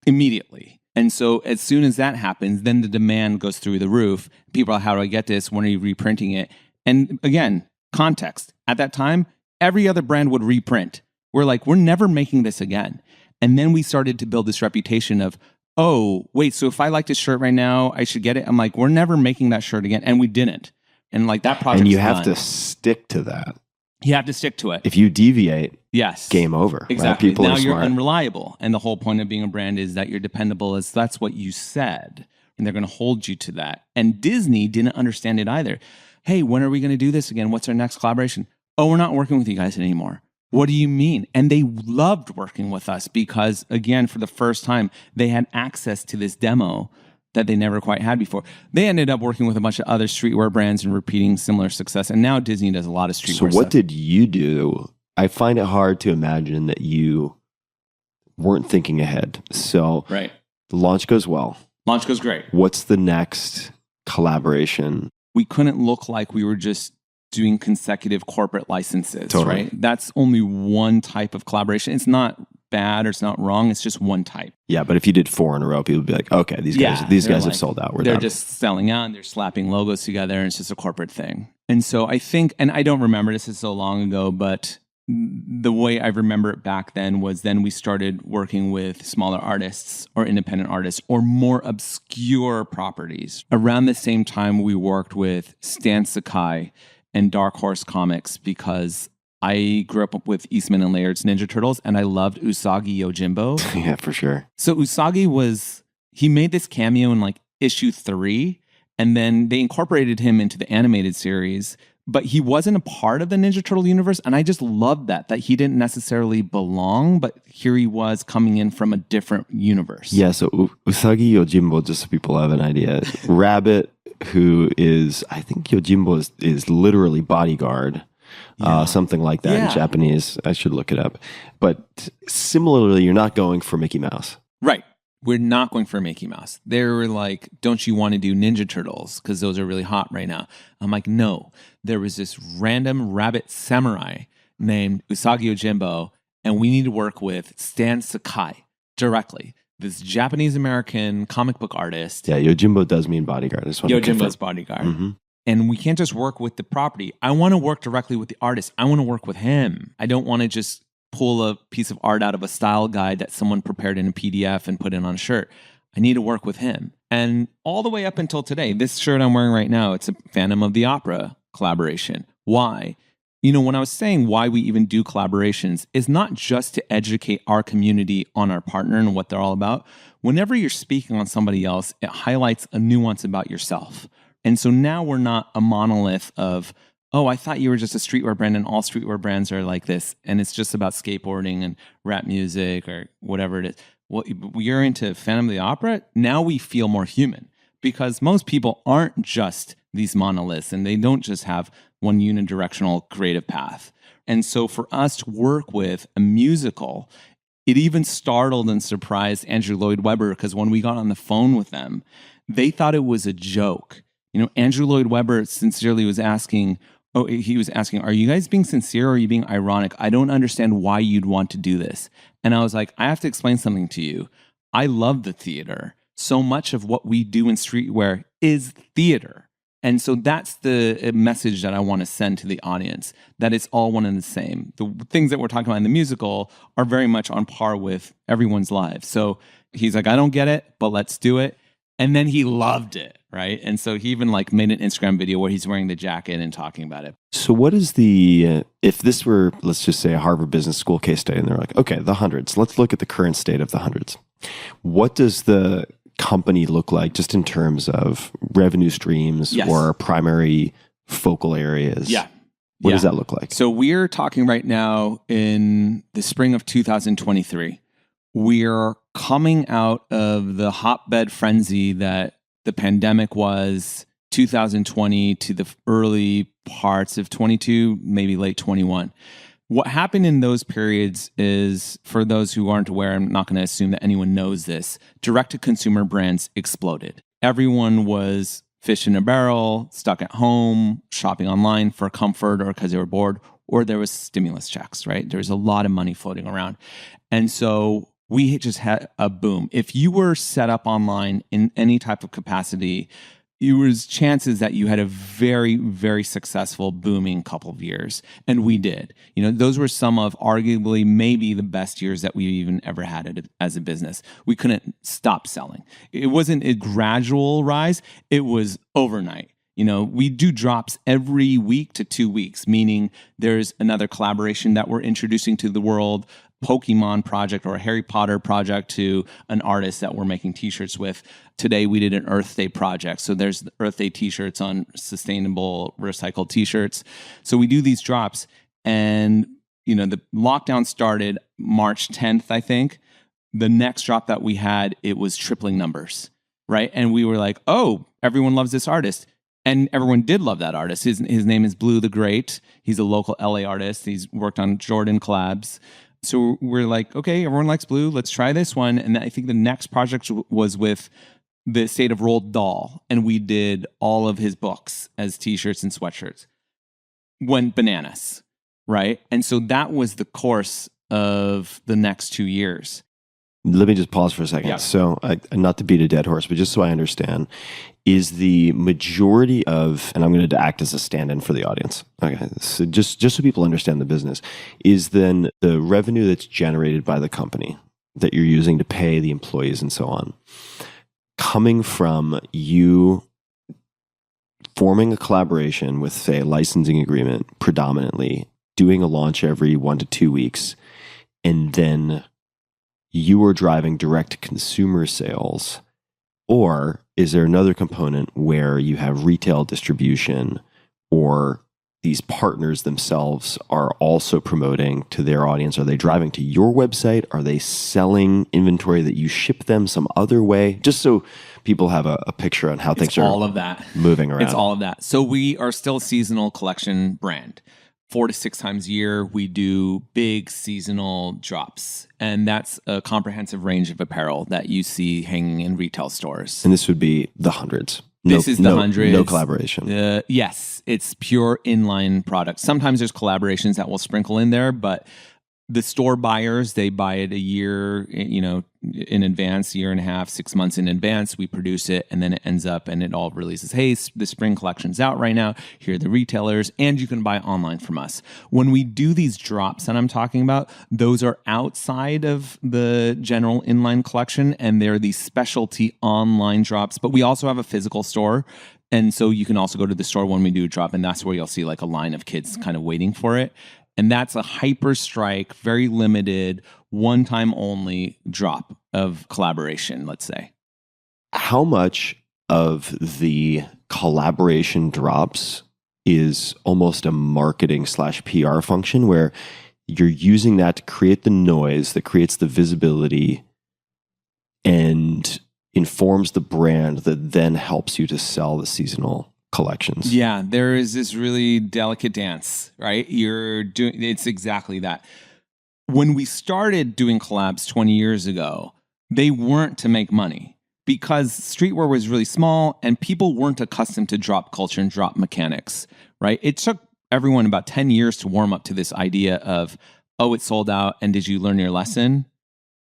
immediately. And so as soon as that happens, then the demand goes through the roof. People are, how do I get this? When are you reprinting it? And again, context. At that time, every other brand would reprint. We're like, we're never making this again. And then we started to build this reputation of, oh, wait, so if I like this shirt right now, I should get it. I'm like, we're never making that shirt again. And we didn't. And like that project. And you have to stick to that. You have to stick to it. If you deviate, yes, game over. Exactly. Right? People now are you're smart. Unreliable. And the whole point of being a brand is that you're dependable, as that's what you said. And they're going to hold you to that. And Disney didn't understand it either. Hey, when are we going to do this again? What's our next collaboration? Oh, we're not working with you guys anymore. What do you mean? And they loved working with us because, again, for the first time, they had access to this demo that they never quite had before. They ended up working with a bunch of other streetwear brands and repeating similar success. And now Disney does a lot of streetwear stuff. So what did you do? I find it hard to imagine that you weren't thinking ahead. So right. The launch goes well. Launch goes great. What's the next collaboration? We couldn't look like we were just doing consecutive corporate licenses, totally. Right? That's only one type of collaboration. It's not bad or it's not wrong. It's just one type. Yeah, but if you did 4 in a row, people would be like, okay, these guys have sold out. They're just selling out and they're slapping logos together and it's just a corporate thing. And so I think, and I don't remember, this is so long ago, but the way I remember it back then was then we started working with smaller artists or independent artists or more obscure properties. Around the same time, we worked with Stan Sakai and Dark Horse Comics because I grew up with Eastman and Laird's Ninja Turtles and I loved Usagi Yojimbo. Yeah, for sure. So Usagi he made this cameo in like issue 3 and then they incorporated him into the animated series. but he wasn't a part of the Ninja Turtle universe. And I just loved that he didn't necessarily belong, but here he was coming in from a different universe. Yeah, so Usagi Yojimbo, just so people have an idea, Rabbit, who is, I think Yojimbo is literally bodyguard, something like that in Japanese. I should look it up. But similarly, you're not going for Mickey Mouse. Right. We're not going for Mickey Mouse. They were like, don't you want to do Ninja Turtles? Because those are really hot right now. I'm like, no. There was this random rabbit samurai named Usagi Yojimbo, and we need to work with Stan Sakai directly. This Japanese-American comic book artist. Yeah, Yojimbo does mean bodyguard. Yojimbo's bodyguard. Mm-hmm. And we can't just work with the property. I want to work directly with the artist. I want to work with him. I don't want to just pull a piece of art out of a style guide that someone prepared in a PDF and put it on a shirt. I need to work with him. And all the way up until today, this shirt I'm wearing right now, it's a Phantom of the Opera collaboration. Why? When I was saying why we even do collaborations is not just to educate our community on our partner and what they're all about. Whenever you're speaking on somebody else, it highlights a nuance about yourself. And so now we're not a monolith of, oh, I thought you were just a streetwear brand and all streetwear brands are like this. And it's just about skateboarding and rap music or whatever it is. Well, you're into Phantom of the Opera. Now we feel more human because most people aren't just these monoliths and they don't just have one unidirectional creative path. And so for us to work with a musical, it even startled and surprised Andrew Lloyd Webber because when we got on the phone with them, they thought it was a joke. Andrew Lloyd Webber sincerely was asking, are you guys being sincere or are you being ironic? I don't understand why you'd want to do this. And I was like, I have to explain something to you. I love the theater. So much of what we do in streetwear is theater. And so that's the message that I want to send to the audience, that it's all one and the same. The things that we're talking about in the musical are very much on par with everyone's lives. So he's like, I don't get it, but let's do it. And then he loved it, right? And so he even made an Instagram video where he's wearing the jacket and talking about it. So what is the, if this were, let's just say a Harvard Business School case study, and they're like, okay, the hundreds, let's look at the current state of the hundreds. What does the company look like just in terms of revenue streams or primary focal areas? Yeah. What does that look like? So we're talking right now in the spring of 2023. We're coming out of the hotbed frenzy that the pandemic was 2020 to the early parts of 22, maybe late 21. What happened in those periods is, for those who aren't aware, I'm not going to assume that anyone knows this, direct-to-consumer brands exploded. Everyone was fish in a barrel, stuck at home, shopping online for comfort or because they were bored, or there was stimulus checks, right? There was a lot of money floating around. And so we just had a boom. If you were set up online in any type of capacity, there was chances that you had a very, very successful, booming couple of years. And we did. Those were some of arguably maybe the best years that we even ever had as a business. We couldn't stop selling. It wasn't a gradual rise. It was overnight. We do drops every week to 2 weeks, meaning there's another collaboration that we're introducing to the world, Pokemon project or a Harry Potter project to an artist that we're making t-shirts with. Today we did an Earth Day project. So there's the Earth Day t-shirts on sustainable recycled t-shirts. So we do these drops and the lockdown started March 10th, I think. The next drop that we had, it was tripling numbers, right? And we were like, oh, everyone loves this artist. And everyone did love that artist. His name is Blue the Great. He's a local LA artist. He's worked on Jordan collabs. So we're like, okay, everyone likes Blue. Let's try this one. And I think the next project was with the State of Roald Dahl. And we did all of his books as t-shirts and sweatshirts. Went bananas, right? And so that was the course of the next 2 years. Let me just pause for a second. Yeah. So, not to beat a dead horse, but just so I understand, is the majority of, and I'm going to act as a stand-in for the audience. Okay, so just so people understand the business, is then the revenue that's generated by the company that you're using to pay the employees and so on, coming from you forming a collaboration with, say, a licensing agreement predominantly, doing a launch every 1 to 2 weeks, and then you are driving direct consumer sales? Or is there another component where you have retail distribution or these partners themselves are also promoting to their audience? Are they driving to your website? Are they selling inventory that you ship them some other way? Just so people have a picture on how things are all of that moving around. It's all of that. So we are still a seasonal collection brand. 4 to 6 times a year, we do big seasonal drops. And that's a comprehensive range of apparel that you see hanging in retail stores. And this would be the hundreds. This is the hundreds. No collaboration. Yes, it's pure inline product. Sometimes there's collaborations that will sprinkle in there, but the store buyers, they buy it a year, in advance, year and a half, 6 months in advance. We produce it, and then it ends up and it all releases. Hey, the spring collection's out right now. Here are the retailers, and you can buy online from us. When we do these drops that I'm talking about, those are outside of the general inline collection, and they're these specialty online drops. But we also have a physical store. And so you can also go to the store when we do a drop, and that's where you'll see like a line of kids kind of waiting for it. And that's a hyper strike, very limited, one time only drop of collaboration, let's say. How much of the collaboration drops is almost a marketing / PR function where you're using that to create the noise that creates the visibility and informs the brand that then helps you to sell the seasonal collections? Yeah, there is this really delicate dance, right? It's exactly that. When we started doing collabs 20 years ago, they weren't to make money because streetwear was really small and people weren't accustomed to drop culture and drop mechanics, right? It took everyone about 10 years to warm up to this idea of, oh, it sold out, and did you learn your lesson?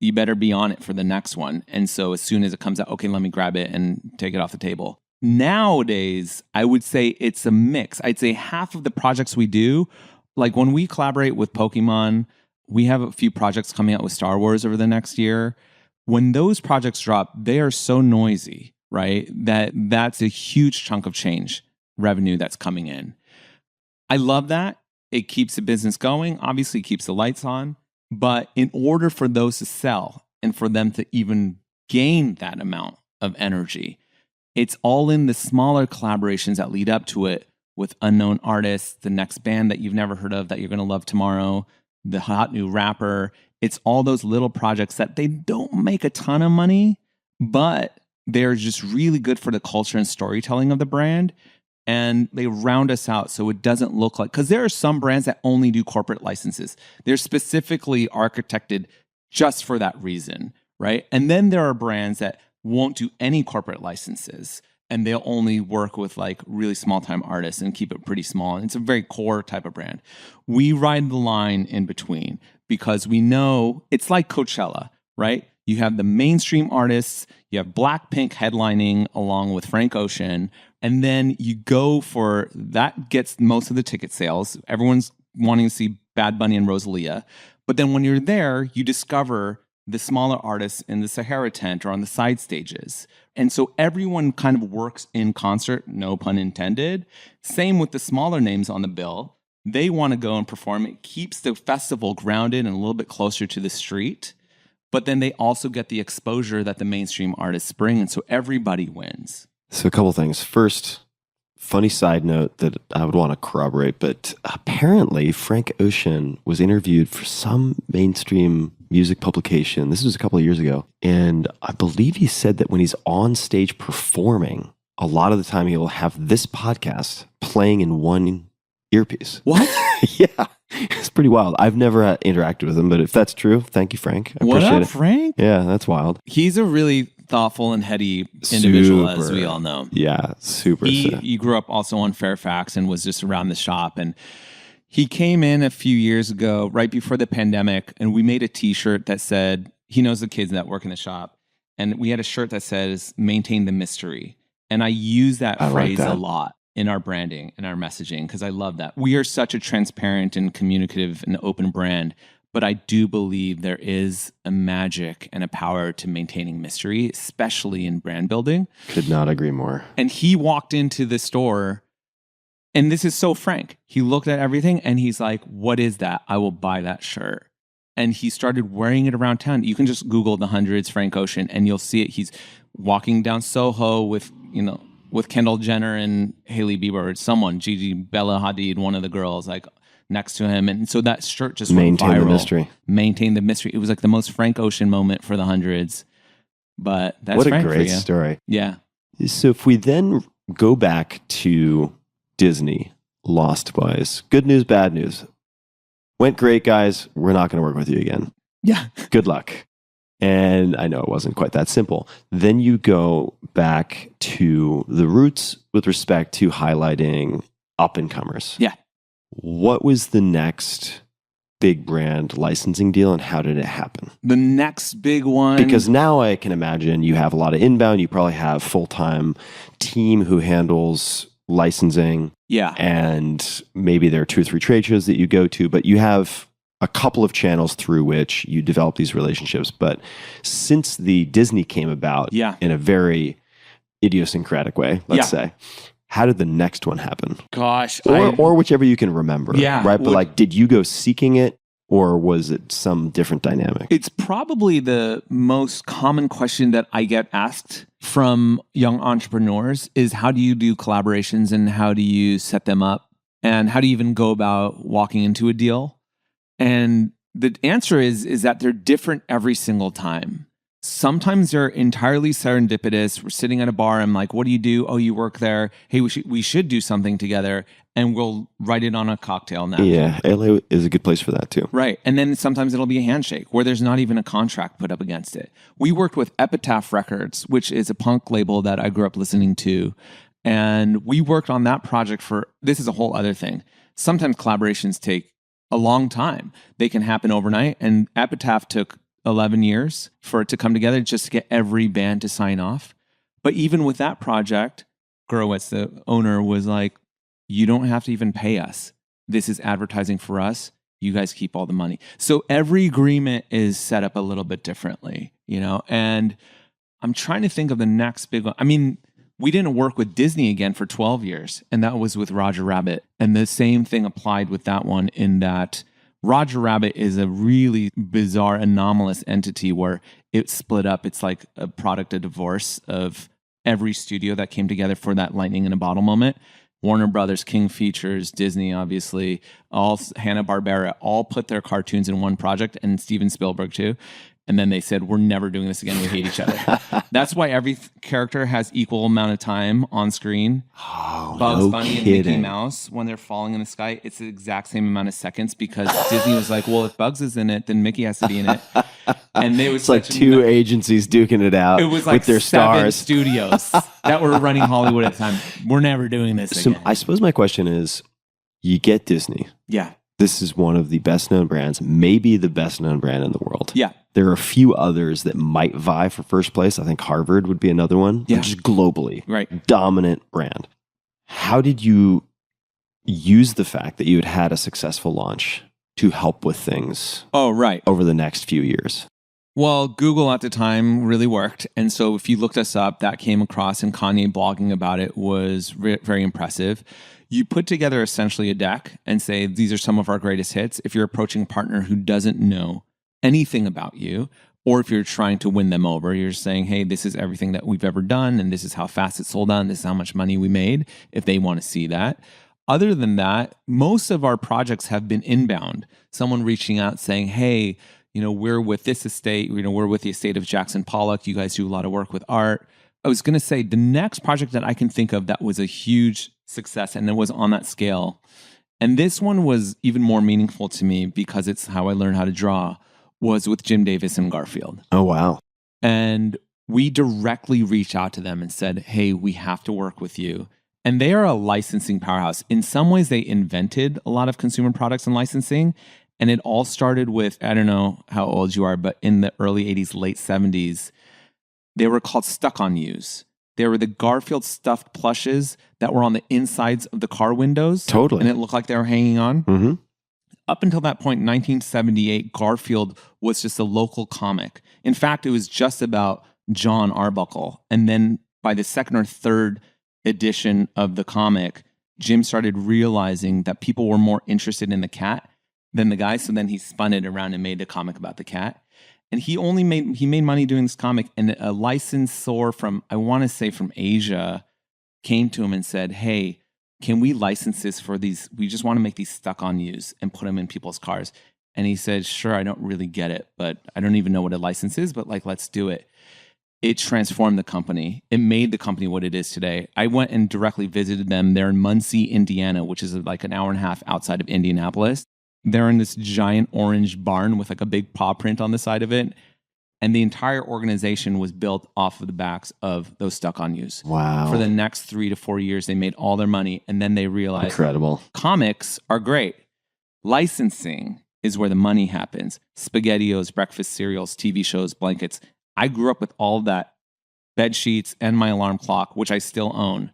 You better be on it for the next one. And so as soon as it comes out, okay, let me grab it and take it off the table. Nowadays, I would say it's a mix. I'd say half of the projects we do, like when we collaborate with Pokemon, we have a few projects coming out with Star Wars over the next year. When those projects drop, they are so noisy, right? That's a huge chunk of change revenue that's coming in. I love that. It keeps the business going. Obviously, it keeps the lights on. But in order for those to sell and for them to even gain that amount of energy, it's all in the smaller collaborations that lead up to it with unknown artists, the next band that you've never heard of that you're going to love tomorrow, the hot new rapper. It's all those little projects that they don't make a ton of money, but they're just really good for the culture and storytelling of the brand. And they round us out so it doesn't look like, because there are some brands that only do corporate licenses. They're specifically architected just for that reason, right? And then there are brands that won't do any corporate licenses and they'll only work with like really small time artists and keep it pretty small. And it's a very core type of brand. We ride the line in between because we know it's like Coachella, right? You have the mainstream artists, you have Blackpink headlining along with Frank Ocean, and then you go for that gets most of the ticket sales. Everyone's wanting to see Bad Bunny and Rosalia. But then when you're there, you discover the smaller artists in the Sahara tent or on the side stages. And so everyone kind of works in concert, no pun intended. Same with the smaller names on the bill. They want to go and perform. It keeps the festival grounded and a little bit closer to the street. But then they also get the exposure that the mainstream artists bring. And so everybody wins. So a couple things. First, funny side note that I would want to corroborate, but apparently Frank Ocean was interviewed for some mainstream music publication. This was a couple of years ago. And I believe he said that when he's on stage performing, a lot of the time he will have this podcast playing in one earpiece. What? Yeah. It's pretty wild. I've never interacted with him, but if that's true, thank you, Frank. I What appreciate up, it. Frank? Yeah, that's wild. He's a really thoughtful and heady individual, as we all know. Yeah, super. He grew up also on Fairfax and was just around the shop. And he came in a few years ago, right before the pandemic, and we made a T-shirt that said, he knows the kids that work in the shop. And we had a shirt that says, maintain the mystery. And I use that phrase a lot in our branding and our messaging because I love that. We are such a transparent and communicative and open brand, but I do believe there is a magic and a power to maintaining mystery, especially in brand building. Could not agree more. And he walked into the store, and this is so Frank. He looked at everything and he's like, what is that? I will buy that shirt. And he started wearing it around town. You can just Google the hundreds Frank Ocean and you'll see it. He's walking down Soho with, with Kendall Jenner and Hailey Bieber, or someone, Gigi, Bella Hadid, one of the girls, like next to him. And so that shirt just went Maintain viral. the mystery. Maintain the mystery. It was like the most Frank Ocean moment for the hundreds. But that's What a Frank for great you. story. Yeah. So if we then go back to Disney, Lost Boys, good news, bad news. Went great, guys. We're not going to work with you again. Yeah. Good luck. And I know it wasn't quite that simple. Then you go back to the roots with respect to highlighting up-and-comers. Yeah. What was the next big brand licensing deal, and how did it happen? The next big one. Because now I can imagine you have a lot of inbound. You probably have full-time team who handles licensing. Yeah. And maybe there are 2 or 3 trade shows that you go to, but you have a couple of channels through which you develop these relationships. But since the Disney came about in a very idiosyncratic way, let's say, how did the next one happen? Gosh. Or whichever you can remember. Yeah. Right. But like, did you go seeking it, or was it some different dynamic? It's probably the most common question that I get asked from young entrepreneurs is, how do you do collaborations, and how do you set them up, and how do you even go about walking into a deal? And the answer is that they're different every single time. Sometimes they're entirely serendipitous. We're sitting at a bar. I'm like, what do you do? Oh, you work there. Hey, we should do something together, and we'll write it on a cocktail napkin. Yeah, LA is a good place for that too. Right. And then sometimes it'll be a handshake where there's not even a contract put up against it. We worked with Epitaph Records, which is a punk label that I grew up listening to. And we worked on that project this is a whole other thing. Sometimes collaborations take a long time. They can happen overnight. And Epitaph took 11 years for it to come together just to get every band to sign off. But even with that project, Gurewitz, the owner, was like, you don't have to even pay us. This is advertising for us. You guys keep all the money. So every agreement is set up a little bit differently, and I'm trying to think of the next big one. I mean, we didn't work with Disney again for 12 years, and that was with Roger Rabbit. And the same thing applied with that one, in that Roger Rabbit is a really bizarre, anomalous entity where it split up. It's like a product of divorce of every studio that came together for that lightning in a bottle moment. Warner Brothers, King Features, Disney, obviously, all Hanna-Barbera, all put their cartoons in one project, and Steven Spielberg too. And then they said, we're never doing this again. We hate each other. That's why every character has equal amount of time on screen. Oh, Bugs no Bunny kidding. and Mickey Mouse, when they're falling in the sky, it's the exact same amount of seconds, because Disney was like, well, if Bugs is in it, then Mickey has to be in it. And they was It's like 2 agencies duking it out. It was like with their 7 stars. studios that were running Hollywood at the time. We're never doing this So again. I suppose my question is, you get Disney. Yeah. This is one of the best known brands, maybe the best known brand in the world. Yeah. There are a few others that might vie for first place. I think Harvard would be another one. Yeah. Just globally. Right. Dominant brand. How did you use the fact that you had a successful launch to help with things Oh, right. over the next few years? Well, Google at the time really worked. And so if you looked us up, that came across, and Kanye blogging about it was very impressive. You put together essentially a deck and say, these are some of our greatest hits. If you're approaching a partner who doesn't know anything about you, or if you're trying to win them over, you're saying, hey, this is everything that we've ever done, and this is how fast it sold out, and this is how much money we made, if they want to see that. Other than that, most of our projects have been inbound. Someone reaching out saying, hey, we're with this estate, we're with the estate of Jackson Pollock. You guys do a lot of work with art. I was going to say, the next project that I can think of that was a huge success, and it was on that scale, and this one was even more meaningful to me because it's how I learned how to draw, was with Jim Davis and Garfield. Oh, wow. And we directly reached out to them and said, hey, we have to work with you. And they are a licensing powerhouse. In some ways, they invented a lot of consumer products and licensing. And it all started with, I don't know how old you are, but in the early 80s, late 70s, they were called stuck-on-yous. They were the Garfield stuffed plushes that were on the insides of the car windows. Totally. And it looked like they were hanging on. Mm-hmm. Up until that point, 1978, Garfield was just a local comic. In fact, it was just about John Arbuckle. And then by the second or third edition of the comic, Jim started realizing that people were more interested in the cat than the guy. So then he spun it around and made a comic about the cat. And he made money doing this comic. And a licensor from, I want to say from Asia, came to him and said, hey, can we license this for these? We just want to make these stuck-on-use and put them in people's cars. And he said, sure, I don't really get it, but I don't even know what a license is, but like, let's do it. It transformed the company. It made the company what it is today. I went and directly visited them. They're in Muncie, Indiana, which is like an hour and a half outside of Indianapolis. They're in this giant orange barn with like a big paw print on the side of it. And the entire organization was built off of the backs of those stuck-on-use. Wow. For the next 3 to 4 years, they made all their money. And then they realized Incredible. comics are great. Licensing is where the money happens. SpaghettiOs, breakfast cereals, TV shows, blankets. I grew up with all of that, bed sheets and my alarm clock, which I still own,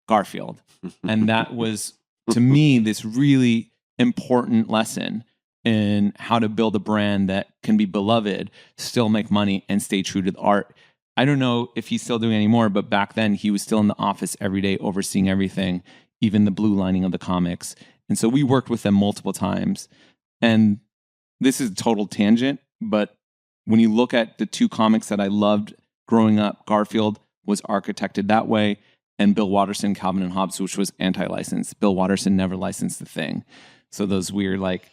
Garfield. And that was, to me, this really important lesson in how to build a brand that can be beloved, still make money, and stay true to the art. I don't know if he's still doing any more, but back then he was still in the office every day overseeing everything, even the blue lining of the comics. And so we worked with them multiple times. And this is a total tangent, but when you look at the 2 comics that I loved growing up, Garfield was architected that way, and Bill Watterson, Calvin and Hobbes, which was anti-licensed. Bill Watterson never licensed the thing. So those weird, like,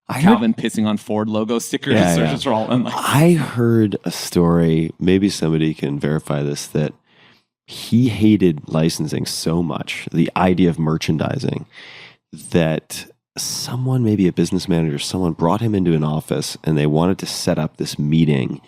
Calvin pissing on Ford logo stickers are just all unlicensed. I heard a story, maybe somebody can verify this, that he hated licensing so much, the idea of merchandising, that someone, maybe a business manager, someone brought him into an office and they wanted to set up this meeting.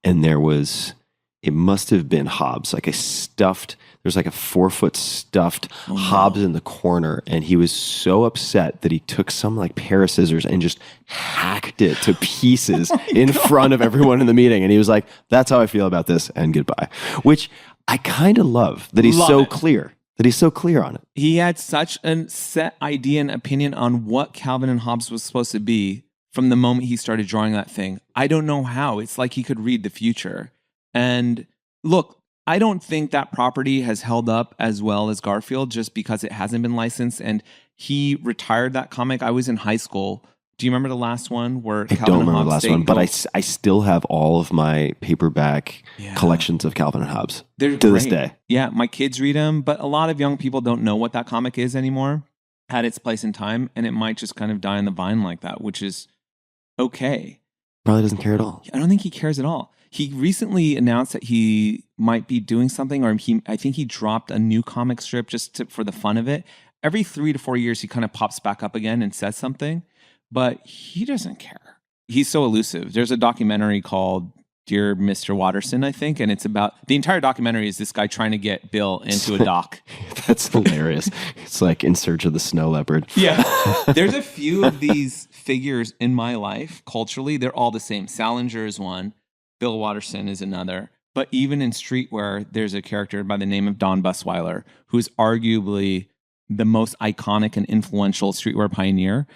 And it must have been Hobbes, like there's like a 4-foot stuffed Hobbes in the corner. And he was so upset that he took some like pair of scissors and just hacked it to pieces in front of everyone in the meeting. And he was like, that's how I feel about this, and goodbye. Which I kind of love that he's so clear. That he's so clear on it. He had such a set idea and opinion on what Calvin and Hobbes was supposed to be from the moment he started drawing that thing. I don't know how. It's like he could read the future. And look, I don't think that property has held up as well as Garfield just because it hasn't been licensed. And he retired that comic. I was in high school. Do you remember the last one where I don't remember the last one, but I still have all of my paperback collections of Calvin and Hobbes to this day. Yeah, my kids read them, but a lot of young people don't know what that comic is anymore. Had its place in time, and it might just kind of die on the vine like that, which is okay. Probably doesn't care at all. I don't think he cares at all. He recently announced that he might be doing something, or I think he dropped a new comic strip just for the fun of it. Every 3 to 4 years, he kind of pops back up again and says something. But he doesn't care. He's so elusive. There's a documentary called Dear Mr. Watterson, I think, and it's about, the entire documentary is this guy trying to get Bill into a dock. That's hilarious. It's like In Search of the Snow Leopard. Yeah. There's a few of these figures in my life, culturally. They're all the same. Salinger is one. Bill Watterson is another. But even in Streetwear, there's a character by the name of Don Busweiler, who is arguably the most iconic and influential streetwear pioneer.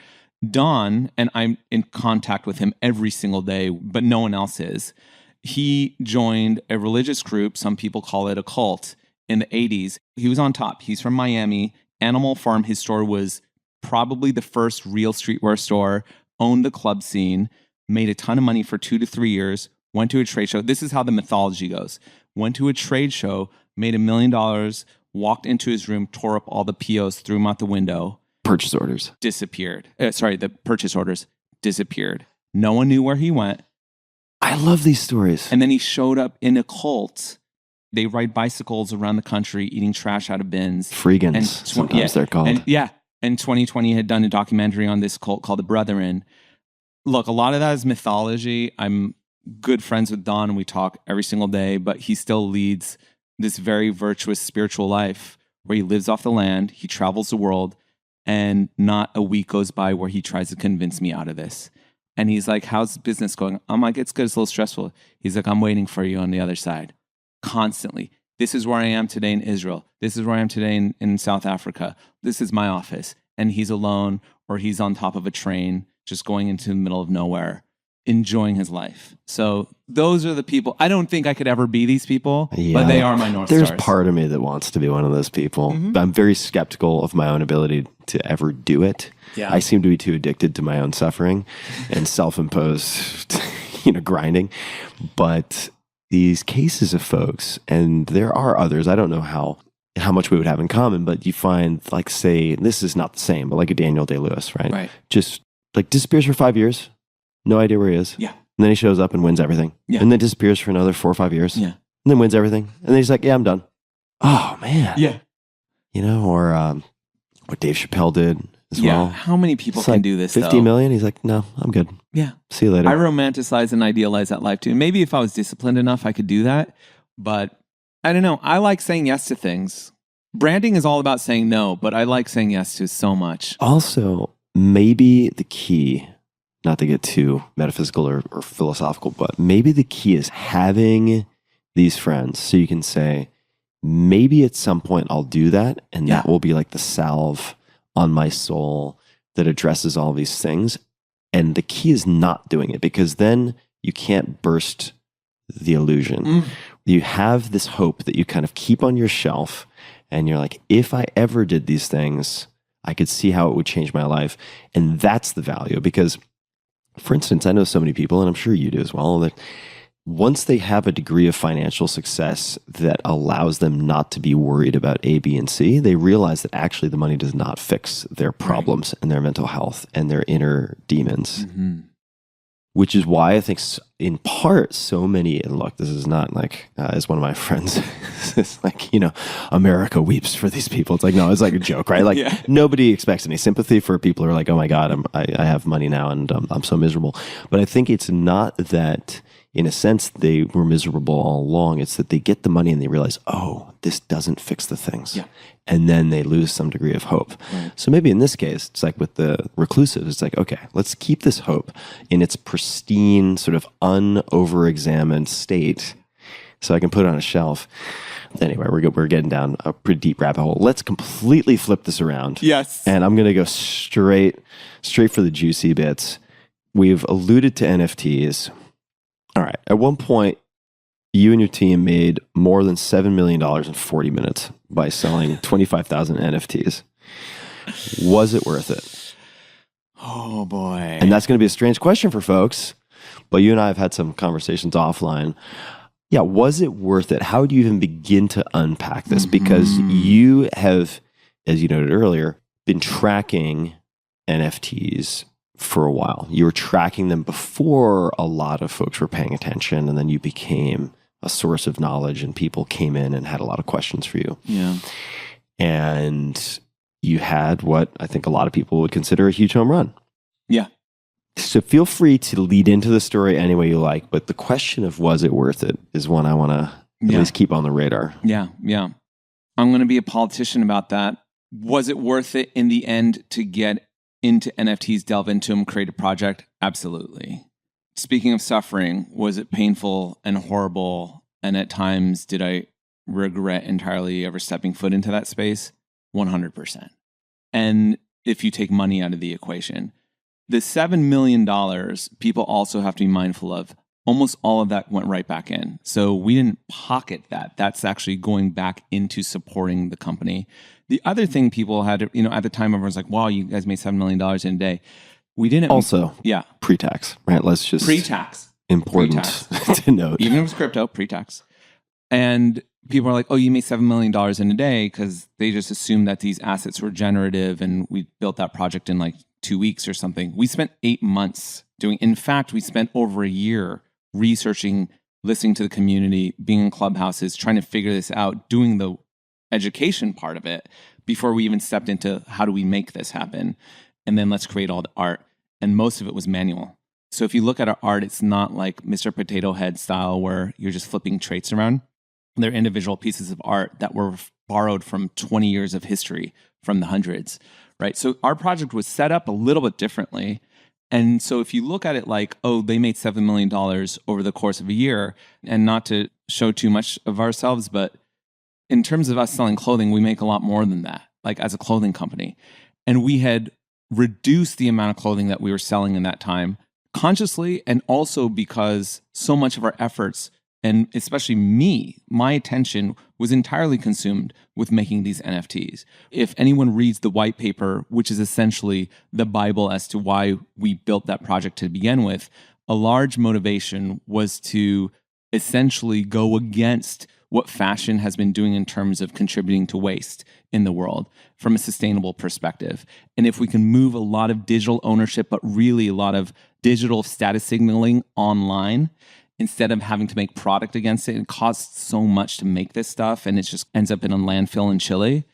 Don, and I'm in contact with him every single day, but no one else is. He joined a religious group, some people call it a cult, in the 80s. He was on top. He's from Miami. Animal Farm, his store was probably the first real streetwear store, owned the club scene, made a ton of money for 2 to 3 years, went to a trade show. This is how the mythology goes. Went to a trade show, made $1 million, walked into his room, tore up all the POs, threw them out the window. Purchase orders. Disappeared. The purchase orders disappeared. No one knew where he went. I love these stories. And then he showed up in a cult. They ride bicycles around the country, eating trash out of bins. Freegans, sometimes they're called. And 2020 had done a documentary on this cult called The Brethren. Look, a lot of that is mythology. I'm good friends with Don, and we talk every single day, but he still leads this very virtuous spiritual life where he lives off the land, he travels the world, and not a week goes by where he tries to convince me out of this. And he's like, how's business going? I'm like, it's good. It's a little stressful. He's like, I'm waiting for you on the other side. Constantly. This is where I am today in Israel. This is where I am today in South Africa. This is my office. And he's alone, or he's on top of a train, just going into the middle of nowhere, enjoying his life. So those are the people. I don't think I could ever be these people, but they are my North There's Stars. part of me that wants to be one of those people. I'm very skeptical of my own ability to ever do it. Yeah. I seem to be too addicted to my own suffering and self-imposed, grinding. But these cases of folks, and there are others, I don't know how and how much we would have in common. But you find, like, say, this is not the same, but like a Daniel Day-Lewis, right? Right. Just like disappears for 5 years, no idea where he is. Yeah. And then he shows up and wins everything. Yeah. And then disappears for another 4 or 5 years. Yeah. And then wins everything. And then he's like, yeah, I'm done. Oh, man. Yeah. You know, or what Dave Chappelle did as well. How many people It's can like do this, 50 though? million? He's like, no, I'm good. Yeah. See you later. I romanticize and idealize that life too. Maybe if I was disciplined enough, I could do that. But I don't know. I like saying yes to things. Branding is all about saying no, but I like saying yes to so much. Also, maybe the key, not to get too metaphysical or philosophical, but maybe the key is having these friends so you can say, maybe at some point I'll do that, and that will be like the salve on my soul that addresses all these things. And the key is not doing it, because then you can't burst the illusion. You have this hope that you kind of keep on your shelf, and you're like, if I ever did these things, I could see how it would change my life. And that's the value. Because, for instance, I know so many people, and I'm sure you do as well, that once they have a degree of financial success that allows them not to be worried about A, B, and C, they realize that actually the money does not fix their problems and their mental health and their inner demons. Which is why I think, in part, so many, and look, this is not like, as one of my friends, it's like, you know, America weeps for these people. It's like, no, it's like a joke, right? Like, nobody expects any sympathy for people who are like, oh my God, I have money now and I'm so miserable. But I think it's not that, in a sense, they were miserable all along. It's that they get the money and they realize, oh, this doesn't fix the things. Yeah. And then they lose some degree of hope. So maybe in this case, it's like with the reclusive, it's like, okay, let's keep this hope in its pristine, sort of unover-examined state so I can put it on a shelf. Anyway, we're getting down a pretty deep rabbit hole. Let's completely flip this around. Yes. And I'm going to go straight for the juicy bits. We've alluded to NFTs. All right. At one point, you and your team made more than $7 million in 40 minutes by selling 25,000 NFTs. Was it worth it? Oh, boy. And that's going to be a strange question for folks, but you and I have had some conversations offline. Yeah, was it worth it? How do you even begin to unpack this? Because you have, as you noted earlier, been tracking NFTs for a while. You were tracking them before a lot of folks were paying attention, and then you became a source of knowledge and people came in and had a lot of questions for you. Yeah. And you had what I think a lot of people would consider a huge home run. Yeah. So feel free to lead into the story any way you like, but the question of was it worth it is one I want to at least keep on the radar. Yeah. Yeah. I'm going to be a politician about that. Was it worth it in the end to get into NFTs, delve into them, create a project? Absolutely. Speaking of suffering, was it painful and horrible? And at times, did I regret entirely ever stepping foot into that space? 100%. And if you take money out of the equation, the $7 million, people also have to be mindful of. Almost all of that went right back in. So we didn't pocket that. That's actually going back into supporting the company. The other thing people had, at the time, everyone's like, wow, you guys made $7 million in a day. We didn't. Also, pre-tax, right? Let's just. Pre-tax. Important to note. Even if it was crypto, pre-tax. And people are like, oh, you made $7 million in a day, because they just assumed that these assets were generative and we built that project in like 2 weeks or something. We spent 8 months doing. In fact, we spent over a year researching, listening to the community, being in clubhouses, trying to figure this out, doing the education part of it before we even stepped into how do we make this happen. And then let's create all the art. And most of it was manual. So if you look at our art, it's not like Mr. Potato Head style where you're just flipping traits around. They're individual pieces of art that were borrowed from 20 years of history from the hundreds, right? So our project was set up a little bit differently. And so if you look at it like, oh, they made $7 million over the course of a year, and not to show too much of ourselves, but in terms of us selling clothing, we make a lot more than that, like as a clothing company. And we had reduced the amount of clothing that we were selling in that time consciously, and also because so much of our efforts, and especially my attention was entirely consumed with making these NFTs. If anyone reads the white paper, which is essentially the Bible as to why we built that project to begin with, a large motivation was to essentially go against what fashion has been doing in terms of contributing to waste in the world from a sustainable perspective. And if we can move a lot of digital ownership, but really a lot of digital status signaling online, instead of having to make product against it, it costs so much to make this stuff and it just ends up in a landfill in Chile.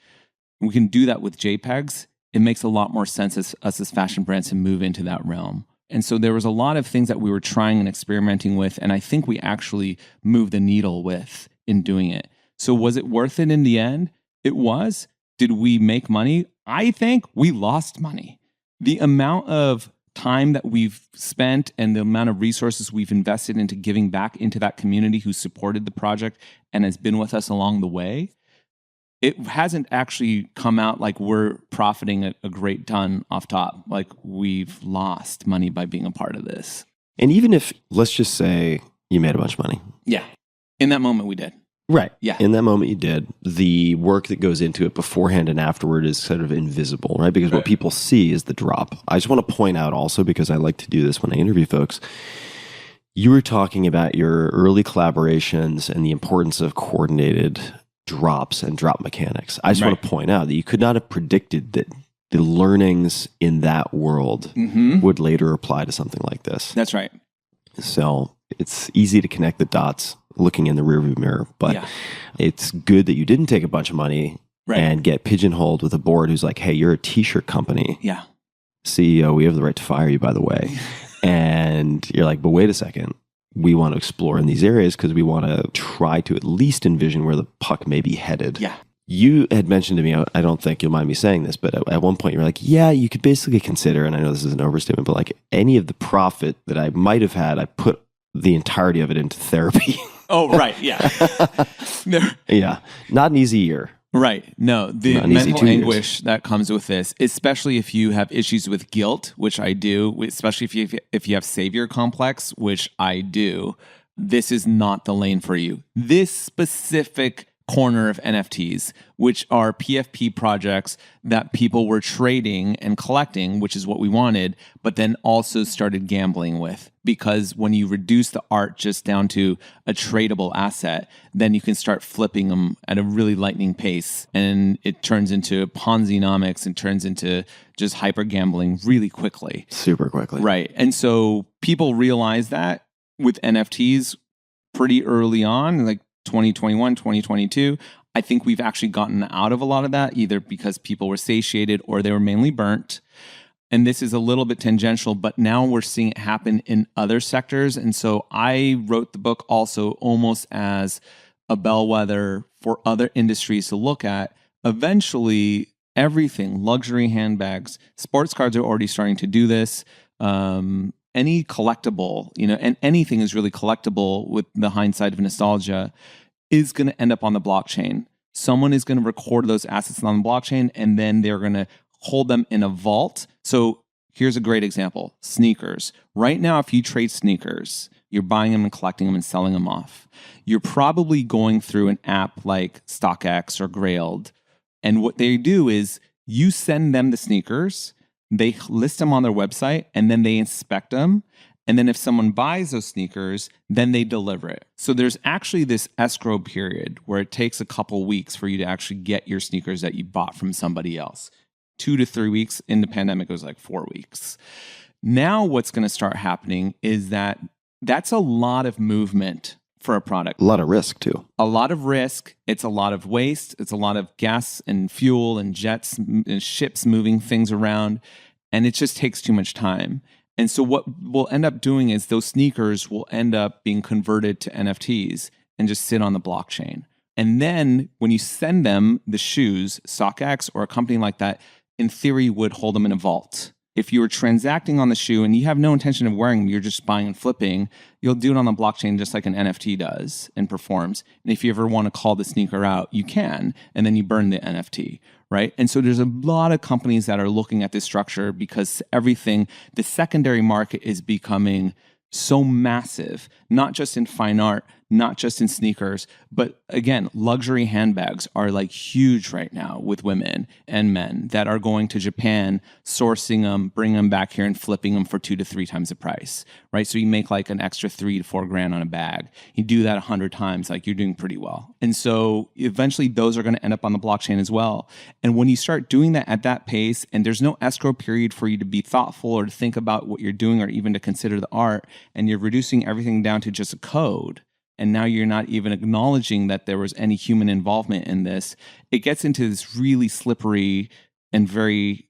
We can do that with JPEGs. It makes a lot more sense as us as fashion brands to move into that realm. And so there was a lot of things that we were trying and experimenting with, and I think we actually moved the needle with in doing it. So was it worth it in the end? It was. Did we make money? I think we lost money. The amount of time that we've spent and the amount of resources we've invested into giving back into that community who supported the project and has been with us along the way, it hasn't actually come out like we're profiting a great ton off top. Like we've lost money by being a part of this. And even if, let's just say you made a bunch of money. Yeah. In that moment we did. Right. Yeah. In that moment you did. The work that goes into it beforehand and afterward is sort of invisible, right? Because what people see is the drop. I just want to point out also, because I like to do this when I interview folks, you were talking about your early collaborations and the importance of coordinated drops and drop mechanics. I just want to point out that you could not have predicted that the learnings in that world would later apply to something like this. That's right. So it's easy to connect the dots looking in the rearview mirror, but it's good that you didn't take a bunch of money and get pigeonholed with a board who's like, hey, you're a t-shirt company. Yeah. CEO, we have the right to fire you, by the way. And you're like, but wait a second. We want to explore in these areas because we want to try to at least envision where the puck may be headed. Yeah. You had mentioned to me, I don't think you'll mind me saying this, but at one point you were like, yeah, you could basically consider, and I know this is an overstatement, but like any of the profit that I might have had, I put the entirety of it into therapy. Oh, right. Yeah. Yeah. Not an easy year. Right. No, the mental anguish that comes with this, especially if you have issues with guilt, which I do, especially if you have savior complex, which I do, this is not the lane for you. This specific corner of NFTs, which are PFP projects that people were trading and collecting, which is what we wanted, but then also started gambling with. Because when you reduce the art just down to a tradable asset, then you can start flipping them at a really lightning pace. And it turns into Ponzi-nomics and turns into just hyper gambling really quickly. Super quickly. Right. And so people realize that with NFTs pretty early on, like 2021, 2022, I think we've actually gotten out of a lot of that, either because people were satiated or they were mainly burnt. And this is a little bit tangential, but now we're seeing it happen in other sectors. And so I wrote the book also almost as a bellwether for other industries to look at. Eventually, everything, luxury handbags, sports cards are already starting to do this. Any collectible, and anything is really collectible with the hindsight of nostalgia, is going to end up on the blockchain. Someone is going to record those assets on the blockchain, and then they're going to hold them in a vault. So here's a great example. Sneakers. Right now, if you trade sneakers, you're buying them and collecting them and selling them off. You're probably going through an app like StockX or Grailed. And what they do is you send them the sneakers, they list them on their website, and then they inspect them. And then if someone buys those sneakers, then they deliver it. So there's actually this escrow period where it takes a couple weeks for you to actually get your sneakers that you bought from somebody else. 2 to 3 weeks. In the pandemic, it was like 4 weeks. Now what's going to start happening is that's a lot of movement for a product. A lot of risk too. A lot of risk. It's a lot of waste. It's a lot of gas and fuel and jets and ships moving things around. And it just takes too much time. And so what we'll end up doing is those sneakers will end up being converted to NFTs and just sit on the blockchain. And then when you send them the shoes, StockX or a company like that, in theory would hold them in a vault. If you were transacting on the shoe and you have no intention of wearing them, you're just buying and flipping, you'll do it on the blockchain just like an NFT does and performs. And if you ever want to call the sneaker out, you can, and then you burn the NFT, right? And so there's a lot of companies that are looking at this structure because the secondary market is becoming so massive. not just in fine art, not just in sneakers, but again, luxury handbags are like huge right now with women and men that are going to Japan, sourcing them, bringing them back here and flipping them for 2 to 3 times the price, right? So you make like an extra 3 to 4 grand on a bag. You do that 100 times, like you're doing pretty well. And so eventually those are going to end up on the blockchain as well. And when you start doing that at that pace, and there's no escrow period for you to be thoughtful or to think about what you're doing or even to consider the art, and you're reducing everything down to just a code, and now you're not even acknowledging that there was any human involvement in this, it gets into this really slippery and very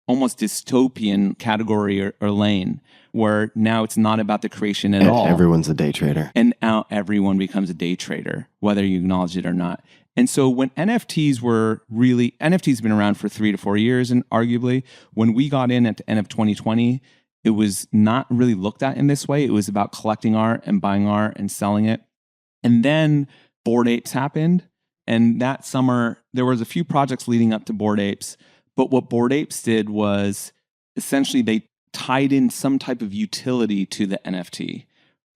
almost dystopian category or lane where now it's not about the creation at all. Everyone's a day trader. And now everyone becomes a day trader, whether you acknowledge it or not. And so when NFTs have been around for 3 to 4 years, and arguably when we got in at the end of 2020, it was not really looked at in this way. It was about collecting art and buying art and selling it. And then Bored Apes happened. And that summer, there was a few projects leading up to Bored Apes. But what Bored Apes did was essentially they tied in some type of utility to the NFT.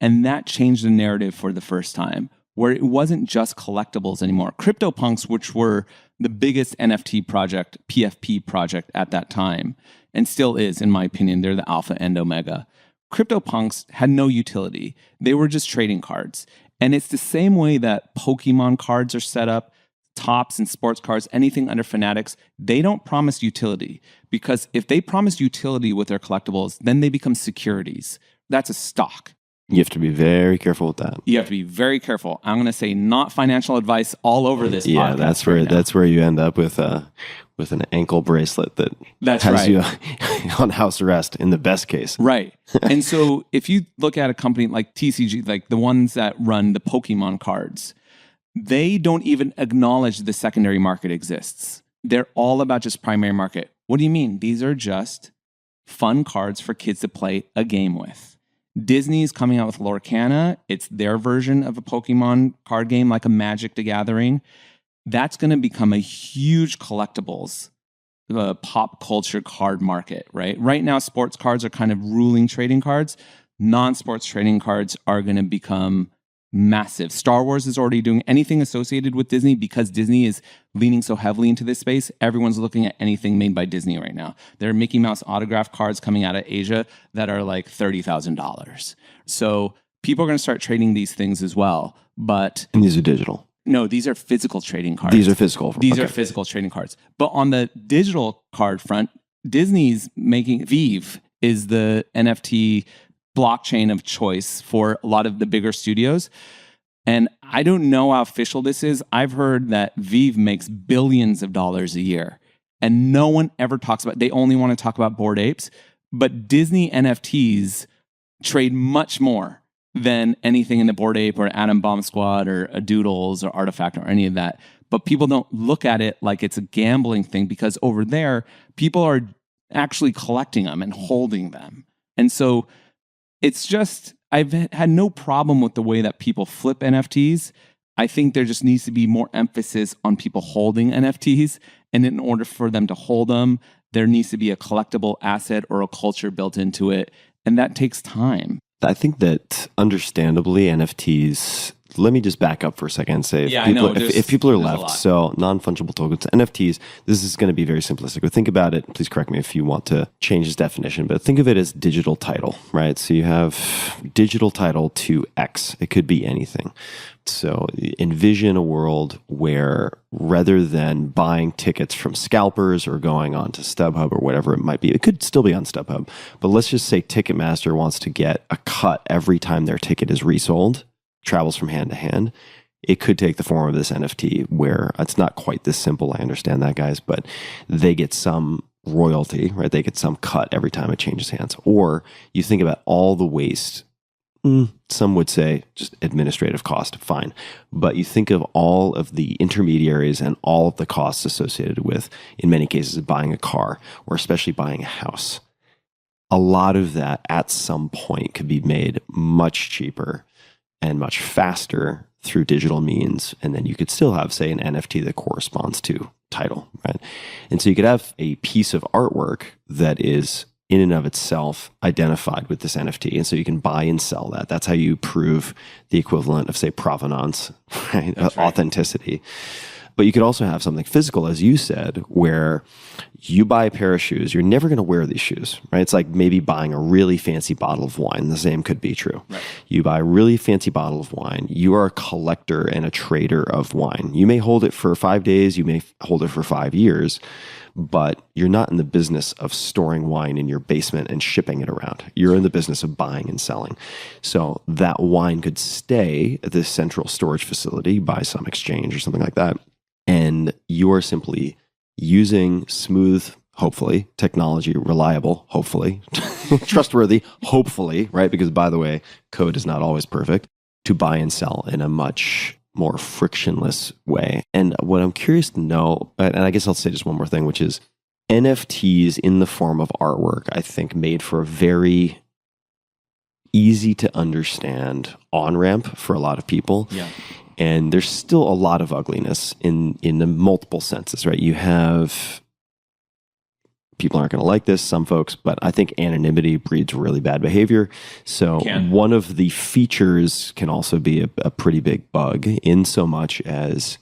And that changed the narrative for the first time, where it wasn't just collectibles anymore. CryptoPunks, which were the biggest NFT project, PFP project at that time, and still is, in my opinion, they're the alpha and omega. CryptoPunks had no utility. They were just trading cards. And it's the same way that Pokemon cards are set up, tops and sports cards, anything under Fanatics, they don't promise utility. Because if they promise utility with their collectibles, then they become securities. That's a stock. You have to be very careful with that. You have to be very careful. I'm going to say not financial advice all over this podcast. Yeah, that's where you end up with an ankle bracelet that has you on house arrest in the best case. Right. And so if you look at a company like TCG, like the ones that run the Pokemon cards, they don't even acknowledge the secondary market exists. They're all about just primary market. What do you mean? These are just fun cards for kids to play a game with. Disney's coming out with Lorcana. It's their version of a Pokemon card game, like a Magic the Gathering. That's going to become a huge collectibles, pop culture card market, right? Right now, sports cards are kind of ruling trading cards. Non-sports trading cards are going to become massive. Star Wars is already doing anything associated with Disney because Disney is leaning so heavily into this space. Everyone's looking at anything made by Disney right now. There are Mickey Mouse autograph cards coming out of Asia that are like $30,000. So people are going to start trading these things as well. And these are digital. No, these are physical trading cards. These are physical. These are physical trading cards. But on the digital card front, Disney's making Vive is the NFT blockchain of choice for a lot of the bigger studios. And I don't know how official this is. I've heard that Vive makes billions of dollars a year. And no one ever talks about, they only want to talk about Bored Apes. But Disney NFTs trade much more than anything in the Bored Ape or Atom Bomb Squad or a Doodles or Artifact or any of that. But people don't look at it like it's a gambling thing because over there, people are actually collecting them and holding them. And so it's just, I've had no problem with the way that people flip NFTs. I think there just needs to be more emphasis on people holding NFTs. And in order for them to hold them, there needs to be a collectible asset or a culture built into it. And that takes time. I think that understandably NFTs, let me just back up for a second and say if people are left, so non-fungible tokens, NFTs, this is going to be very simplistic, but think about it, please correct me if you want to change this definition, but think of it as digital title, right? So you have digital title to X. It could be anything. So envision a world where rather than buying tickets from scalpers or going on to StubHub or whatever it might be, it could still be on StubHub, but let's just say Ticketmaster wants to get a cut every time their ticket is resold, travels from hand to hand. It could take the form of this NFT where it's not quite this simple. I understand that, guys, but they get some royalty, right? They get some cut every time it changes hands. Or you think about all the waste. Some would say just administrative cost, fine. But you think of all of the intermediaries and all of the costs associated with, in many cases, buying a car or especially buying a house. A lot of that at some point could be made much cheaper and much faster through digital means. And then you could still have, say, an NFT that corresponds to title, right? And so you could have a piece of artwork that is in and of itself identified with this NFT. And so you can buy and sell that. That's how you prove the equivalent of, say, provenance, right? Authenticity. But you could also have something physical, as you said, where you buy a pair of shoes. You're never going to wear these shoes, right? It's like maybe buying a really fancy bottle of wine. The same could be true. Right. You buy a really fancy bottle of wine. You are a collector and a trader of wine. You may hold it for 5 days. You may hold it for 5 years. But you're not in the business of storing wine in your basement and shipping it around. You're in the business of buying and selling. So that wine could stay at this central storage facility by some exchange or something like that. And you are simply using smooth, hopefully, technology, reliable, hopefully, trustworthy, hopefully, right? Because, by the way, code is not always perfect, to buy and sell in a much more frictionless way. And what I'm curious to know, and I guess I'll say just one more thing, which is NFTs in the form of artwork, I think, made for a very easy to understand on-ramp for a lot of people. Yeah. And there's still a lot of ugliness in the multiple senses, right? You have, people aren't going to like this, some folks, but I think anonymity breeds really bad behavior. So one of the features can also be a pretty big bug, in so much as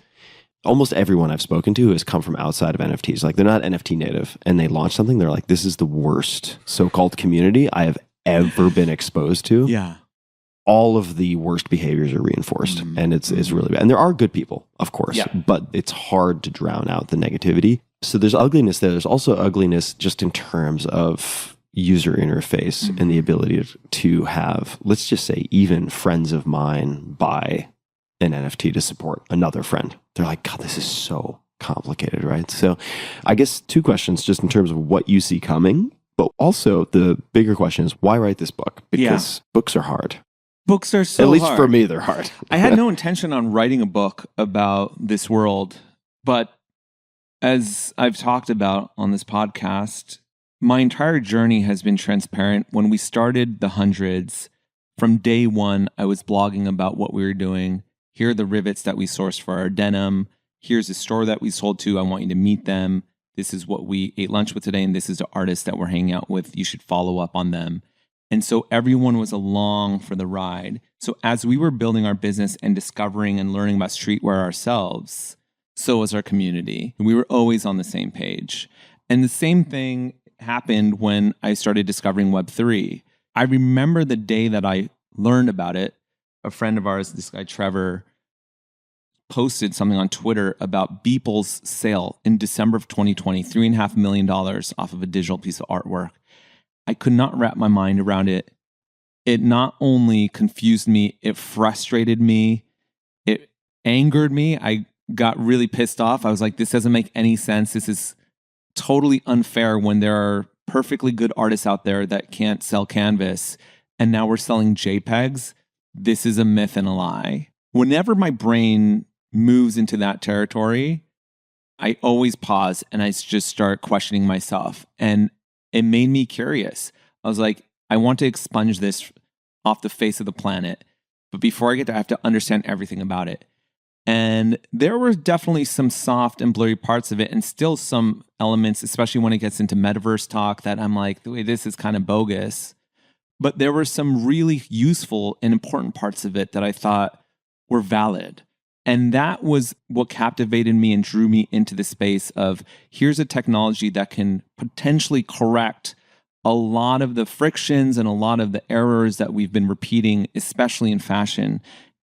almost everyone I've spoken to has come from outside of NFTs. Like, they're not NFT native, and they launch something, they're like, this is the worst so-called community I have ever been exposed to. Yeah. All of the worst behaviors are reinforced, and it's really bad. And there are good people, of course, but it's hard to drown out the negativity. So there's ugliness there. There's also ugliness just in terms of user interface and the ability to have, let's just say, even friends of mine buy an NFT to support another friend. They're like, God, this is so complicated, right? So I guess 2 questions just in terms of what you see coming, but also the bigger question is, why write this book? Because books are hard. Books are so hard. At least hard. For me, they're hard. I had no intention on writing a book about this world, but as I've talked about on this podcast, my entire journey has been transparent. When we started the hundreds, from day one, I was blogging about what we were doing. Here are the rivets that we sourced for our denim. Here's the store that we sold to. I want you to meet them. This is what we ate lunch with today, and this is the artist that we're hanging out with. You should follow up on them. And so everyone was along for the ride. So as we were building our business and discovering and learning about streetwear ourselves, so was our community. We were always on the same page. And the same thing happened when I started discovering Web3. I remember the day that I learned about it. A friend of ours, this guy Trevor, posted something on Twitter about Beeple's sale in December of 2020, $3.5 million off of a digital piece of artwork. I could not wrap my mind around it. It not only confused me, it frustrated me, it angered me. I got really pissed off. I was like, this doesn't make any sense. This is totally unfair when there are perfectly good artists out there that can't sell canvas, and now we're selling JPEGs. This is a myth and a lie. Whenever my brain moves into that territory, I always pause and I just start questioning myself. And it made me curious. I was like, I want to expunge this off the face of the planet. But before I get there, I have to understand everything about it. And there were definitely some soft and blurry parts of it, and still some elements, especially when it gets into metaverse talk, that I'm like, this is kind of bogus. But there were some really useful and important parts of it that I thought were valid. And that was what captivated me and drew me into the space of, here's a technology that can potentially correct a lot of the frictions and a lot of the errors that we've been repeating, especially in fashion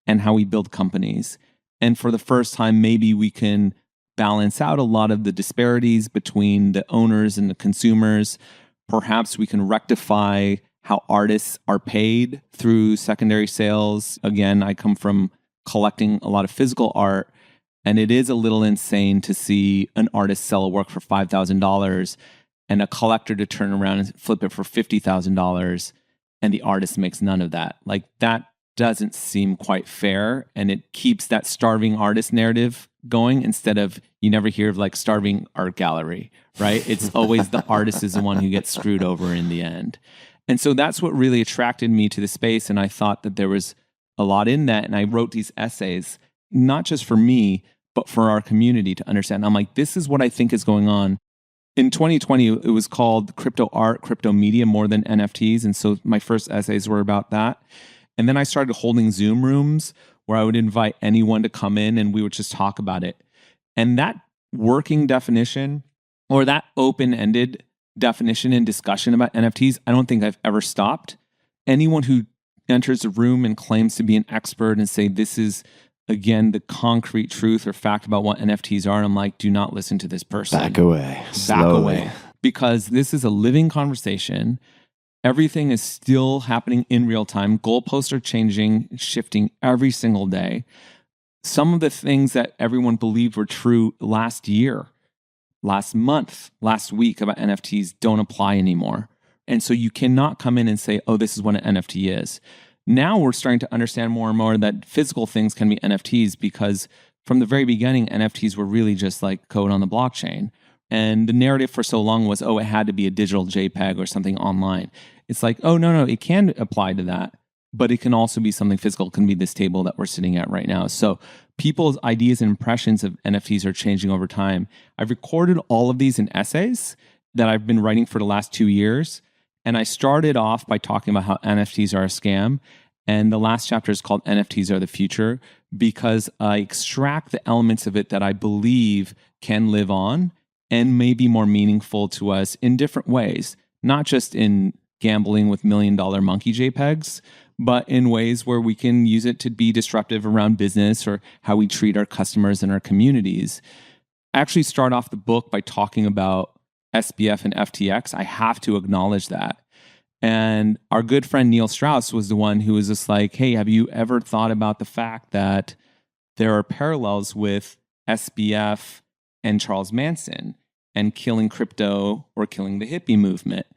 and how we build companies. And for the first time, maybe we can balance out a lot of the disparities between the owners and the consumers. Perhaps we can rectify how artists are paid through secondary sales. Again, I come from collecting a lot of physical art, and it is a little insane to see an artist sell a work for $5,000 and a collector to turn around and flip it for $50,000, and the artist makes none of that. Like, that doesn't seem quite fair, and it keeps that starving artist narrative going instead of, you never hear of like starving art gallery, right? It's always the artist is the one who gets screwed over in the end. And so that's what really attracted me to the space, and I thought that there was a lot in that. And I wrote these essays, not just for me, but for our community to understand. I'm like, this is what I think is going on. in 2020, it was called Crypto Art, Crypto Media more than NFTs. And so my first essays were about that. And then I started holding Zoom rooms where I would invite anyone to come in and we would just talk about it. And that working definition or that open-ended definition and discussion about NFTs, I don't think I've ever stopped. Anyone who enters a room and claims to be an expert and say this is, again, the concrete truth or fact about what NFTs are, I'm like, do not listen to this person. Back away. Back Slowly. away. Because this is a living conversation. Everything is still happening in real time. Goalposts are changing, shifting every single day. Some of the things that everyone believed were true last year, last month, last week about NFTs don't apply anymore. And so you cannot come in and say, oh, this is what an NFT is. Now we're starting to understand more and more that physical things can be NFTs because from the very beginning, NFTs were really just like code on the blockchain. And the narrative for so long was, oh, it had to be a digital JPEG or something online. It's like, oh, no, it can apply to that, but it can also be something physical. It can be this table that we're sitting at right now. So people's ideas and impressions of NFTs are changing over time. I've recorded all of these in essays that I've been writing for the last 2 years. And I started off by talking about how NFTs are a scam. And the last chapter is called NFTs Are the Future because I extract the elements of it that I believe can live on and may be more meaningful to us in different ways, not just in gambling with $1 million monkey JPEGs, but in ways where we can use it to be disruptive around business or how we treat our customers and our communities. I actually start off the book by talking about SBF and FTX. I have to acknowledge that. And our good friend Neil Straus was the one who was just like, hey, have you ever thought about the fact that there are parallels with SBF and Charles Manson and killing crypto or killing the hippie movement?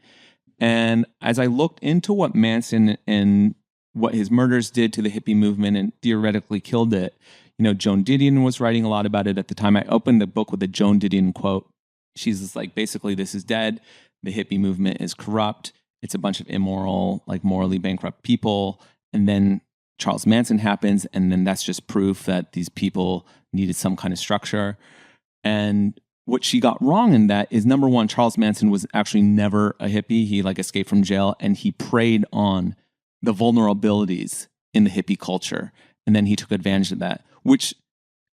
And as I looked into what Manson and what his murders did to the hippie movement and theoretically killed it, you know, Joan Didion was writing a lot about it at the time. I opened the book with a Joan Didion quote. She's just like, basically, this is dead. The hippie movement is corrupt. It's a bunch of immoral, like morally bankrupt people. And then Charles Manson happens. And then that's just proof that these people needed some kind of structure. And what she got wrong in that is, number one, Charles Manson was actually never a hippie. He like escaped from jail and he preyed on the vulnerabilities in the hippie culture. And then he took advantage of that, which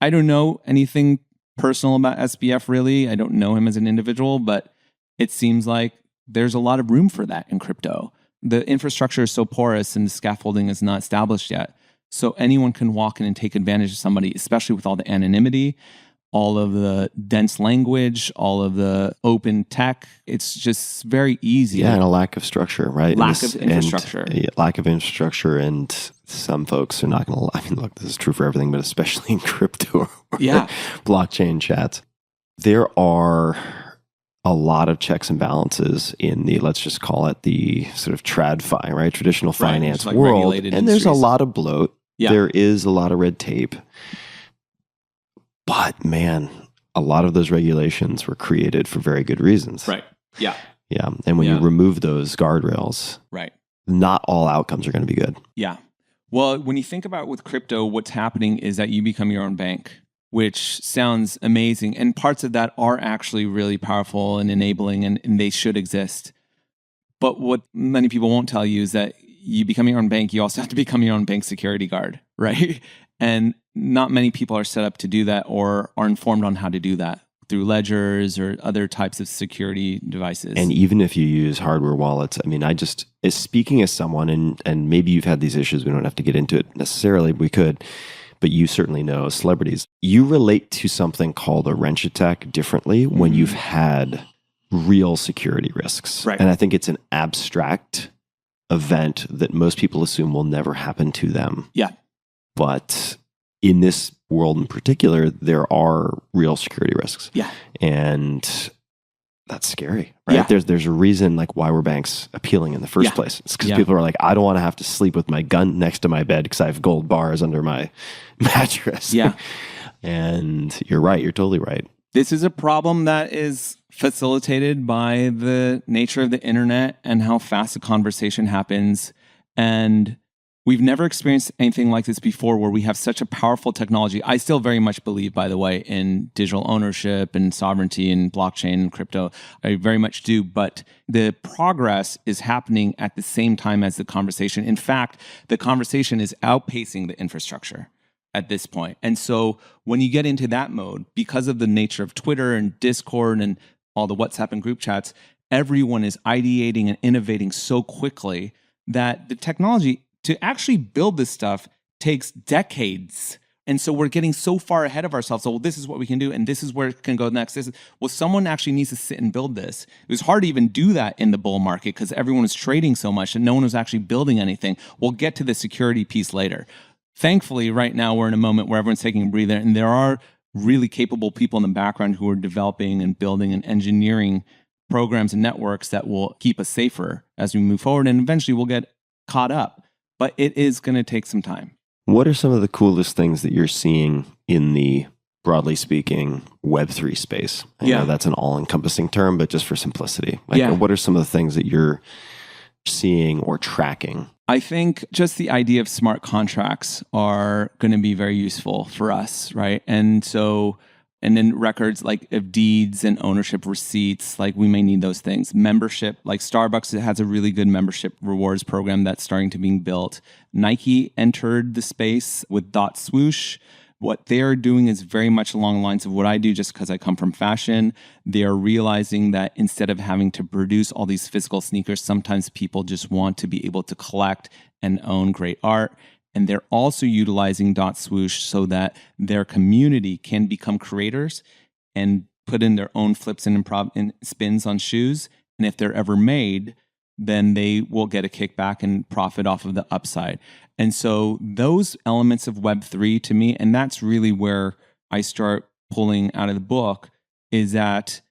I don't know anything personal about SBF really. I don't know him as an individual, but it seems like there's a lot of room for that in crypto. The infrastructure is so porous and the scaffolding is not established yet. So anyone can walk in and take advantage of somebody, especially with all the anonymity, all of the dense language, all of the open tech. It's just very easy. Yeah, and a lack of structure, right? Lack of infrastructure. Lack of infrastructure, and some folks are not going to, I mean, look, this is true for everything, but especially in crypto or blockchain chats. There are a lot of checks and balances in the, let's just call it the sort of TradFi, right? Traditional finance like world. regulated And there's a industries. lot of bloat. Yeah. There is a lot of red tape. But man, a lot of those regulations were created for very good reasons. Right. Yeah. Yeah. And when you Yeah. remove those guardrails, Right. not all outcomes are going to be good. Yeah. Well, when you think about with crypto, what's happening is that you become your own bank, which sounds amazing. And parts of that are actually really powerful and enabling, and they should exist. But what many people won't tell you is that you become your own bank, you also have to become your own bank security guard, right? And not many people are set up to do that or are informed on how to do that through ledgers or other types of security devices. And even if you use hardware wallets, I mean, as speaking as someone, and maybe you've had these issues, we don't have to get into it necessarily, we could, but you certainly know celebrities. You relate to something called a wrench attack differently when you've had real security risks. Right. And I think it's an abstract event that most people assume will never happen to them. Yeah. But in this world in particular, there are real security risks. Yeah. And that's scary, right? Yeah. There's a reason like why were banks appealing in the first place. It's because people are like, I don't want to have to sleep with my gun next to my bed because I have gold bars under my mattress. Yeah. And you're right. You're totally right. This is a problem that is facilitated by the nature of the internet and how fast a conversation happens. And We've never experienced anything like this before where we have such a powerful technology. I still very much believe, by the way, in digital ownership and sovereignty and blockchain and crypto. I very much do. But the progress is happening at the same time as the conversation. In fact, the conversation is outpacing the infrastructure at this point. And so when you get into that mode, because of the nature of Twitter and Discord and all the WhatsApp and group chats, everyone is ideating and innovating so quickly that the technology to actually build this stuff takes decades. And so we're getting so far ahead of ourselves. So, well, this is what we can do, and this is where it can go next. Someone actually needs to sit and build this. It was hard to even do that in the bull market because everyone was trading so much and no one was actually building anything. We'll get to the security piece later. Thankfully, right now, we're in a moment where everyone's taking a breather, and there are really capable people in the background who are developing and building and engineering programs and networks that will keep us safer as we move forward, and eventually we'll get caught up. But it is going to take some time. What are some of the coolest things that you're seeing in the, broadly speaking, Web3 space? I know that's an all-encompassing term, but just for simplicity. What are some of the things that you're seeing or tracking? I think just the idea of smart contracts are going to be very useful for us, right? And then records like of deeds and ownership receipts, like we may need those things. Membership, like Starbucks has a really good membership rewards program that's starting to being built. Nike entered the space with Dot Swoosh. What they're doing is very much along the lines of what I do just because I come from fashion. They're realizing that instead of having to produce all these physical sneakers, sometimes people just want to be able to collect and own great art. And they're also utilizing Dot Swoosh so that their community can become creators and put in their own flips and improv and spins on shoes. And if they're ever made, then they will get a kickback and profit off of the upside. And so those elements of Web3 to me, and that's really where I start pulling out of the book, is that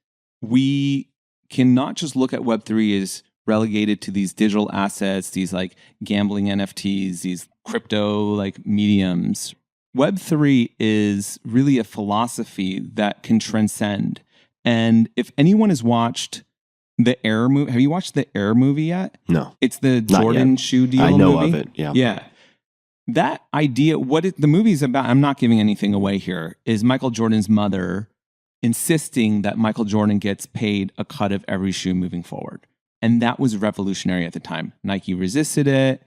we cannot just look at Web3 as relegated to these digital assets, these like gambling NFTs, these crypto like mediums. Web3 is really a philosophy that can transcend. And if anyone has watched the Air movie, have you watched the Air movie yet? No. It's the Jordan shoe deal I know movie. of it, yeah. Yeah. That idea, the movie's about, I'm not giving anything away here, is Michael Jordan's mother insisting that Michael Jordan gets paid a cut of every shoe moving forward. And that was revolutionary at the time. Nike resisted it.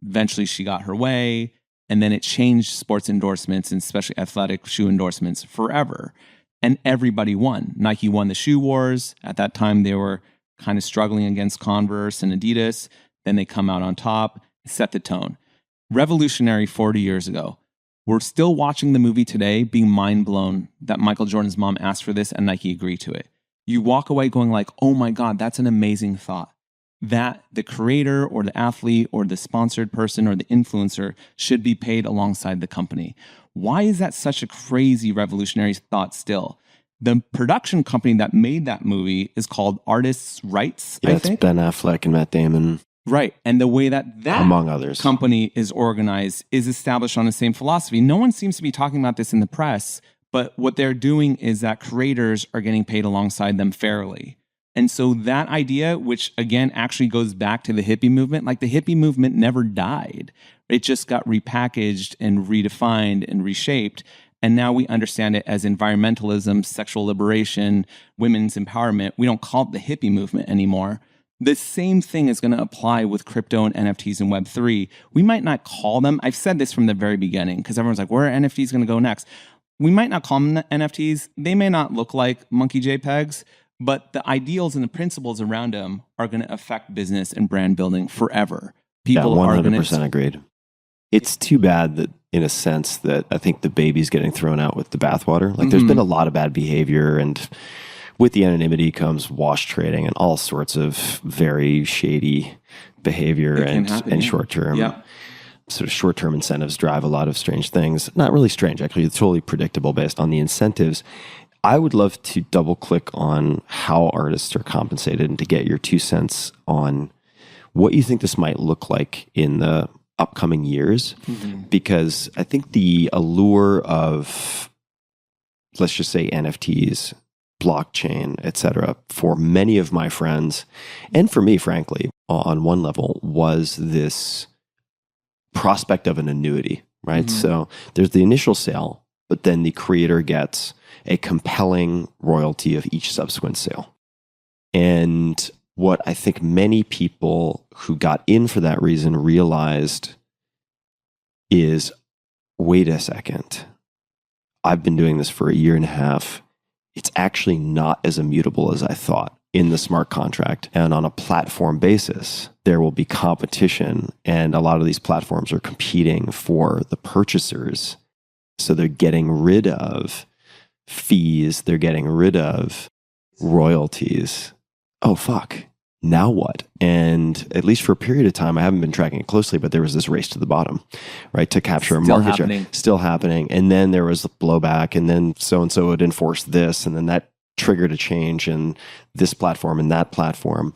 Eventually, she got her way. And then it changed sports endorsements and especially athletic shoe endorsements forever. And everybody won. Nike won the shoe wars. At that time, they were kind of struggling against Converse and Adidas. Then they come out on top, set the tone. Revolutionary 40 years ago. We're still watching the movie today, being mind blown that Michael Jordan's mom asked for this and Nike agreed to it. You walk away going like, oh my God, that's an amazing thought. That the creator or the athlete or the sponsored person or the influencer should be paid alongside the company. Why is that such a crazy revolutionary thought still? The production company that made that movie is called Artists' Rights, I think. It's Ben Affleck and Matt Damon. Right. And the way that among others company is organized is established on the same philosophy. No one seems to be talking about this in the press. But what they're doing is that creators are getting paid alongside them fairly. And so that idea, which again actually goes back to the hippie movement, like the hippie movement never died. It just got repackaged and redefined and reshaped. And now we understand it as environmentalism, sexual liberation, women's empowerment. We don't call it the hippie movement anymore. The same thing is going to apply with crypto and NFTs and Web3. We might not call them, I've said this from the very beginning, because everyone's like, where are NFTs going to go next? We might not call them NFTs. They may not look like monkey JPEGs, but the ideals and the principles around them are going to affect business and brand building forever. People are going to 100% agreed. It's too bad that, in a sense, that I think the baby's getting thrown out with the bathwater. Like, there's been a lot of bad behavior, and with the anonymity comes wash trading and all sorts of very shady behavior and short-term. Yeah. Sort of short-term incentives drive a lot of strange things. Not really strange, actually. It's totally predictable based on the incentives. I would love to double-click on how artists are compensated and to get your 2 cents on what you think this might look like in the upcoming years. Because I think the allure of, let's just say, NFTs, blockchain, etc., for many of my friends, and for me, frankly, on one level, was this prospect of an annuity, right? So there's the initial sale, but then the creator gets a compelling royalty of each subsequent sale. And what I think many people who got in for that reason realized is, wait a second, I've been doing this for a year and a half. It's actually not as immutable as I thought in the smart contract. And on a platform basis, there will be competition. And a lot of these platforms are competing for the purchasers. So they're getting rid of fees. They're getting rid of royalties. Oh, fuck. Now what? And at least for a period of time, I haven't been tracking it closely, but there was this race to the bottom, right? To capture a market share. Still happening. And then there was the blowback, and then so-and-so would enforce this, and then that triggered a change in this platform and that platform.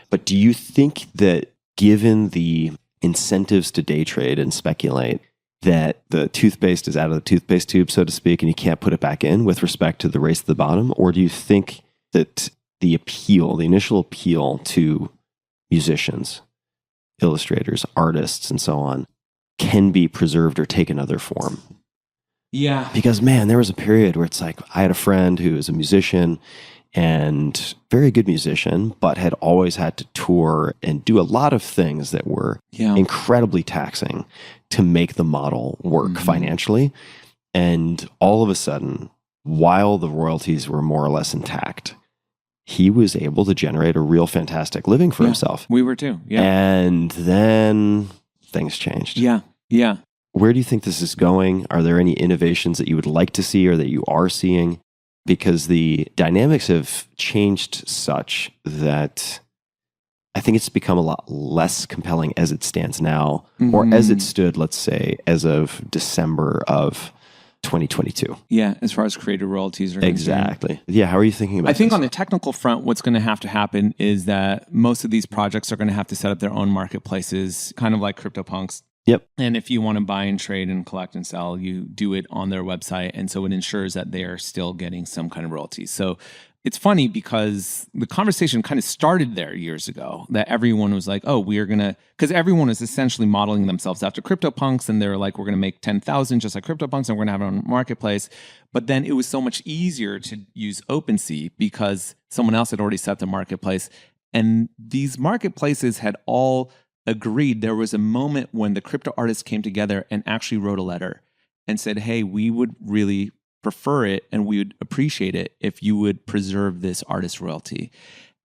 But do you think that given the incentives to day trade and speculate, that the toothpaste is out of the toothpaste tube, so to speak, and you can't put it back in with respect to the race to the bottom? Or do you think that the appeal, the initial appeal to musicians, illustrators, artists, and so on, can be preserved or take another form? Yeah. Because, man, there was a period where it's like, I had a friend who was a musician and very good musician, but had always had to tour and do a lot of things that were incredibly taxing to make the model work financially. And all of a sudden, while the royalties were more or less intact, he was able to generate a real fantastic living for himself. We were too. Yeah. And then things changed. Yeah. Yeah. Where do you think this is going? Are there any innovations that you would like to see or that you are seeing? Because the dynamics have changed such that I think it's become a lot less compelling as it stands now, or as it stood, let's say, as of December of 2022. Yeah, as far as creator royalties are exactly. Concerned. Yeah, how are you thinking about I think this? On the technical front, what's going to have to happen is that most of these projects are going to have to set up their own marketplaces, kind of like CryptoPunks. Yep. And if you want to buy and trade and collect and sell, you do it on their website. And so it ensures that they are still getting some kind of royalties. So it's funny because the conversation kind of started there years ago, that everyone was like, oh, we are going to, because everyone is essentially modeling themselves after CryptoPunks. And they're like, we're going to make 10,000 just like CryptoPunks and we're going to have our own marketplace. But then it was so much easier to use OpenSea because someone else had already set the marketplace. And these marketplaces had all agreed. There was a moment when the crypto artists came together and actually wrote a letter and said, hey, we would really prefer it and we would appreciate it if you would preserve this artist royalty.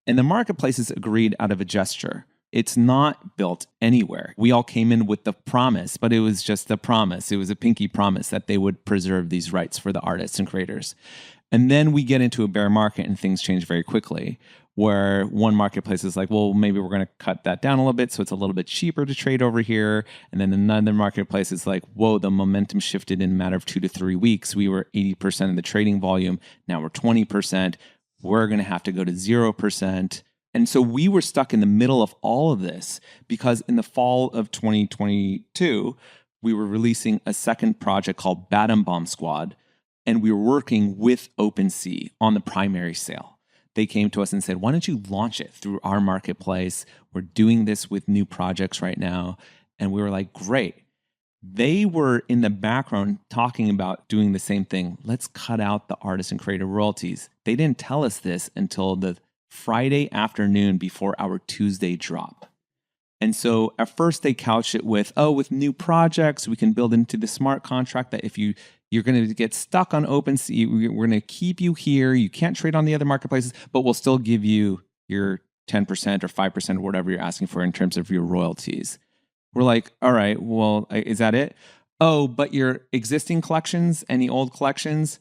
And the marketplaces agreed out of a gesture. It's not built anywhere. We all came in with the promise, but it was just a promise. It was a pinky promise that they would preserve these rights for the artists and creators. And then we get into a bear market and things change very quickly, where one marketplace is like, well, maybe we're going to cut that down a little bit so it's a little bit cheaper to trade over here. And then another marketplace is like, whoa, the momentum shifted in a matter of 2 to 3 weeks. We were 80% of the trading volume. Now we're 20%. We're going to have to go to 0%. And so we were stuck in the middle of all of this because in the fall of 2022, we were releasing a second project called Batum Bomb Squad. And we were working with OpenSea on the primary sale. They came to us and said, why don't you launch it through our marketplace? We're doing this with new projects right now. And we were like, great. They were in the background talking about doing the same thing. Let's cut out the artist and creator royalties. They didn't tell us this until the Friday afternoon before our Tuesday drop. And so at first they couched it with, oh, with new projects, we can build into the smart contract that if you're going to get stuck on OpenSea, we're going to keep you here. You can't trade on the other marketplaces, but we'll still give you your 10% or 5% or whatever you're asking for in terms of your royalties. We're like, all right, well, is that it? Oh, but your existing collections, any old collections,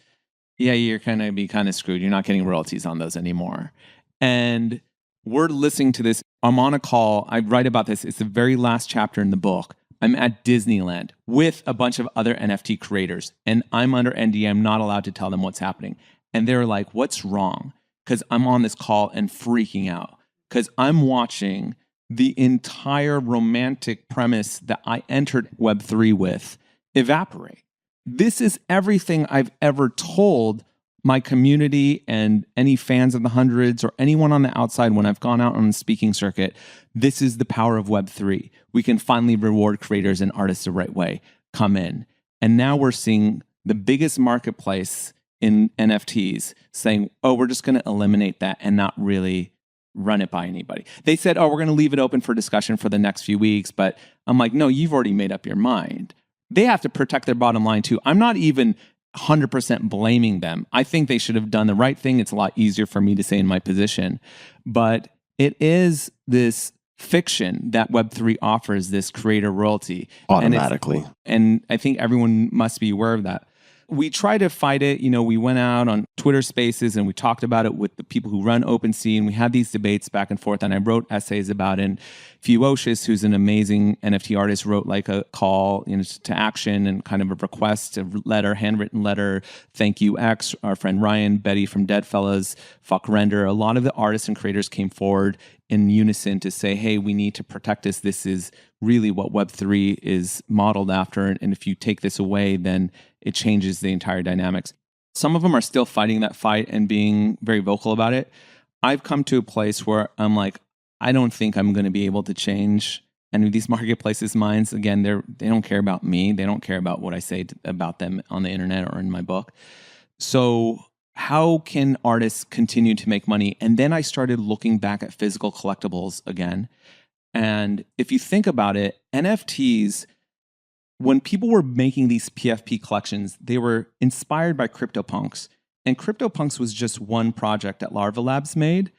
yeah, you're going to be kind of screwed. You're not getting royalties on those anymore. And we're listening to this. I'm on a call. I write about this. It's the very last chapter in the book. I'm at Disneyland with a bunch of other NFT creators, and I'm under NDA. I'm not allowed to tell them what's happening. And they're like, what's wrong? Because I'm on this call and freaking out because I'm watching the entire romantic premise that I entered Web3 with evaporate. This is everything I've ever told my community and any fans of the hundreds or anyone on the outside, when I've gone out on the speaking circuit, this is the power of Web3. We can finally reward creators and artists the right way. Come in. And now we're seeing the biggest marketplace in NFTs saying, oh, we're just going to eliminate that and not really run it by anybody. They said, oh, we're going to leave it open for discussion for the next few weeks. But I'm like, no, you've already made up your mind. They have to protect their bottom line too. I'm not even 100% blaming them. I think they should have done the right thing. It's a lot easier for me to say in my position. But it is this fiction that Web3 offers, this creator royalty. Automatically. And I think everyone must be aware of that. We try to fight it. You know, we went out on Twitter Spaces and we talked about it with the people who run OpenSea, and we had these debates back and forth. And I wrote essays about it. And Fuocious, who's an amazing NFT artist, wrote like a call, you know, to action and kind of a request, a letter, handwritten letter. Thank you, X. Our friend Ryan, Betty from Deadfellas, Fuck Render. A lot of the artists and creators came forward in unison to say, hey, we need to protect this. This is really what Web3 is modeled after. And if you take this away, then it changes the entire dynamics. Some of them are still fighting that fight and being very vocal about it. I've come to a place where I'm like, I don't think I'm going to be able to change any of these marketplaces' minds. Again, they don't care about me. They don't care about what I say about them on the internet or in my book. So how can artists continue to make money? And then I started looking back at physical collectibles again. And if you think about it, NFTs, when people were making these PFP collections, they were inspired by CryptoPunks. And CryptoPunks was just one project that Larva Labs made,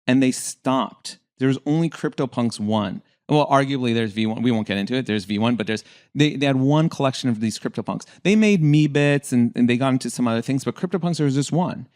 and they stopped. There was only CryptoPunks 1. Well, arguably there's V1. We won't get into it. There's V1, but they had one collection of these CryptoPunks. They made Me Bits and they got into some other things, but CryptoPunks was just one.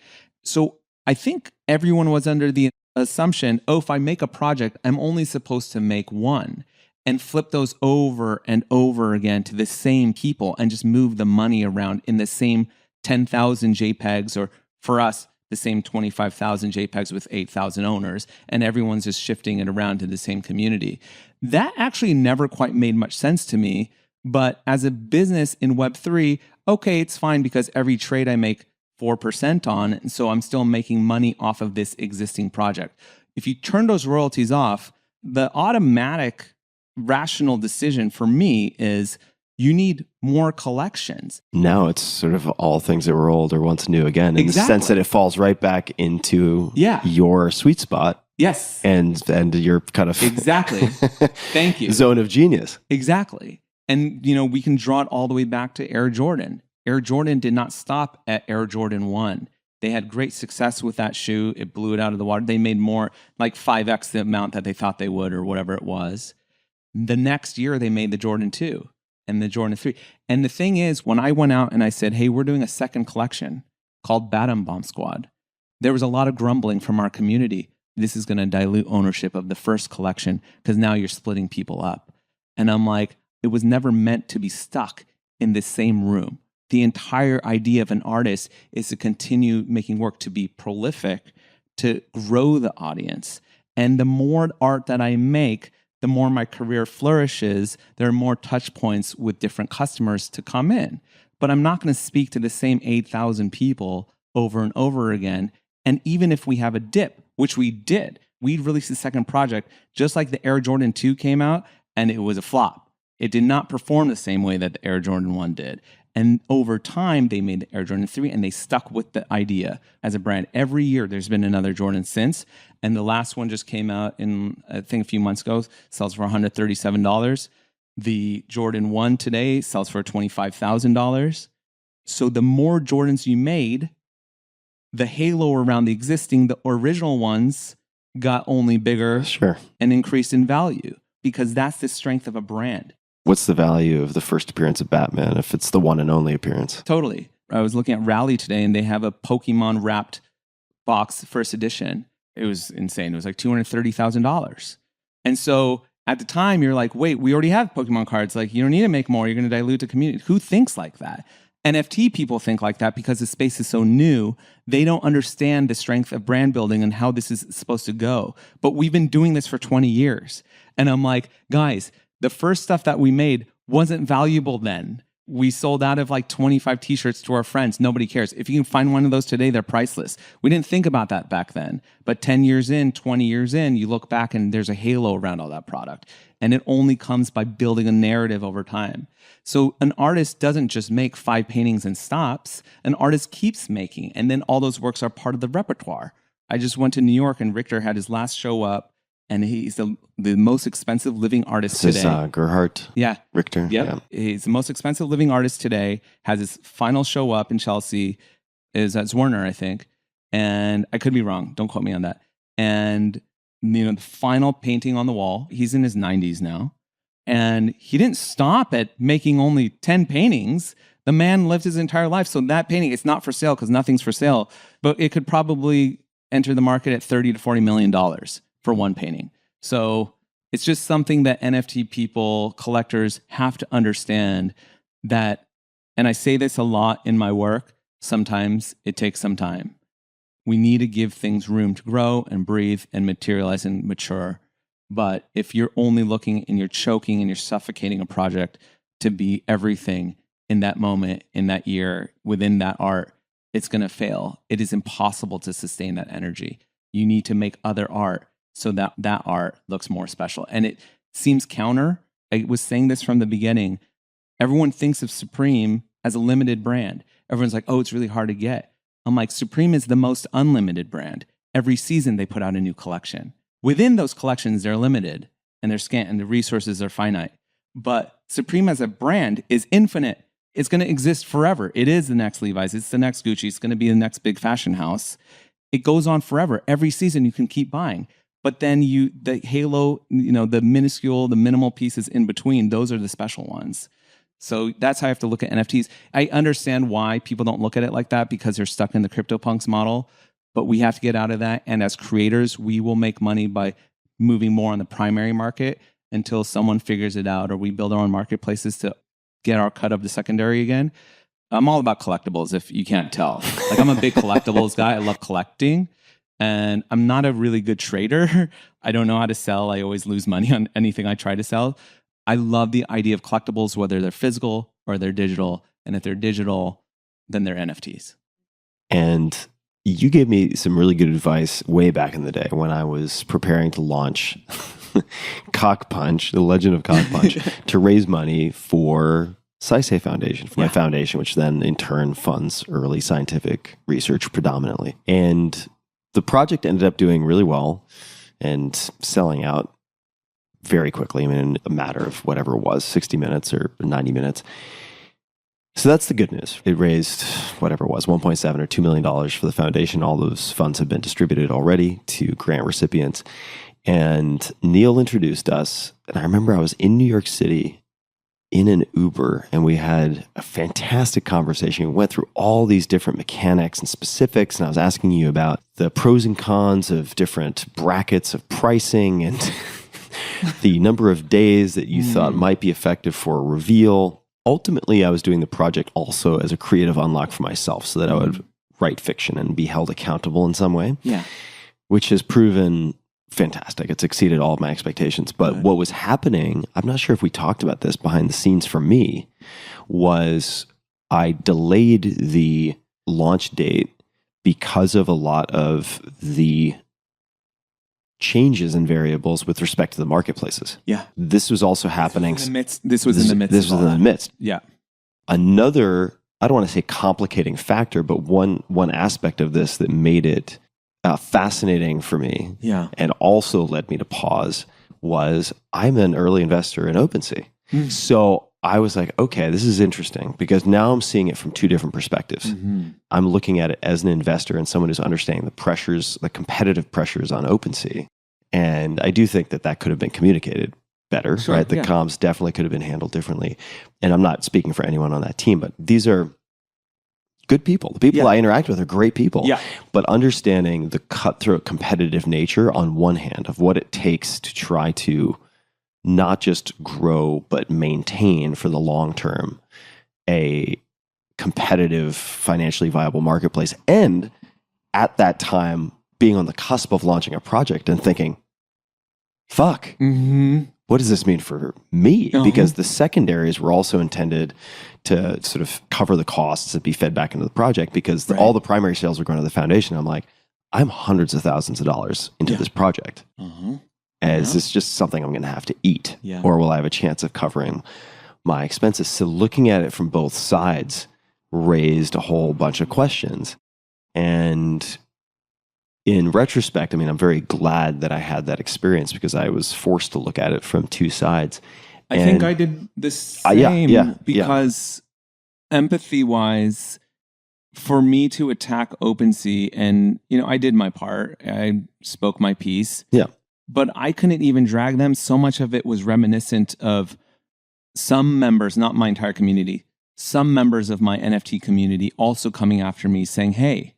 So I think everyone was under the assumption, oh, if I make a project, I'm only supposed to make one and flip those over and over again to the same people and just move the money around in the same 10,000 JPEGs, or for us, the same 25,000 JPEGs with 8,000 owners, and everyone's just shifting it around to the same community. That actually never quite made much sense to me, but as a business in Web3, okay, it's fine because every trade I make 4% on, and so I'm still making money off of this existing project. If you turn those royalties off, the automatic rational decision for me is you need more collections. Now it's sort of all things that were old or once new again, in the sense that it falls right back into your sweet spot. Yes. And your kind of exactly. Thank you. Zone of genius. Exactly. And you know, we can draw it all the way back to Air Jordan. Air Jordan did not stop at Air Jordan 1. They had great success with that shoe. It blew it out of the water. They made more, like 5x the amount that they thought they would, or whatever it was. The next year they made the Jordan 2 and the Jordan 3. And the thing is, when I went out and I said, hey, we're doing a second collection called Batum Bomb Squad, there was a lot of grumbling from our community. This is going to dilute ownership of the first collection because now you're splitting people up. And I'm like, it was never meant to be stuck in the same room. The entire idea of an artist is to continue making work, to be prolific, to grow the audience. And the more art that I make, the more my career flourishes. There are more touch points with different customers to come in. But I'm not going to speak to the same 8,000 people over and over again. And even if we have a dip, which we did, we released the second project, just like the Air Jordan 2 came out, and it was a flop. It did not perform the same way that the Air Jordan 1 did. And over time, they made the Air Jordan 3, and they stuck with the idea as a brand. Every year, there's been another Jordan since. And the last one just came out in, I think, a few months ago, sells for $137. The Jordan 1 today sells for $25,000. So the more Jordans you made, the halo around the existing, the original ones got only bigger and increased in value, because that's the strength of a brand. What's the value of the first appearance of Batman if it's the one and only appearance? Totally. I was looking at Rally today, and they have a Pokemon wrapped box, first edition. It was insane. It was like $230,000. And so at the time, you're like, wait, we already have Pokemon cards. Like, you don't need to make more. You're going to dilute the community. Who thinks like that? NFT people think like that because the space is so new. They don't understand the strength of brand building and how this is supposed to go. But we've been doing this for 20 years. And I'm like, guys, the first stuff that we made wasn't valuable then. we sold out of like 25 t-shirts to our friends. Nobody cares. If you can find one of those today, they're priceless. We didn't think about that back then. But 10 years in, 20 years in, you look back and there's a halo around all that product. And it only comes by building a narrative over time. So an artist doesn't just make 5 paintings and stops. An artist keeps making. And then all those works are part of the repertoire. I just went to New York and Richter had his last show up. And he's the most expensive living artist This today. is Gerhardt Yeah. Richter. Yep. Yeah. He's the most expensive living artist today, has his final show up in Chelsea, is at Warner, I think. And I could be wrong. Don't quote me on that. And, the final painting on the wall, he's in his 90s now. And he didn't stop at making only 10 paintings. The man lived his entire life. So that painting, it's not for sale because nothing's for sale, but it could probably enter the market at $30 to $40 million for one painting. So it's just something that NFT people, collectors have to understand that, and I say this a lot in my work, sometimes it takes some time. We need to give things room to grow and breathe and materialize and mature. But if you're only looking and you're choking and you're suffocating a project to be everything in that moment, in that year, within that art, it's going to fail. It is impossible to sustain that energy. You need to make other art so that that art looks more special. And it seems counter. I was saying this from the beginning. Everyone thinks of Supreme as a limited brand. Everyone's like, oh, it's really hard to get. I'm like, Supreme is the most unlimited brand. Every season they put out a new collection. Within those collections, they're limited and they're scant and the resources are finite. But Supreme as a brand is infinite. It's going to exist forever. It is the next Levi's. It's the next Gucci. It's going to be the next big fashion house. It goes on forever. Every season you can keep buying. But then the halo, the minuscule, the minimal pieces in between, those are the special ones. So that's how I have to look at NFTs. I understand why people don't look at it like that because they're stuck in the CryptoPunks model, but we have to get out of that. And as creators, we will make money by moving more on the primary market until someone figures it out or we build our own marketplaces to get our cut of the secondary again. I'm all about collectibles, if you can't tell. Like, I'm a big collectibles guy. I love collecting. And I'm not a really good trader. I don't know how to sell. I always lose money on anything I try to sell. I love the idea of collectibles, whether they're physical or they're digital. And if they're digital, then they're NFTs. And you gave me some really good advice way back in the day when I was preparing to launch Cock Punch, the Legend of Cock Punch, to raise money for SciSafe Foundation, for my foundation, which then in turn funds early scientific research predominantly. And the project ended up doing really well and selling out very quickly. I mean, in a matter of whatever it was, 60 minutes or 90 minutes. So that's the good news. It raised whatever it was, $1.7 or $2 million for the foundation. All those funds have been distributed already to grant recipients. And Neil introduced us. And I remember I was in New York City in an Uber, and we had a fantastic conversation. We went through all these different mechanics and specifics, and I was asking you about the pros and cons of different brackets of pricing and the number of days that you thought might be effective for a reveal. Ultimately, I was doing the project also as a creative unlock for myself so that I would write fiction and be held accountable in some way, which has proven fantastic. It's exceeded all of my expectations. But what was happening, I'm not sure if we talked about this behind the scenes for me, was I delayed the launch date because of a lot of the changes in variables with respect to the marketplaces. Yeah. This was also happening. This was in the midst. This was in the midst. Yeah. Another, I don't want to say complicating factor, but one aspect of this that made it fascinating for me, and also led me to pause, was I'm an early investor in OpenSea. So I was like, okay, this is interesting because now I'm seeing it from two different perspectives. I'm looking at it as an investor and someone who's understanding the pressures, the competitive pressures on OpenSea. And I do think that could have been communicated better, right? The comms definitely could have been handled differently. And I'm not speaking for anyone on that team, but these are good people. The people I interact with are great people. But understanding the cutthroat competitive nature on one hand of what it takes to try to not just grow, but maintain for the long term a competitive, financially viable marketplace. And at that time, being on the cusp of launching a project and thinking, fuck, what does this mean for me? Uh-huh. Because the secondaries were also intended to sort of cover the costs and be fed back into the project, because all the primary sales were going to the foundation. I'm like, I'm hundreds of thousands of dollars into this project. Is this just something I'm going to have to eat? Yeah. Or will I have a chance of covering my expenses? So looking at it from both sides raised a whole bunch of questions. And in retrospect, I mean, I'm very glad that I had that experience, because I was forced to look at it from two sides. I think I did the same because empathy-wise, for me to attack OpenSea, and I did my part. I spoke my piece. Yeah. But I couldn't even drag them. So much of it was reminiscent of some members, not my entire community, some members of my NFT community also coming after me saying, hey,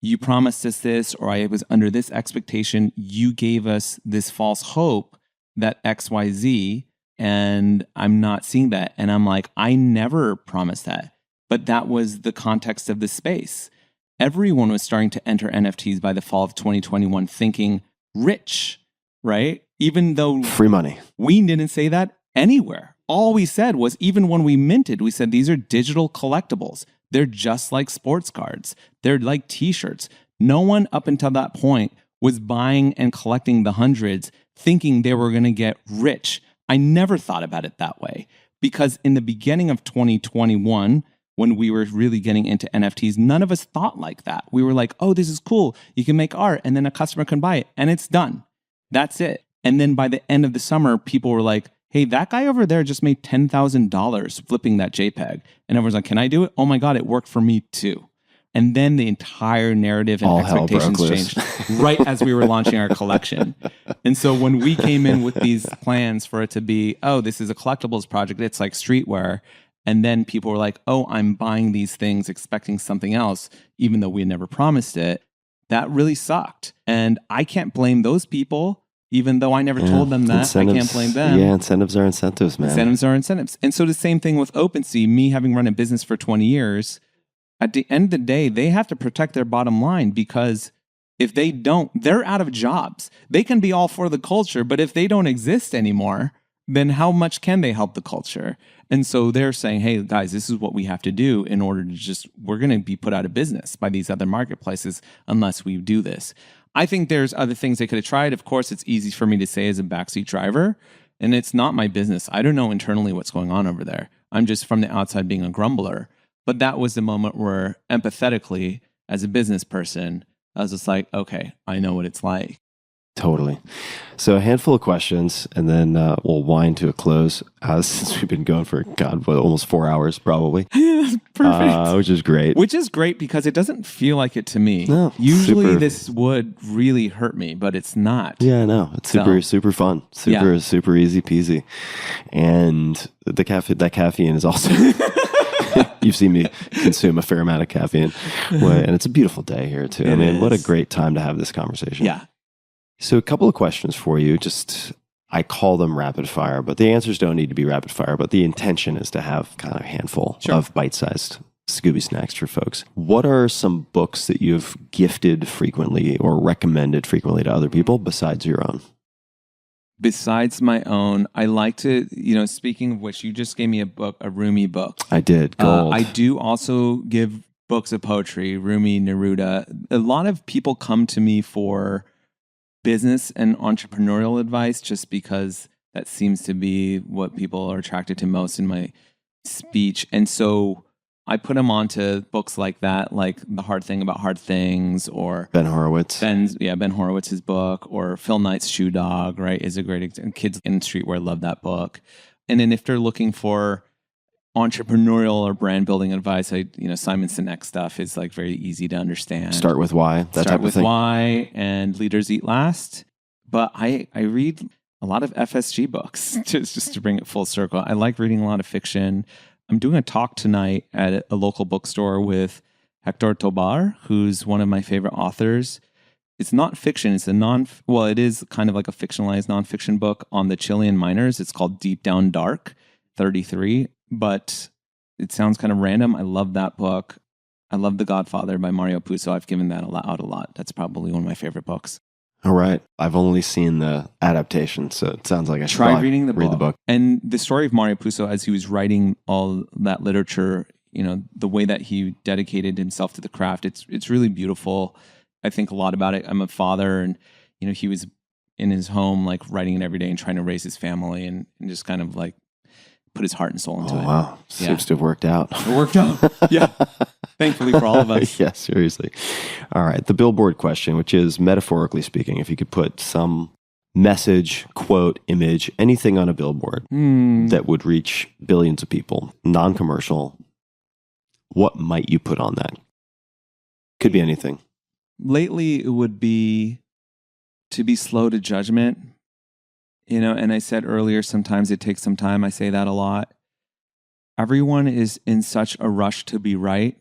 you promised us this, or I was under this expectation. You gave us this false hope that XYZ, and I'm not seeing that. And I'm like, I never promised that. But that was the context of the space. Everyone was starting to enter NFTs by the fall of 2021 thinking rich, right? Even though free money. We didn't say that anywhere. All we said was, even when we minted, we said these are digital collectibles. They're just like sports cards. They're like t-shirts. No one up until that point was buying and collecting the hundreds thinking they were going to get rich. I never thought about it that way, because in the beginning of 2021, when we were really getting into NFTs, none of us thought like that. We were like, oh, this is cool. You can make art and then a customer can buy it and it's done. That's it. And then by the end of the summer, people were like, hey, that guy over there just made $10,000 flipping that JPEG. And everyone's like, can I do it? Oh my God, it worked for me too. And then the entire narrative and expectations changed right as we were launching our collection. And so when we came in with these plans for it to be, oh, this is a collectibles project, it's like streetwear. And then people were like, oh, I'm buying these things expecting something else, even though we had never promised it. That really sucked. And I can't blame those people, even though I never told them that. Incentives, I can't blame them. Yeah, incentives are incentives, man. Incentives are incentives. And so the same thing with OpenSea, me having run a business for 20 years, at the end of the day, they have to protect their bottom line, because if they don't, they're out of jobs. They can be all for the culture, but if they don't exist anymore, then how much can they help the culture? And so they're saying, hey, guys, this is what we have to do in order to we're going to be put out of business by these other marketplaces unless we do this. I think there's other things they could have tried. Of course, it's easy for me to say as a backseat driver, and it's not my business. I don't know internally what's going on over there. I'm just from the outside being a grumbler. But that was the moment where empathetically, as a business person, I was just like, okay, I know what it's like. Totally. So a handful of questions, and then we'll wind to a close, since we've been going for, almost 4 hours probably. Perfect. Which is great. Which is great because it doesn't feel like it to me. No, usually this would really hurt me, but it's not. Yeah, no, it's super fun. Super easy peasy. And that caffeine is also... You've seen me consume a fair amount of caffeine. And it's a beautiful day here too. I mean, what a great time to have this conversation. Yeah. So a couple of questions for you. I call them rapid fire, but the answers don't need to be rapid fire, but the intention is to have kind of a handful of bite-sized Scooby snacks for folks. What are some books that you've gifted frequently or recommended frequently to other people besides your own? Besides my own, I like to, speaking of which, you just gave me a book, a Rumi book. I did. Gold. I do also give books of poetry, Rumi, Neruda. A lot of people come to me for business and entrepreneurial advice just because that seems to be what people are attracted to most in my speech. And so I put them onto books like that, like The Hard Thing About Hard Things, or Ben Horowitz's book, or Phil Knight's Shoe Dog, right, is a great example. Kids in Streetwear love that book. And then if they're looking for entrepreneurial or brand building advice, Simon Sinek stuff is like very easy to understand. Start with Why, that type of thing. Why and Leaders Eat Last. But I read a lot of FSG books, just to bring it full circle. I like reading a lot of fiction. I'm doing a talk tonight at a local bookstore with Hector Tobar, who's one of my favorite authors. It's not fiction. It's it is kind of like a fictionalized nonfiction book on the Chilean miners. It's called Deep Down Dark, 33. But it sounds kind of random. I love that book. I love The Godfather by Mario Puzo. I've given that out a lot. That's probably one of my favorite books. All right. I've only seen the adaptation, so it sounds like I should Try probably reading read the book. And the story of Mario Puzo, as he was writing all that literature, the way that he dedicated himself to the craft, it's really beautiful. I think a lot about it. I'm a father, and he was in his home, like writing it every day and trying to raise his family, and just kind of like put his heart and soul into it. Wow. Seems to have worked out. It worked out. Yeah. Thankfully for all of us. Yeah, seriously. All right. The billboard question, which is, metaphorically speaking, if you could put some message, quote, image, anything on a billboard that would reach billions of people, non-commercial, what might you put on that? Could be anything. Lately, it would be to be slow to judgment. And I said earlier, sometimes it takes some time. I say that a lot. Everyone is in such a rush to be right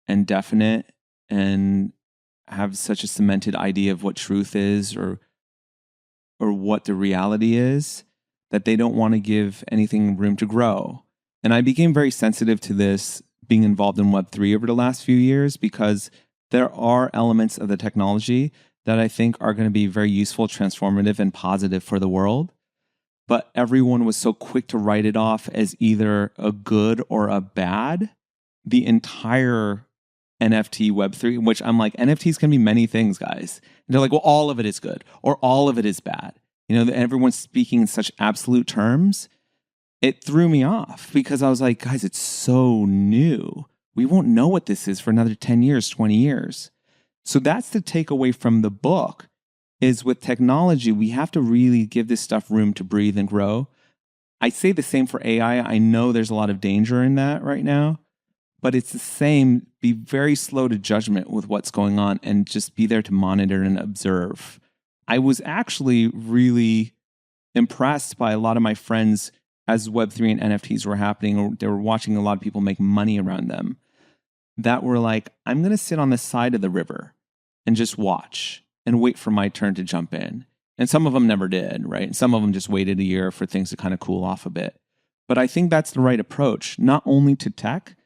and definite and have such a cemented idea of what truth is or what the reality is that they don't want to give anything room to grow. And I became very sensitive to this being involved in Web3 over the last few years, because there are elements of the technology that I think are going to be very useful, transformative, and positive for the world. But everyone was so quick to write it off as either a good or a bad. The entire NFT Web3, which I'm like, NFTs can be many things, guys. And they're like, well, all of it is good or all of it is bad. Everyone's speaking in such absolute terms. It threw me off because I was like, guys, it's so new. We won't know what this is for another 10 years, 20 years. So that's the takeaway from the book, is with technology, we have to really give this stuff room to breathe and grow. I say the same for AI. I know there's a lot of danger in that right now, but it's the same. Be very slow to judgment with what's going on and just be there to monitor and observe. I was actually really impressed by a lot of my friends as Web3 and NFTs were happening, or they were watching a lot of people make money around them, that were like, I'm going to sit on the side of the river and just watch and wait for my turn to jump in. And some of them never did, right? And some of them just waited a year for things to kind of cool off a bit. But I think that's the right approach, not only to tech,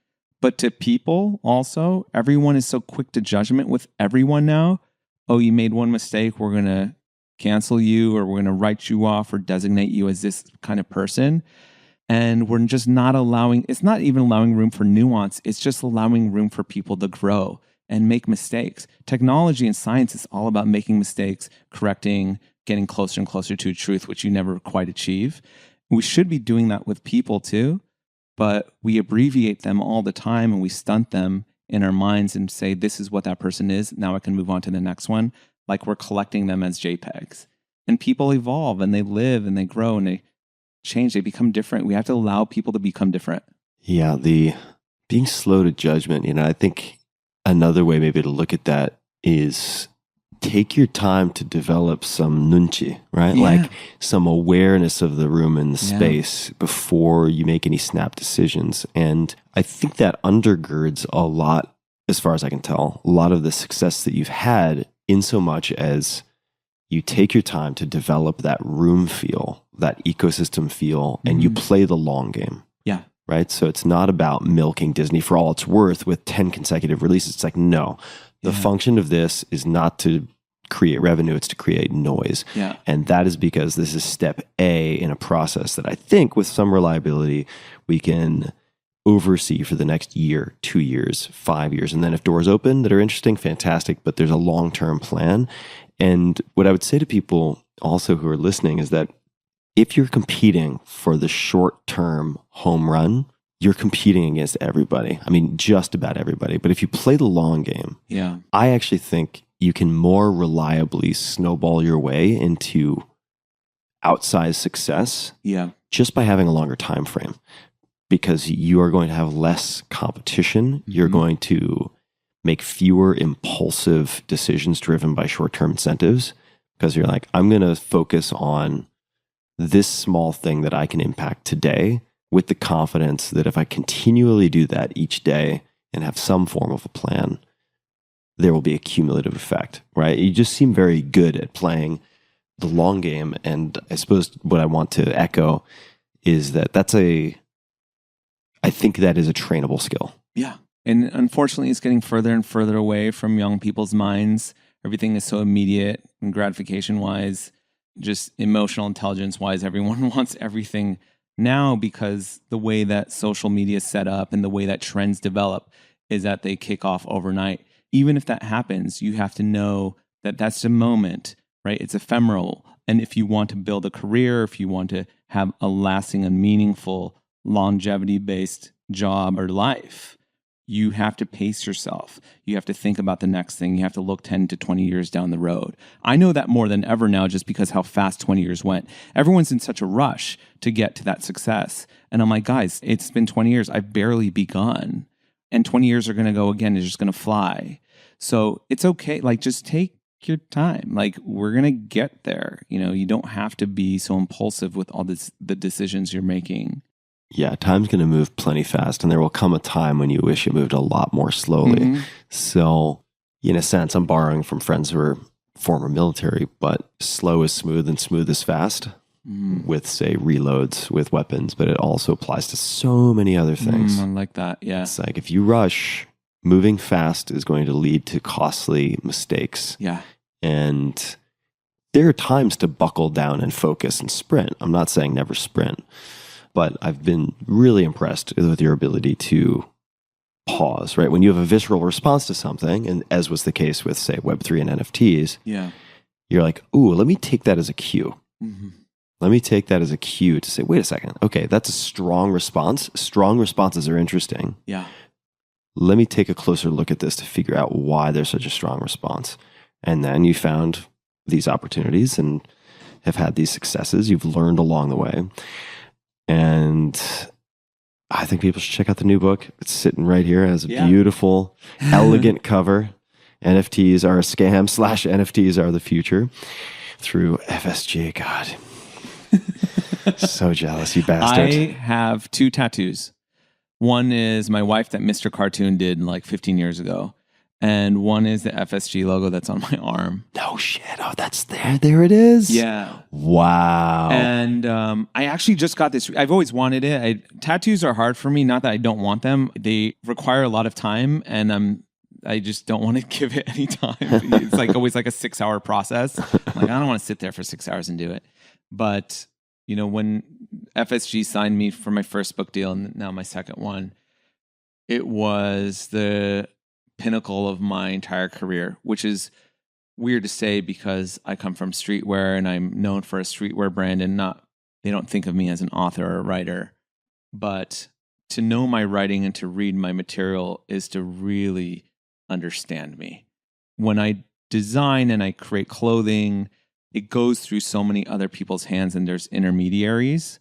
but to people also. Everyone is so quick to judgment with everyone now. Oh, you made one mistake, we're going to cancel you, or we're going to write you off or designate you as this kind of person. And we're just not allowing, it's not even allowing room for nuance. It's just allowing room for people to grow and make mistakes. Technology and science is all about making mistakes, correcting, getting closer and closer to truth, which you never quite achieve. We should be doing that with people too, but we abbreviate them all the time and we stunt them in our minds and say, this is what that person is. Now I can move on to the next one. Like we're collecting them as JPEGs. And people evolve and they live and they grow and they change. They become different. We have to allow people to become different. Yeah, the being slow to judgment, I think another way maybe to look at that is take your time to develop some nunchi, right? Yeah. Like some awareness of the room and the space before you make any snap decisions. And I think that undergirds a lot, as far as I can tell, a lot of the success that you've had, in so much as you take your time to develop that room feel, that ecosystem feel, and you play the long game. Yeah. Right? So it's not about milking Disney for all it's worth with 10 consecutive releases. It's like, no, the function of this is not to create revenue, it's to create noise. Yeah. And that is because this is step A in a process that I think with some reliability, we can oversee for the next year, 2 years, 5 years. And then if doors open that are interesting, fantastic, but there's a long-term plan. And what I would say to people also who are listening is that if you're competing for the short-term home run, you're competing against everybody. I mean, just about everybody. But if you play the long game, I actually think you can more reliably snowball your way into outsized success just by having a longer time frame. Because you are going to have less competition. You're going to make fewer impulsive decisions driven by short-term incentives, because you're like, I'm going to focus on this small thing that I can impact today, with the confidence that if I continually do that each day and have some form of a plan, there will be a cumulative effect, right? You just seem very good at playing the long game. And I suppose what I want to echo is that I think that is a trainable skill. Yeah. And unfortunately, it's getting further and further away from young people's minds. Everything is so immediate and gratification wise, just emotional intelligence wise. Everyone wants everything now because the way that social media is set up and the way that trends develop is that they kick off overnight. Even if that happens, you have to know that that's a moment, right? It's ephemeral. And if you want to build a career, if you want to have a lasting and meaningful longevity-based job or life, you have to pace yourself. You have to think about the next thing. You have to look 10 to 20 years down the road. I know that more than ever now just because how fast 20 years went. Everyone's in such a rush to get to that success. And I'm like, guys, it's been 20 years. I've barely begun. And 20 years are going to go again. It's just going to fly. So it's okay. Like, just take your time. Like, we're going to get there. You know, you don't have to be so impulsive with all the decisions you're making. Yeah, time's going to move plenty fast, and there will come a time when you wish it moved a lot more slowly. Mm-hmm. So, in a sense, I'm borrowing from friends who are former military, but slow is smooth and smooth is fast with, say, reloads with weapons, but it also applies to so many other things. I like that, yeah. It's like if you rush, moving fast is going to lead to costly mistakes. Yeah. And there are times to buckle down and focus and sprint. I'm not saying never sprint. But I've been really impressed with your ability to pause, right? When you have a visceral response to something, and as was the case with, say, Web3 and NFTs, you're like, ooh, let me take that as a cue. Mm-hmm. Let me take that as a cue to say, wait a second. Okay, that's a strong response. Strong responses are interesting. Yeah. Let me take a closer look at this to figure out why there's such a strong response. And then you found these opportunities and have had these successes. You've learned along the way. And I think people should check out the new book. It's sitting right here. It has a beautiful, elegant cover. NFTs are a scam / NFTs are the future through FSG. God. So jealous, you bastard. I have 2 tattoos. One is my wife that Mr. Cartoon did like 15 years ago. And one is the FSG logo that's on my arm. No shit. Oh, that's there. There it is. Yeah. Wow. And I actually just got this. I've always wanted it. Tattoos are hard for me. Not that I don't want them. They require a lot of time, and I just don't want to give it any time. It's like always like a 6-hour process. Like, I don't want to sit there for 6 hours and do it. But, you know, when FSG signed me for my first book deal and now my second one, it was the pinnacle of my entire career, which is weird to say because I come from streetwear and I'm known for a streetwear brand, and they don't think of me as an author or a writer. But to know my writing and to read my material is to really understand me. When I design and I create clothing, it goes through so many other people's hands, and there's intermediaries,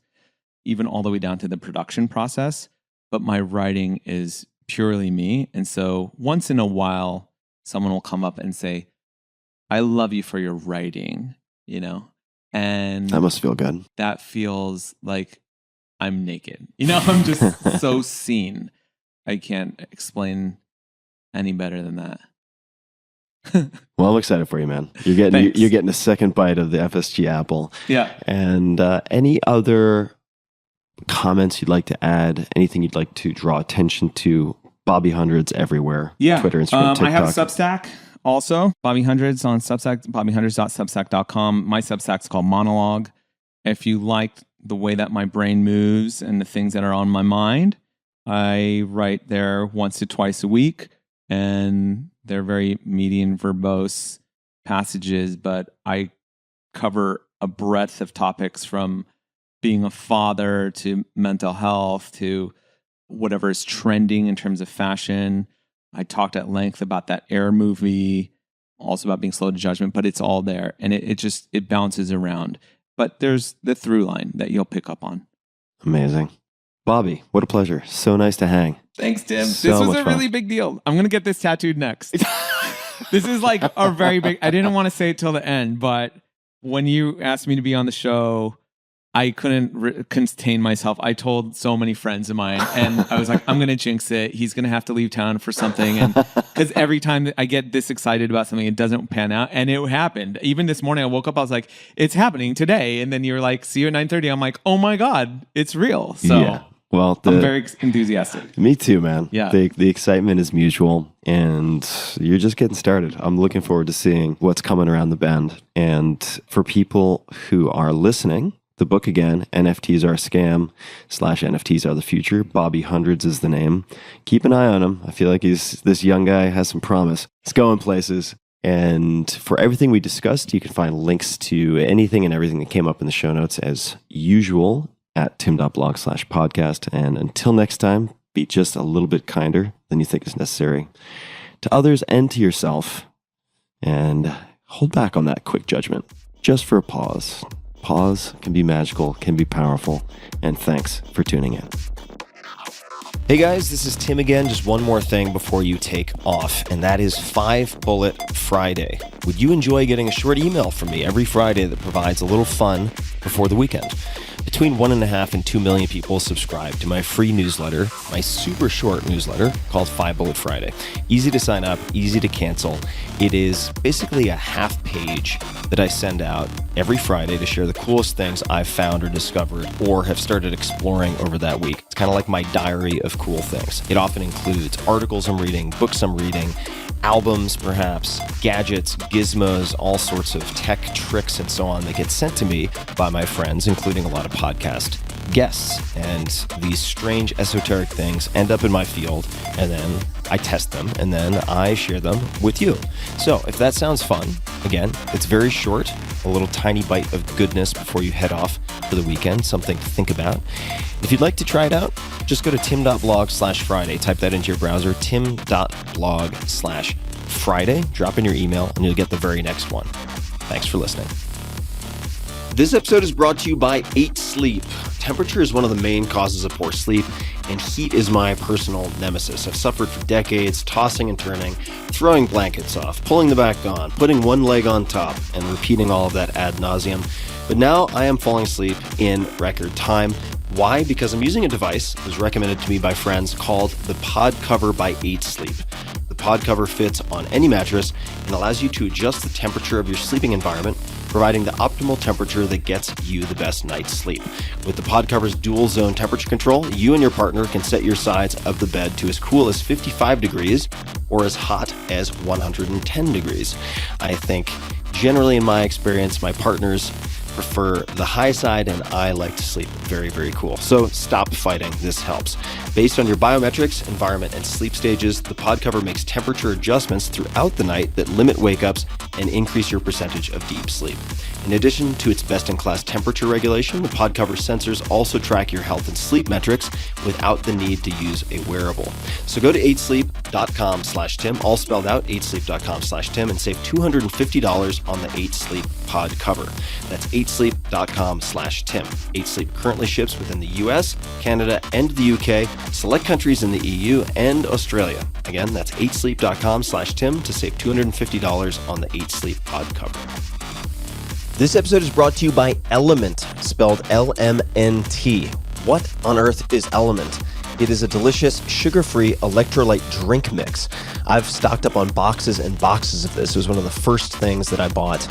even all the way down to the production process. But my writing is purely me. And so once in a while, someone will come up and say, I love you for your writing, you know? And that must feel good. That feels like I'm naked. You know, I'm just so seen. I can't explain any better than that. Well, I'm excited for you, man. You're getting a second bite of the FSG apple. Yeah. And any other comments you'd like to add? Anything you'd like to draw attention to? Bobby Hundreds everywhere. Yeah. Twitter, Instagram, TikTok. I have a Substack also. Bobby Hundreds on Substack, bobbyhundreds.substack.com. My Substack's called Monologue. If you like the way that my brain moves and the things that are on my mind, I write there once to twice a week. And they're very meaty and verbose passages, but I cover a breadth of topics from being a father to mental health to whatever is trending in terms of fashion. I talked at length about that Air movie, also about being slow to judgment, but it's all there. And it bounces around. But there's the through line that you'll pick up on. Amazing. Bobby, what a pleasure. So nice to hang. Thanks, Tim. So this was much a really fun. big deal. I'm going to get this tattooed next. This is like a very big, I didn't want to say it till the end, but when you asked me to be on the show, I couldn't contain myself. I told so many friends of mine, and I was like, I'm going to jinx it. He's going to have to leave town for something. And because every time that I get this excited about something, it doesn't pan out. And it happened. Even this morning, I woke up, I was like, it's happening today. And then you're like, see you at 9:30. I'm like, oh my God, it's real. So Yeah. Well, I'm very enthusiastic. Me too, man. Yeah. The excitement is mutual, and you're just getting started. I'm looking forward to seeing what's coming around the bend. And for people who are listening, the book again, NFTs Are a Scam / NFTs Are the Future. Bobby Hundreds is the name. Keep an eye on him. I feel like this young guy has some promise. He's going places. And for everything we discussed, you can find links to anything and everything that came up in the show notes as usual at tim.blog/podcast. And until next time, be just a little bit kinder than you think is necessary to others and to yourself. And hold back on that quick judgment just for a pause. Pause can be magical, can be powerful. And thanks for tuning in. Hey guys, this is Tim again. Just one more thing before you take off, and that is 5 Bullet Friday. Would you enjoy getting a short email from me every Friday that provides a little fun before the weekend? Between 1.5 and 2 million people subscribe to my free newsletter, my super short newsletter called 5 Bullet Friday. Easy to sign up, easy to cancel. It is basically a half page that I send out every Friday to share the coolest things I've found or discovered or have started exploring over that week. It's kind of like my diary of cool things. It often includes articles I'm reading, books I'm reading, albums perhaps, gadgets, gizmos, all sorts of tech tricks and so on that get sent to me by my friends, including a lot of podcast guests. And these strange esoteric things end up in my field, and then I test them, and then I share them with you. So if that sounds fun, again, it's very short, a little tiny bite of goodness before you head off for the weekend, something to think about. If you'd like to try it out, just go to tim.blog/Friday. Type that into your browser, tim.blog/Friday. Drop in your email, and you'll get the very next one. Thanks for listening. This episode is brought to you by 8 Sleep. Temperature is one of the main causes of poor sleep, and heat is my personal nemesis. I've suffered for decades, tossing and turning, throwing blankets off, pulling the back on, putting one leg on top, and repeating all of that ad nauseum. But now I am falling asleep in record time. Why? Because I'm using a device that was recommended to me by friends called the Pod Cover by 8 Sleep. The Pod Cover fits on any mattress and allows you to adjust the temperature of your sleeping environment, providing the optimal temperature that gets you the best night's sleep. With the Pod Cover's dual zone temperature control, you and your partner can set your sides of the bed to as cool as 55 degrees or as hot as 110 degrees. I think generally in my experience, my partners prefer the high side, and I like to sleep very, very cool. So stop fighting. This helps. Based on your biometrics, environment, and sleep stages, the Pod Cover makes temperature adjustments throughout the night that limit wake-ups and increase your percentage of deep sleep. In addition to its best-in-class temperature regulation, the Pod Cover sensors also track your health and sleep metrics without the need to use a wearable. So go to 8sleep.com/Tim, all spelled out, 8sleep.com/Tim, and save $250 on the 8 Sleep Pod Cover. That's 8sleep.com/Tim. 8 Sleep currently ships within the US, Canada, and the UK, select countries in the EU, and Australia. Again, that's 8sleep.com/Tim to save $250 on the 8 Sleep Pod Cover. This episode is brought to you by Element, spelled LMNT. What on earth is Element? It is a delicious, sugar-free electrolyte drink mix. I've stocked up on boxes and boxes of this. It was one of the first things that I bought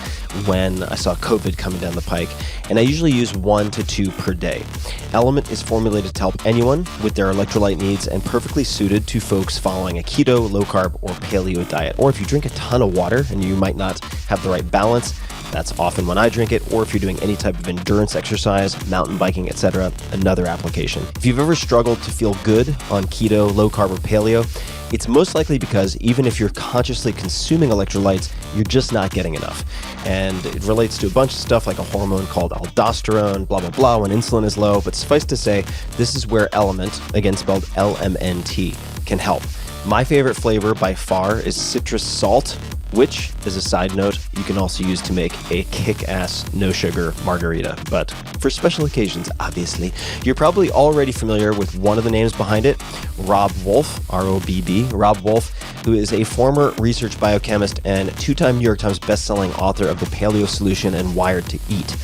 when I saw COVID coming down the pike, and I usually use 1 to 2 per day. Element is formulated to help anyone with their electrolyte needs and perfectly suited to folks following a keto, low-carb, or paleo diet. Or if you drink a ton of water and you might not have the right balance, that's often when I drink it, or if you're doing any type of endurance exercise, mountain biking, etc., another application. If you've ever struggled to feel good on keto, low carb, or paleo, it's most likely because even if you're consciously consuming electrolytes, you're just not getting enough. And it relates to a bunch of stuff like a hormone called aldosterone, blah, blah, blah, when insulin is low. But suffice to say, this is where Element, again spelled LMNT, can help. My favorite flavor by far is citrus salt, which, as a side note, you can also use to make a kick-ass no-sugar margarita. But for special occasions, obviously. You're probably already familiar with one of the names behind it, Robb Wolf, R-O-B-B, Robb Wolf, who is a former research biochemist and 2-time New York Times bestselling author of The Paleo Solution and Wired to Eat.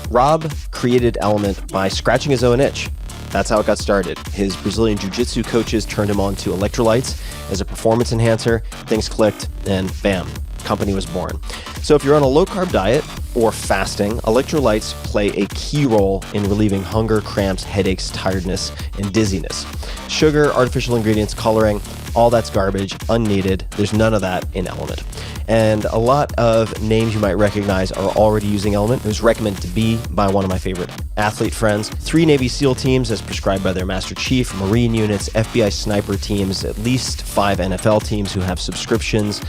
Robb created Element by scratching his own itch. That's how it got started. His Brazilian jiu-jitsu coaches turned him on to electrolytes as a performance enhancer. Things clicked, and bam, company was born. So if you're on a low-carb diet, or fasting, electrolytes play a key role in relieving hunger, cramps, headaches, tiredness, and dizziness. Sugar, artificial ingredients, coloring, all that's garbage, unneeded. There's none of that in Element. And a lot of names you might recognize are already using Element. It was recommended to be by one of my favorite athlete friends. 3 Navy SEAL teams as prescribed by their Master Chief, Marine units, FBI sniper teams, at least 5 NFL teams who have subscriptions.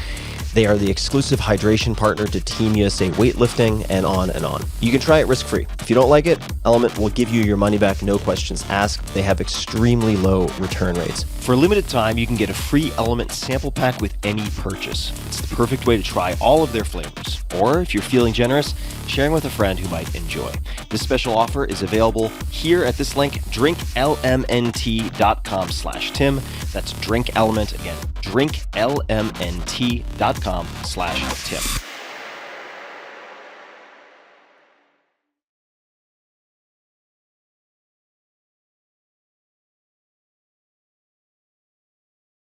They are the exclusive hydration partner to Team USA weightlifting, and on and on. You can try it risk-free. If you don't like it, Element will give you your money back, no questions asked. They have extremely low return rates. For a limited time, you can get a free Element sample pack with any purchase. It's the perfect way to try all of their flavors. Or if you're feeling generous, sharing with a friend who might enjoy. This special offer is available here at this link, drinklmnt.com/Tim. That's Drink Element again, drinklmnt.com/Tim.